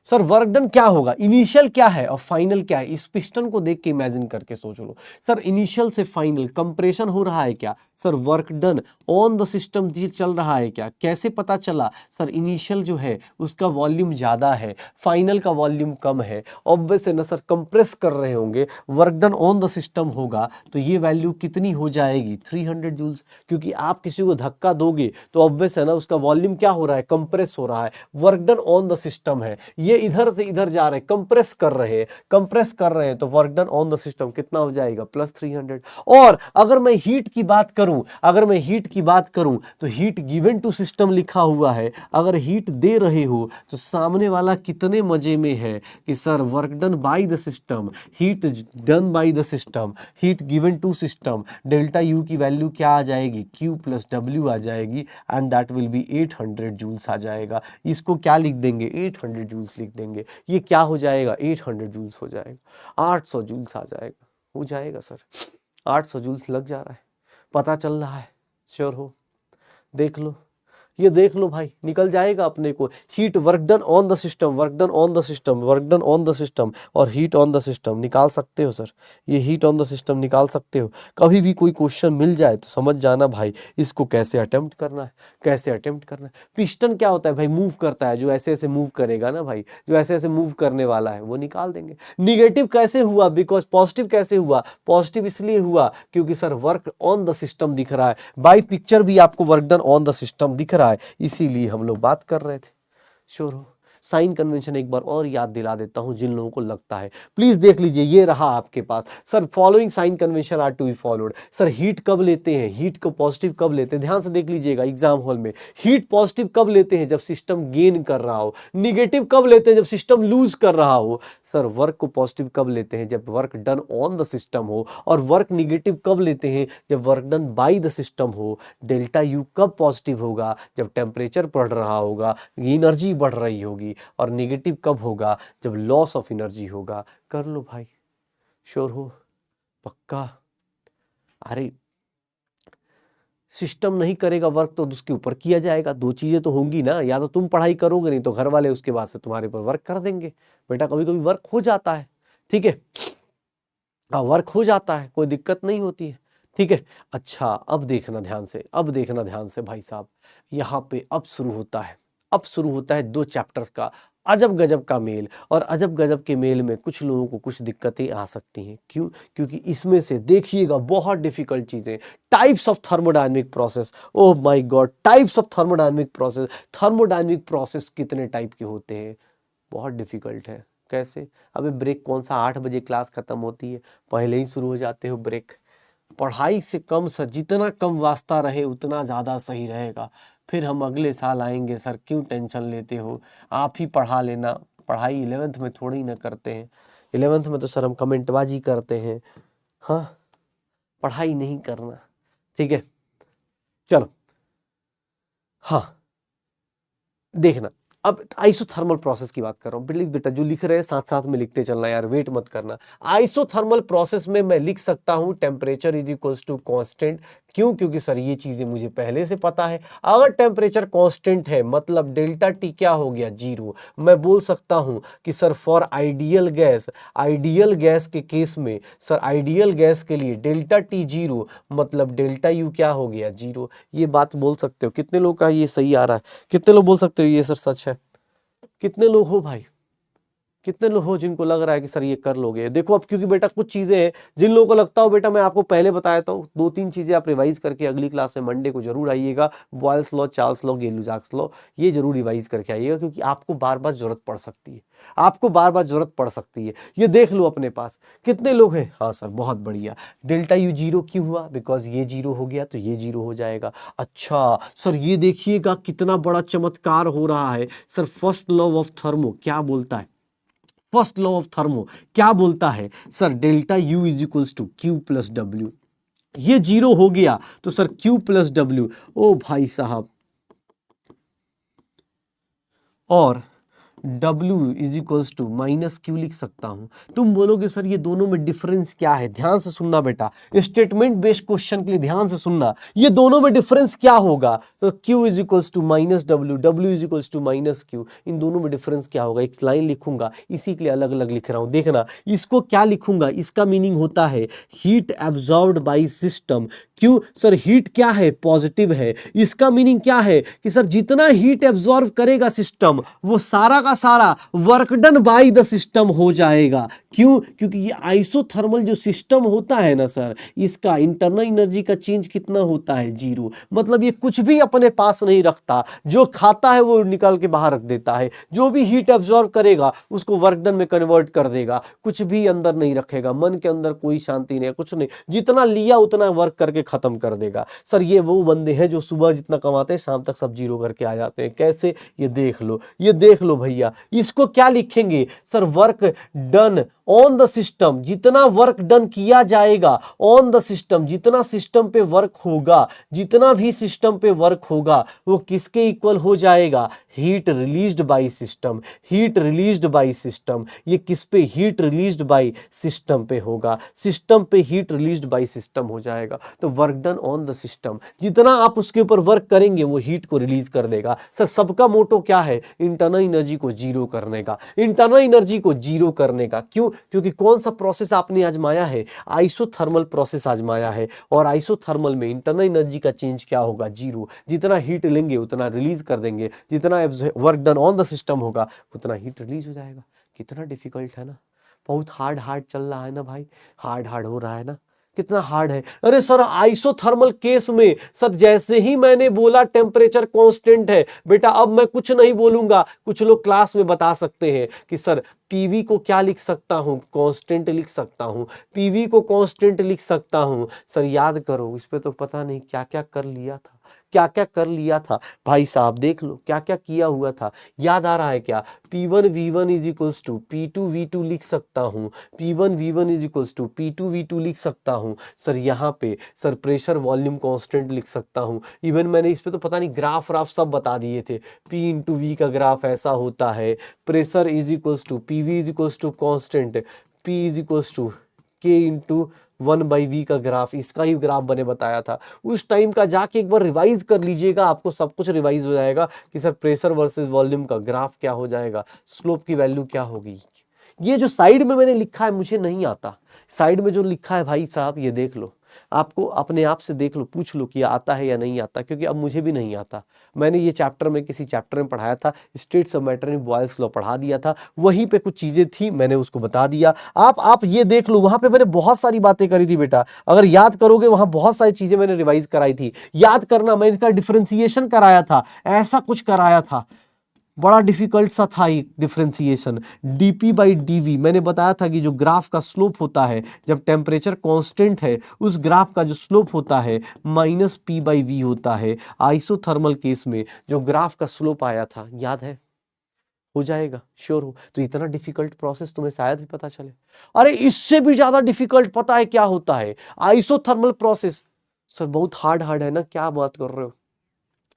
सर वर्क डन क्या होगा? इनिशियल क्या है और फाइनल क्या है? इस पिस्टन को देख के इमेजिन करके सोच लो। सर इनिशियल से फाइनल कंप्रेशन हो रहा है क्या? Sir work done on the system चल रहा है क्या? कैसे पता चला? सर इनिशियल जो है उसका वॉल्यूम ज्यादा है, फाइनल का वॉल्यूम कम है। ऑब्वियस है ना सर, कंप्रेस कर रहे होंगे, work done on the system होगा तो ये वैल्यू कितनी हो जाएगी? 300 जूल्स। क्योंकि आप किसी को धक्का दोगे तो ऑब्वियस है ना, उसका वॉल्यूम क्या हो रहा है? कंप्रेस हो रहा है। Work done on the system है, ये इधर से इधर जा रहे हैं, कंप्रेस कर रहे हैं, कंप्रेस कर रहे हैं, तो work done on the system कितना हो जाएगा? प्लस 300। और अगर मैं हीट की बात करूं, अगर मैं हीट की बात करूं तो हीट गिवन टू सिस्टम लिखा हुआ है। अगर हीट दे रहे हो तो सामने वाला कितने मजे में है कि sir work done by the system, heat done by the system, heat given to system, delta U की वैल्यू क्या आ जाएगी? Q प्लस W आ जाएगी, and that will be 800 joules आ जाएगा। इसको क्या लिख देंगे? 800 जूल्स लिख देंगे। ये क्या हो जाएगा? 800 जूल्स हो जाएगा, 800 जूल्स आ जाएगा। हो जाएगा सर, 800 जूल्स लग जा रहा है, पता चल रहा है, श्योर हो? देख लो, ये देख लो भाई, निकल जाएगा अपने को। Heat work done on the system, work done on the system, work done on the system और हीट ऑन द सिस्टम निकाल सकते हो सर। ये हीट ऑन द सिस्टम निकाल सकते हो। कभी भी कोई क्वेश्चन मिल जाए तो समझ जाना भाई इसको कैसे अटेम्प्ट करना है, कैसे अटेम्प्ट करना है। पिस्टन क्या होता है भाई? मूव करता है, जो ऐसे ऐसे मूव करेगा ना भाई, जो ऐसे ऐसे मूव करने वाला है वो निकाल देंगे। निगेटिव कैसे हुआ? बिकॉज पॉजिटिव कैसे हुआ? पॉजिटिव इसलिए हुआ क्योंकि sir work on the system दिख रहा है, बाई पिक्चर भी आपको work done on the system दिख रहा है, इसीलिए हम लोग बात कर रहे थे। श्योर हो? साइन कन्वेंशन एक बार और याद दिला देता हूं जिन लोगों को लगता है, प्लीज देख लीजिए, ये रहा आपके पास। Sir following sign convention are to be followed. Sir heat कब लेते हैं? हीट को पॉजिटिव कब लेते हैं? ध्यान से देख लीजिएगा एग्जाम हॉल में। हीट पॉजिटिव कब लेते हैं? जब सिस्टम गेन कर रहा हो। निगेटिव कब लेते हैं? जब सिस्टम लूज कर रहा हो। सर वर्क को पॉजिटिव कब लेते हैं? जब work done on the system हो। और वर्क निगेटिव कब लेते हैं? जब work done by the system हो। डेल्टा यू कब पॉजिटिव होगा? जब टेम्परेचर बढ़ रहा होगा, एनर्जी बढ़ रही होगी। और नेगेटिव कब होगा? जब लॉस ऑफ एनर्जी होगा। कर लो भाई, श्योर हो? पक्का? अरे सिस्टम नहीं करेगा वर्क तो उसके ऊपर किया जाएगा। दो चीजें तो होंगी ना, या तो तुम पढ़ाई करोगे, नहीं तो घर वाले उसके बाद से तुम्हारे ऊपर वर्क कर देंगे। बेटा कभी कभी वर्क हो जाता है, ठीक है, वर्क हो जाता है, कोई दिक्कत नहीं होती है। ठीक है। अच्छा अब देखना ध्यान से, अब देखना ध्यान से भाई साहब, यहाँ पे अब शुरू होता है, अब शुरू होता है दो चैप्टर्स का अजब गजब का मेल। और अजब गजब के मेल में कुछ लोगों को कुछ दिक्कतें आ सकती हैं। क्यों? क्योंकि इसमें से देखिएगा बहुत डिफिकल्ट चीजें, types of thermodynamic process. Oh my God, types of thermodynamic process. Thermodynamic process कितने टाइप के होते हैं, बहुत डिफिकल्ट है। कैसे? अबे ब्रेक कौन सा, 8 बजे क्लास खत्म होती है, पहले ही शुरू हो जाते हो ब्रेक। पढ़ाई से कम सर, जितना कम वास्ता रहे उतना ज़्यादा सही रहेगा। फिर हम अगले साल आएंगे सर, क्यों टेंशन लेते हो, आप ही पढ़ा लेना। पढ़ाई 11th में थोड़ी ना करते हैं, 11th में तो सर हम कमेंटबाजी करते हैं। हाँ, पढ़ाई नहीं करना, ठीक है। चलो, हाँ देखना, अब आइसोथर्मल प्रोसेस की बात कर रहा हूँ। प्लीज बेटा जो लिख रहे हैं साथ साथ में लिखते चलना यार, वेट मत करना। आइसोथर्मल प्रोसेस में मैं लिख सकता हूँ temperature is equals to constant. क्यों? क्योंकि सर ये चीजें मुझे पहले से पता है। अगर टेम्परेचर कांस्टेंट है मतलब डेल्टा टी क्या हो गया, 0। मैं बोल सकता हूँ कि sir for ideal gas, ideal gas के केस में सर, आइडियल गैस के लिए डेल्टा टी 0 मतलब डेल्टा यू क्या हो गया, 0। ये बात बोल सकते हो? कितने लोग का ये सही आ रहा है? कितने लोग बोल सकते हो ये सर सच है? कितने लोग हो भाई, कितने लोग हो जिनको लग रहा है कि सर ये कर लोगे? देखो अब क्योंकि बेटा कुछ चीजें हैं जिन लोगों को लगता हो बेटा मैं आपको पहले बताया था, 2-3 चीजें आप रिवाइज करके अगली क्लास में मंडे को जरूर आइएगा। Boyle's law, Charles law, Gay Lussac's law, ये जरूर रिवाइज करके आइएगा, क्योंकि आपको बार बार जरूरत पड़ सकती है, आपको बार बार जरूरत पड़ सकती है। ये देख लो अपने पास कितने लोग हैं। हाँ सर बहुत बढ़िया। डेल्टा यू 0 क्यों हुआ? बिकॉज ये 0 हो गया तो ये 0 हो जाएगा। अच्छा सर ये देखिएगा कितना बड़ा चमत्कार हो रहा है sir. First law of thermo क्या बोलता है? फर्स्ट लॉ ऑफ थर्मो क्या बोलता है sir? Delta U is equals to Q plus W. ये 0 हो गया तो सर क्यू प्लस डब्ल्यू। ओ भाई साहब, और W is equals to minus Q लिख सकता हूं। तुम बोलोगे सर ये दोनों में डिफरेंस क्या है? ध्यान से सुनना बेटा, स्टेटमेंट बेस्ड क्वेश्चन के लिए ध्यान से सुनना। ये दोनों में डिफरेंस क्या होगा? तो Q is equals to minus W, W is equals to minus Q. इन दोनों में डिफरेंस क्या होगा? एक लाइन लिखूंगा, इसी के लिए अलग अलग लिख रहा हूं। देखना इसको क्या लिखूंगा, इसका मीनिंग होता है हीट एब्जॉर्ब्ड बाई सिस्टम। क्यों सर? हीट क्या है? पॉजिटिव है। इसका मीनिंग क्या है कि सर जितना हीट एब्जॉर्ब करेगा सिस्टम वो सारा का सारा work done by the system हो जाएगा। क्यों? क्योंकि ये आइसोथर्मल जो सिस्टम होता है ना सर, इसका इंटरनल एनर्जी का चेंज कितना होता है? 0। मतलब ये कुछ भी अपने पास नहीं रखता, जो खाता है वो निकाल के बाहर रख देता है। जो भी हीट एब्जॉर्ब करेगा उसको वर्क डन में कन्वर्ट कर देगा, कुछ भी अंदर नहीं रखेगा। मन के अंदर कोई शांति नहीं है, कुछ नहीं, जितना लिया उतना वर्क करके खत्म कर देगा। सर ये वो बंदे हैं जो सुबह जितना कमाते हैं शाम तक सब 0 करके आ जाते हैं। कैसे? ये देख लो, ये देख लो भैया। इसको क्या लिखेंगे sir? Work done on the system. जितना वर्क डन किया जाएगा ऑन द सिस्टम, जितना सिस्टम पे वर्क होगा, जितना भी सिस्टम पे वर्क होगा वो किसके इक्वल हो जाएगा? Heat released by system. Heat released by system, ये किस पे? हीट रिलीज्ड बाय सिस्टम पे होगा। सिस्टम पे हीट रिलीज्ड बाय सिस्टम हो जाएगा। तो work done on the system, जितना आप उसके ऊपर वर्क करेंगे वो हीट को रिलीज कर देगा। सर सबका मोटो क्या है? इंटरनल एनर्जी को 0 करने का, इंटरनल एनर्जी को 0 करने का। क्यों? क्योंकि कौन सा प्रोसेस आपने आजमाया है? आइसोथर्मल प्रोसेस आजमाया है। और आइसोथर्मल में इंटरनल एनर्जी का चेंज क्या होगा? 0। जितना हीट लेंगे उतना रिलीज कर देंगे, जितना work done on the system होगा उतना हीट रिलीज हो जाएगा। कितना डिफिकल्ट है ना, बहुत हार्ड हार्ड चल रहा है ना भाई, हार्ड हार्ड हो रहा है ना, कितना हार्ड है। अरे सर आइसोथर्मल केस में सर जैसे ही मैंने बोला टेम्परेचर कांस्टेंट है बेटा, अब मैं कुछ नहीं बोलूंगा। कुछ लोग क्लास में बता सकते हैं कि सर पीवी को क्या लिख सकता हूं? कांस्टेंट लिख सकता हूं, पीवी को कांस्टेंट लिख सकता हूं। सर याद करो, इस पे तो पता नहीं क्या क्या कर लिया था, क्या क्या कर लिया था भाई साहब। देख लो क्या क्या किया हुआ था, याद आ रहा है क्या? P1 V1 is equals to P2 V2 लिख सकता हूँ, P1 V1 is equals to P2 V2 लिख सकता हूँ। सर यहाँ पे सर प्रेशर वॉल्यूम कांस्टेंट लिख सकता हूँ। इवन मैंने इस पे तो पता नहीं ग्राफ व्राफ सब बता दिए थे। P इंटू V का ग्राफ ऐसा होता है, pressure is equals to PV is equals to constant, P is equals to K into 1/V का ग्राफ, इसका ही ग्राफ बने बताया था उस टाइम का। जाके एक बार रिवाइज कर लीजिएगा, आपको सब कुछ रिवाइज हो जाएगा कि सर प्रेशर वर्सेस वॉल्यूम का ग्राफ क्या हो जाएगा, स्लोप की वैल्यू क्या होगी। ये जो साइड में मैंने लिखा है मुझे नहीं आता, साइड में जो लिखा है भाई साहब ये देख लो, आपको अपने आप से देख लो, पूछ लो कि आता है या नहीं आता, क्योंकि अब मुझे भी नहीं आता। मैंने ये चैप्टर में किसी चैप्टर में पढ़ाया था, स्टेट्स ऑफ मैटर में बॉयल्स लॉ पढ़ा दिया था, वहीं पे कुछ चीजें थी मैंने उसको बता दिया। आप ये देख लो, वहां पे मैंने बहुत सारी बातें करी थी बेटा, अगर याद करोगे वहां बहुत सारी चीजें मैंने रिवाइज कराई थी। याद करना, मैं इसका डिफरेंशिएशन कराया था, ऐसा कुछ कराया था, बड़ा डिफिकल्ट सा था ये डिफरेंशिएशन। डीपी बाई डीवी मैंने बताया था कि जो ग्राफ का स्लोप होता है जब टेम्परेचर कांस्टेंट है, उस ग्राफ का जो स्लोप होता है माइनस पी बाई वी होता है। आइसोथर्मल केस में जो ग्राफ का स्लोप आया था, याद है? हो जाएगा, श्योर हो? तो इतना डिफिकल्ट प्रोसेस तुम्हें शायद भी पता चले। अरे इससे भी ज्यादा डिफिकल्ट पता है क्या होता है? Isothermal process. सर बहुत हार्ड हार्ड है ना, क्या बात कर रहे हो?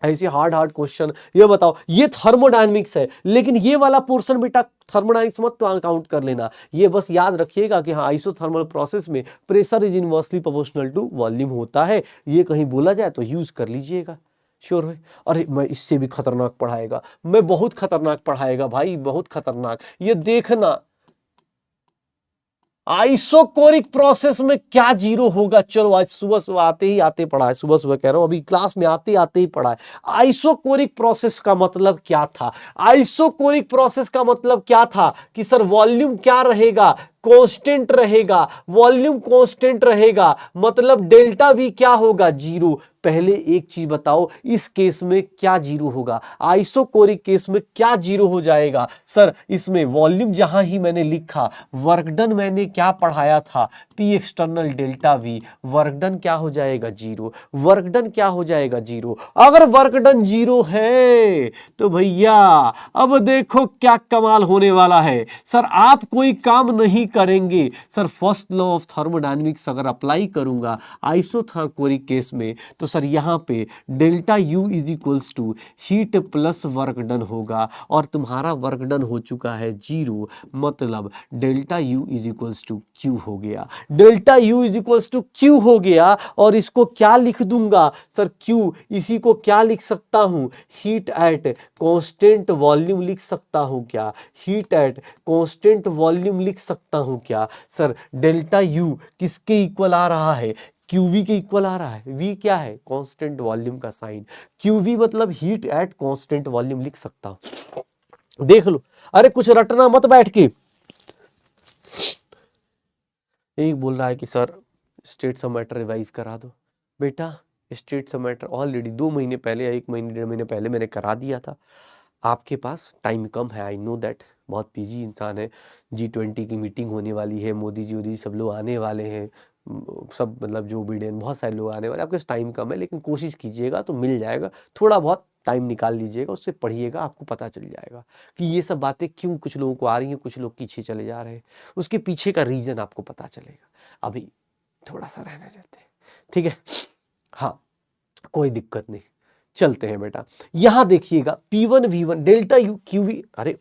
ऐसे हार्ड हार्ड क्वेश्चन, ये बताओ, ये थर्मोडायनेमिक्स है, लेकिन ये वाला पोर्शन बेटा थर्मोडायनेमिक्स मत काउंट कर लेना। ये बस याद रखिएगा कि हाँ, आइसोथर्मल प्रोसेस में pressure is inversely proportional to volume होता है। ये कहीं बोला जाए तो यूज कर लीजिएगा, श्योर है? अरे मैं इससे भी खतरनाक पढ़ाएगा, मैं बहुत खतरनाक पढ़ाएगा भाई, बहुत खतरनाक। ये देखना आइसोकोरिक प्रोसेस में क्या जीरो होगा। चलो आज सुबह सुबह आते ही आते पढ़ा है, सुबह सुबह कह रहा हूं, अभी क्लास में आते आते ही पढ़ा है। आइसोकोरिक प्रोसेस का मतलब क्या था? आइसोकोरिक प्रोसेस का मतलब क्या था कि सर वॉल्यूम क्या रहेगा? कांस्टेंट रहेगा। वॉल्यूम कांस्टेंट रहेगा मतलब डेल्टा वी क्या होगा? जीरो। पहले एक चीज बताओ, इस केस में क्या जीरो होगा? आइसोकोरिक केस में क्या जीरो हो जाएगा? सर इसमें वॉल्यूम जहां ही मैंने लिखा, वर्क डन मैंने क्या पढ़ाया था? P external delta we. Work done क्या हो जाएगा? जीरो। वर्क डन क्या हो जाएगा? जीरो। अगर वर्क डन जीरो है तो भैया अब देखो क्या कमाल होने वाला है। सर आप कोई काम नहीं करेंगे, sir first law of thermodynamics अगर अप्लाई करूंगा आइसोथर्मोकोरिक केस में, तो सर यहां पे delta U is equals to heat plus work done होगा, और तुम्हारा वर्क डन हो चुका है जीरो, मतलब delta U is equals to Q हो गया। Delta U is equals to Q हो गया, और इसको क्या लिख दूंगा सर? क्यू, इसी को क्या लिख सकता हूं? हीट एट कांस्टेंट वॉल्यूम लिख सकता हूं क्या? हीट एट कांस्टेंट वॉल्यूम लिख सकता हूं क्या? सर डेल्टा यू किसके इक्वल आ रहा है? क्यूवी के इक्वल आ रहा है। वी क्या है? कांस्टेंट वॉल्यूम का साइन। क्यूवी मतलब हीट एट कांस्टेंट वॉल्यूम लिख सकता हूं। देख लो, अरे कुछ रटना मत बैठ के। एक बोल रहा है कि sir states of matter revise करा दो। बेटा स्टेट्स ऑफ मैटर ऑलरेडी 2 महीने पहले या 1 महीने 1.5 महीने पहले मैंने करा दिया था। आपके पास टाइम कम है, आई नो दैट, बहुत बिजी इंसान है। G20 की मीटिंग होने वाली है, मोदी जी वोदी सब लोग आने वाले हैं, सब मतलब जो बिडेन बहुत सारे लोग आने वाले, आपके पास टाइम कम है, लेकिन कोशिश कीजिएगा तो मिल जाएगा। थोड़ा बहुत टाइम निकाल लीजिएगा, उससे पढ़िएगा, आपको पता चल जाएगा कि ये सब बातें क्यों कुछ लोगों को आ रही हैं, कुछ लोग पीछे चले जा रहे हैं। उसके पीछे का रीजन आपको पता चलेगा। अभी थोड़ा सा रहने देते हैं, ठीक है? हाँ, कोई दिक्कत नहीं, चलते हैं बेटा। यहां देखिएगा P1 V1 delta U qv, अरे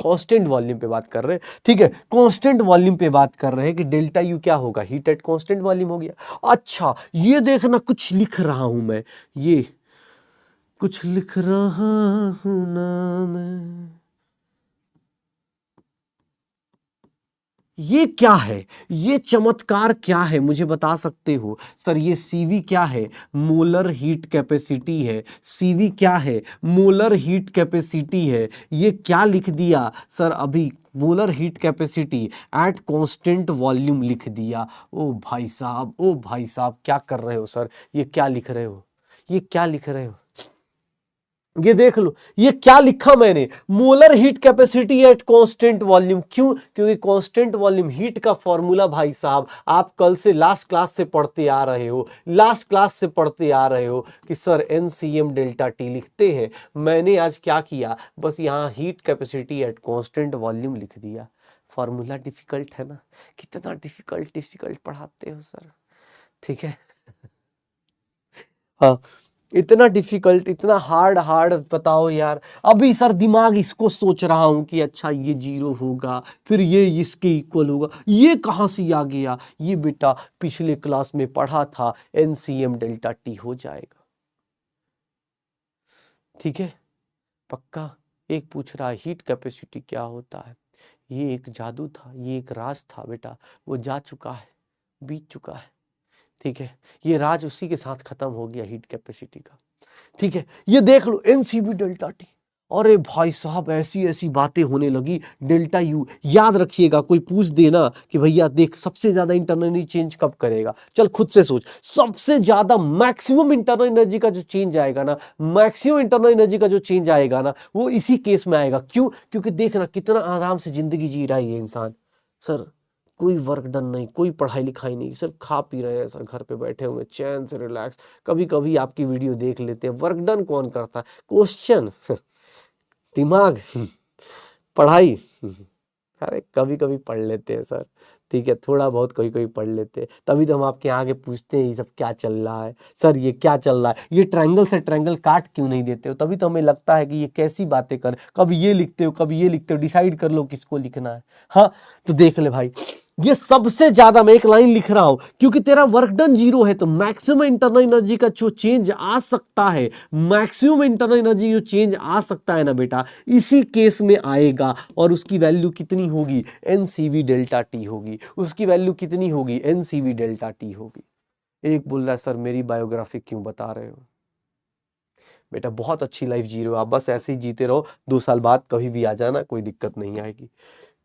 कांस्टेंट वॉल्यूम पे बात कर रहे हैं, ठीक है? कांस्टेंट वॉल्यूम पे बात कर रहे हैं कि डेल्टा यू क्या होगा? हीट एट कांस्टेंट वॉल्यूम हो गया। अच्छा ये देखना, कुछ लिख रहा हूं मैं, ये कुछ लिख रहा हूं ना मैं, ये क्या है? ये चमत्कार क्या है, मुझे बता सकते हो? सर ये सीवी क्या है? मोलर हीट कैपेसिटी है। सीवी क्या है? मोलर हीट कैपेसिटी है। ये क्या लिख दिया सर अभी? Molar heat capacity at constant volume लिख दिया। ओ भाई साहब, ओ भाई साहब, क्या कर रहे हो सर? ये क्या लिख रहे हो? ये क्या लिख रहे हो? ये देख लो, ये क्या लिखा मैंने? Molar heat capacity at constant volume. क्यों? क्योंकि कांस्टेंट वॉल्यूम हीट का फॉर्मूला भाई साहब आप कल से लास्ट क्लास से पढ़ते आ रहे हो, लास्ट क्लास से पढ़ते आ रहे हो कि सर NCM डेल्टा टी लिखते हैं। मैंने आज क्या किया, बस यहाँ heat capacity at constant volume लिख दिया। फॉर्मूला डिफिकल्ट है ना? कितना डिफिकल्ट डिफिकल्ट पढ़ाते हो सर, ठीक है? हाँ, इतना डिफिकल्ट, इतना हार्ड हार्ड, बताओ यार। अभी सर दिमाग इसको सोच रहा हूं कि अच्छा ये जीरो होगा, फिर ये इसके इक्वल होगा, ये कहां से आ गया? ये बेटा पिछले क्लास में पढ़ा था, NCM डेल्टा टी हो जाएगा, ठीक है? पक्का? एक पूछ रहा है हीट कैपेसिटी क्या होता है? ये एक जादू था, ये एक राज था बेटा, वो जा चुका है, बीत चुका है, ठीक है, ये राज उसी के साथ खत्म हो गया हीट कैपेसिटी का। ठीक है, ये देख लो एनसीवी डेल्टा टी। अरे भाई साहब ऐसी ऐसी बातें होने लगी। डेल्टा यू याद रखिएगा, कोई पूछ देना कि भैया देख सबसे ज्यादा इंटरनल एनर्जी चेंज कब करेगा, चल खुद से सोच। सबसे ज्यादा मैक्सिमम इंटरनल एनर्जी का जो चेंज आएगा ना, मैक्सिमम इंटरनल एनर्जी का जो चेंज आएगा ना, वो इसी केस में आएगा। क्यों? क्योंकि देखना कितना आराम से जिंदगी जी रहा है ये इंसान। सर कोई वर्क डन नहीं, कोई पढ़ाई लिखाई नहीं, सिर्फ खा पी रहे हैं सर, घर पे बैठे हुए चैन से रिलैक्स। कभी कभी आपकी वीडियो देख लेते हैं। वर्क डन कौन करता है? क्वेश्चन दिमाग पढ़ाई अरे कभी कभी पढ़ लेते हैं सर, ठीक है, थोड़ा बहुत कभी कभी पढ़ लेते हैं। तभी तो हम आपके आगे पूछते हैं ये सब क्या चल रहा है सर, ये क्या चल रहा है, ये ट्रायंगल से ट्रायंगल काट क्यों नहीं देते हो? तभी तो हमें लगता है कि ये कैसी बातें कर, कभी ये लिखते हो कभी ये लिखते हो, डिसाइड कर लो किसको लिखना है। हाँ तो देख ले भाई, ये सबसे ज्यादा मैं एक लाइन लिख रहा हूं क्योंकि तेरा वर्क डन 0 है, तो मैक्सिमम इंटरनल एनर्जी का जो चेंज आ सकता है, मैक्सिमम इंटरनल एनर्जी जो चेंज आ सकता है ना बेटा, इसी केस में आएगा। और उसकी वैल्यू कितनी होगी? एनसीवी डेल्टा टी होगी। उसकी वैल्यू कितनी होगी? एनसीवी डेल्टा टी होगी। एक बोल रहा है सर मेरी बायोग्राफी क्यों बता रहे हो? बेटा बहुत अच्छी लाइफ जी रहे हो आप, बस ऐसे ही जीते रहो। 2 साल बाद कभी भी आ जाना, कोई दिक्कत नहीं आएगी।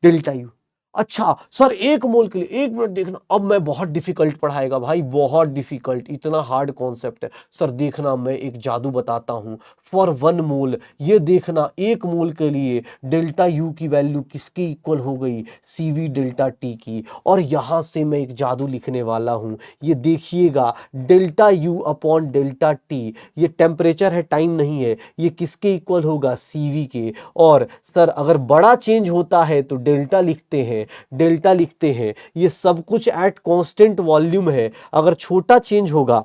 डेल्टा यू, अच्छा सर 1 मोल के लिए 1 मिनट देखना, अब मैं बहुत डिफिकल्ट पढ़ाएगा भाई, बहुत डिफिकल्ट, इतना हार्ड कॉन्सेप्ट है सर। देखना मैं एक जादू बताता हूं। फॉर 1 मोल, ये देखना 1 मोल के लिए डेल्टा यू की वैल्यू किसके इक्वल हो गई? सीवी डेल्टा टी की। और यहां से मैं एक जादू लिखने वाला हूं, ये देखिएगा, delta U upon delta T, ये टेम्परेचर है टाइम नहीं है, ये किसके इक्वल होगा? सीवी के। और सर अगर बड़ा चेंज होता है तो डेल्टा लिखते हैं, डेल्टा लिखते हैं, ये सब कुछ एट कांस्टेंट वॉल्यूम है। अगर छोटा चेंज होगा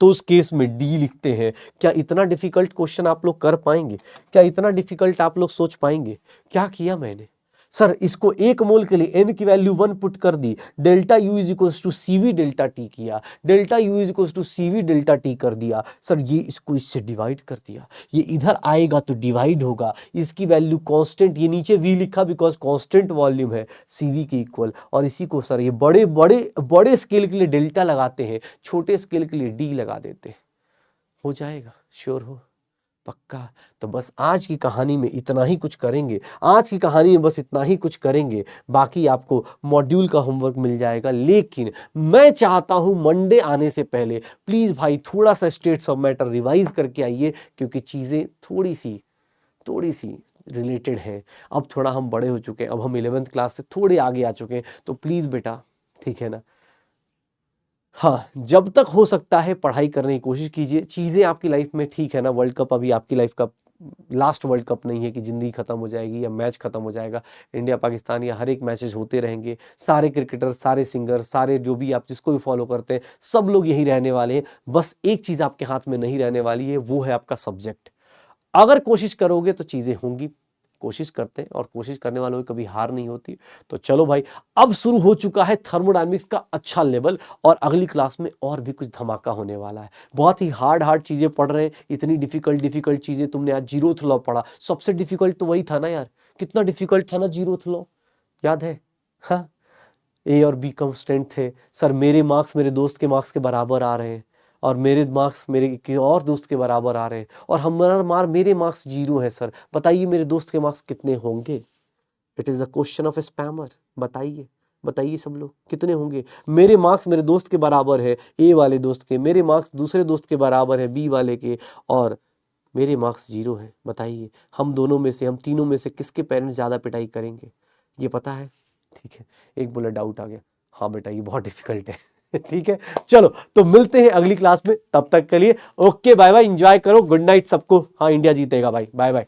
तो उस केस में डी लिखते हैं। क्या इतना डिफिकल्ट क्वेश्चन आप लोग कर पाएंगे? क्या इतना डिफिकल्ट आप लोग सोच पाएंगे? क्या किया मैंने सर, इसको 1 मोल के लिए एन की वैल्यू 1 पुट कर दी, delta U is equals to CV delta T किया, delta U is equals to CV delta T कर दिया। सर ये इसको इससे डिवाइड कर दिया, ये इधर आएगा तो डिवाइड होगा, इसकी वैल्यू कांस्टेंट, ये नीचे वी लिखा बिकॉज कांस्टेंट वॉल्यूम है, सीवी के इक्वल। और इसी को सर ये बड़े बड़े बड़े स्केल के लिए डेल्टा लगाते हैं, छोटे स्केल के लिए डी लगा देते हैं। हो जाएगा? श्योर हो? पक्का? तो बस आज की कहानी में इतना ही कुछ करेंगे, आज की कहानी में बस इतना ही कुछ करेंगे, बाकी आपको मॉड्यूल का होमवर्क मिल जाएगा। लेकिन मैं चाहता हूं मंडे आने से पहले प्लीज भाई थोड़ा सा स्टेट्स ऑफ मैटर रिवाइज करके आइए, क्योंकि चीजें थोड़ी सी रिलेटेड हैं। अब थोड़ा हम बड़े हो चुके हैं, अब हम 11th क्लास से थोड़े आगे आ चुके हैं, तो प्लीज बेटा, ठीक है ना, हाँ जब तक हो सकता है पढ़ाई करने की कोशिश कीजिए। चीज़ें आपकी लाइफ में, ठीक है ना, वर्ल्ड कप अभी आपकी लाइफ का लास्ट वर्ल्ड कप नहीं है कि ज़िंदगी खत्म हो जाएगी या मैच खत्म हो जाएगा। इंडिया पाकिस्तान या हर एक मैचेस होते रहेंगे। सारे क्रिकेटर, सारे सिंगर, सारे जो भी आप जिसको भी फॉलो करते हैं, सब लोग यही रहने वाले हैं। बस एक चीज़ आपके हाथ में नहीं रहने वाली है, वो है आपका सब्जेक्ट। अगर कोशिश करोगे तो चीज़ें होंगी। कोशिश करते हैं और कोशिश करने वालों की कभी हार नहीं होती। तो चलो भाई, अब शुरू हो चुका है थर्मोडायनेमिक्स का अच्छा लेवल, और अगली क्लास में और भी कुछ धमाका होने वाला है। बहुत ही हार्ड चीजें पढ़ रहे हैं, इतनी डिफिकल्ट चीजें। तुमने आज जीरोथ लॉ पढ़ा, सबसे डिफिकल्ट तो वही था ना यार, कितना डिफिकल्ट था ना जीरोथ लॉ, याद है? हाँ, ए और बी कांस्टेंट थे सर, मेरे मार्क्स मेरे दोस्त के मार्क्स के बराबर आ रहे हैं, और मेरे मार्क्स मेरे किसी और दोस्त के बराबर आ रहे हैं, और हमारा मेरे मार्क्स 0 है सर। बताइए मेरे दोस्त के मार्क्स कितने होंगे? It is a question of spammer. बताइए बताइए सब लोग कितने होंगे? मेरे मार्क्स मेरे दोस्त के बराबर है, ए वाले दोस्त के, मेरे मार्क्स दूसरे दोस्त के बराबर है, बी वाले के, और मेरे मार्क्स 0 है। बताइए हम दोनों में से, हम तीनों में से किसके पेरेंट्स ज़्यादा पिटाई करेंगे? ये पता है? ठीक है, एक बोला डाउट आ गया, हाँ बेटा ये बहुत डिफिकल्ट है। ठीक है, चलो तो मिलते हैं अगली क्लास में, तब तक के लिए ओके बाय बाय, एंजॉय करो, गुड नाइट सबको। हाँ इंडिया जीतेगा भाई, बाय बाय।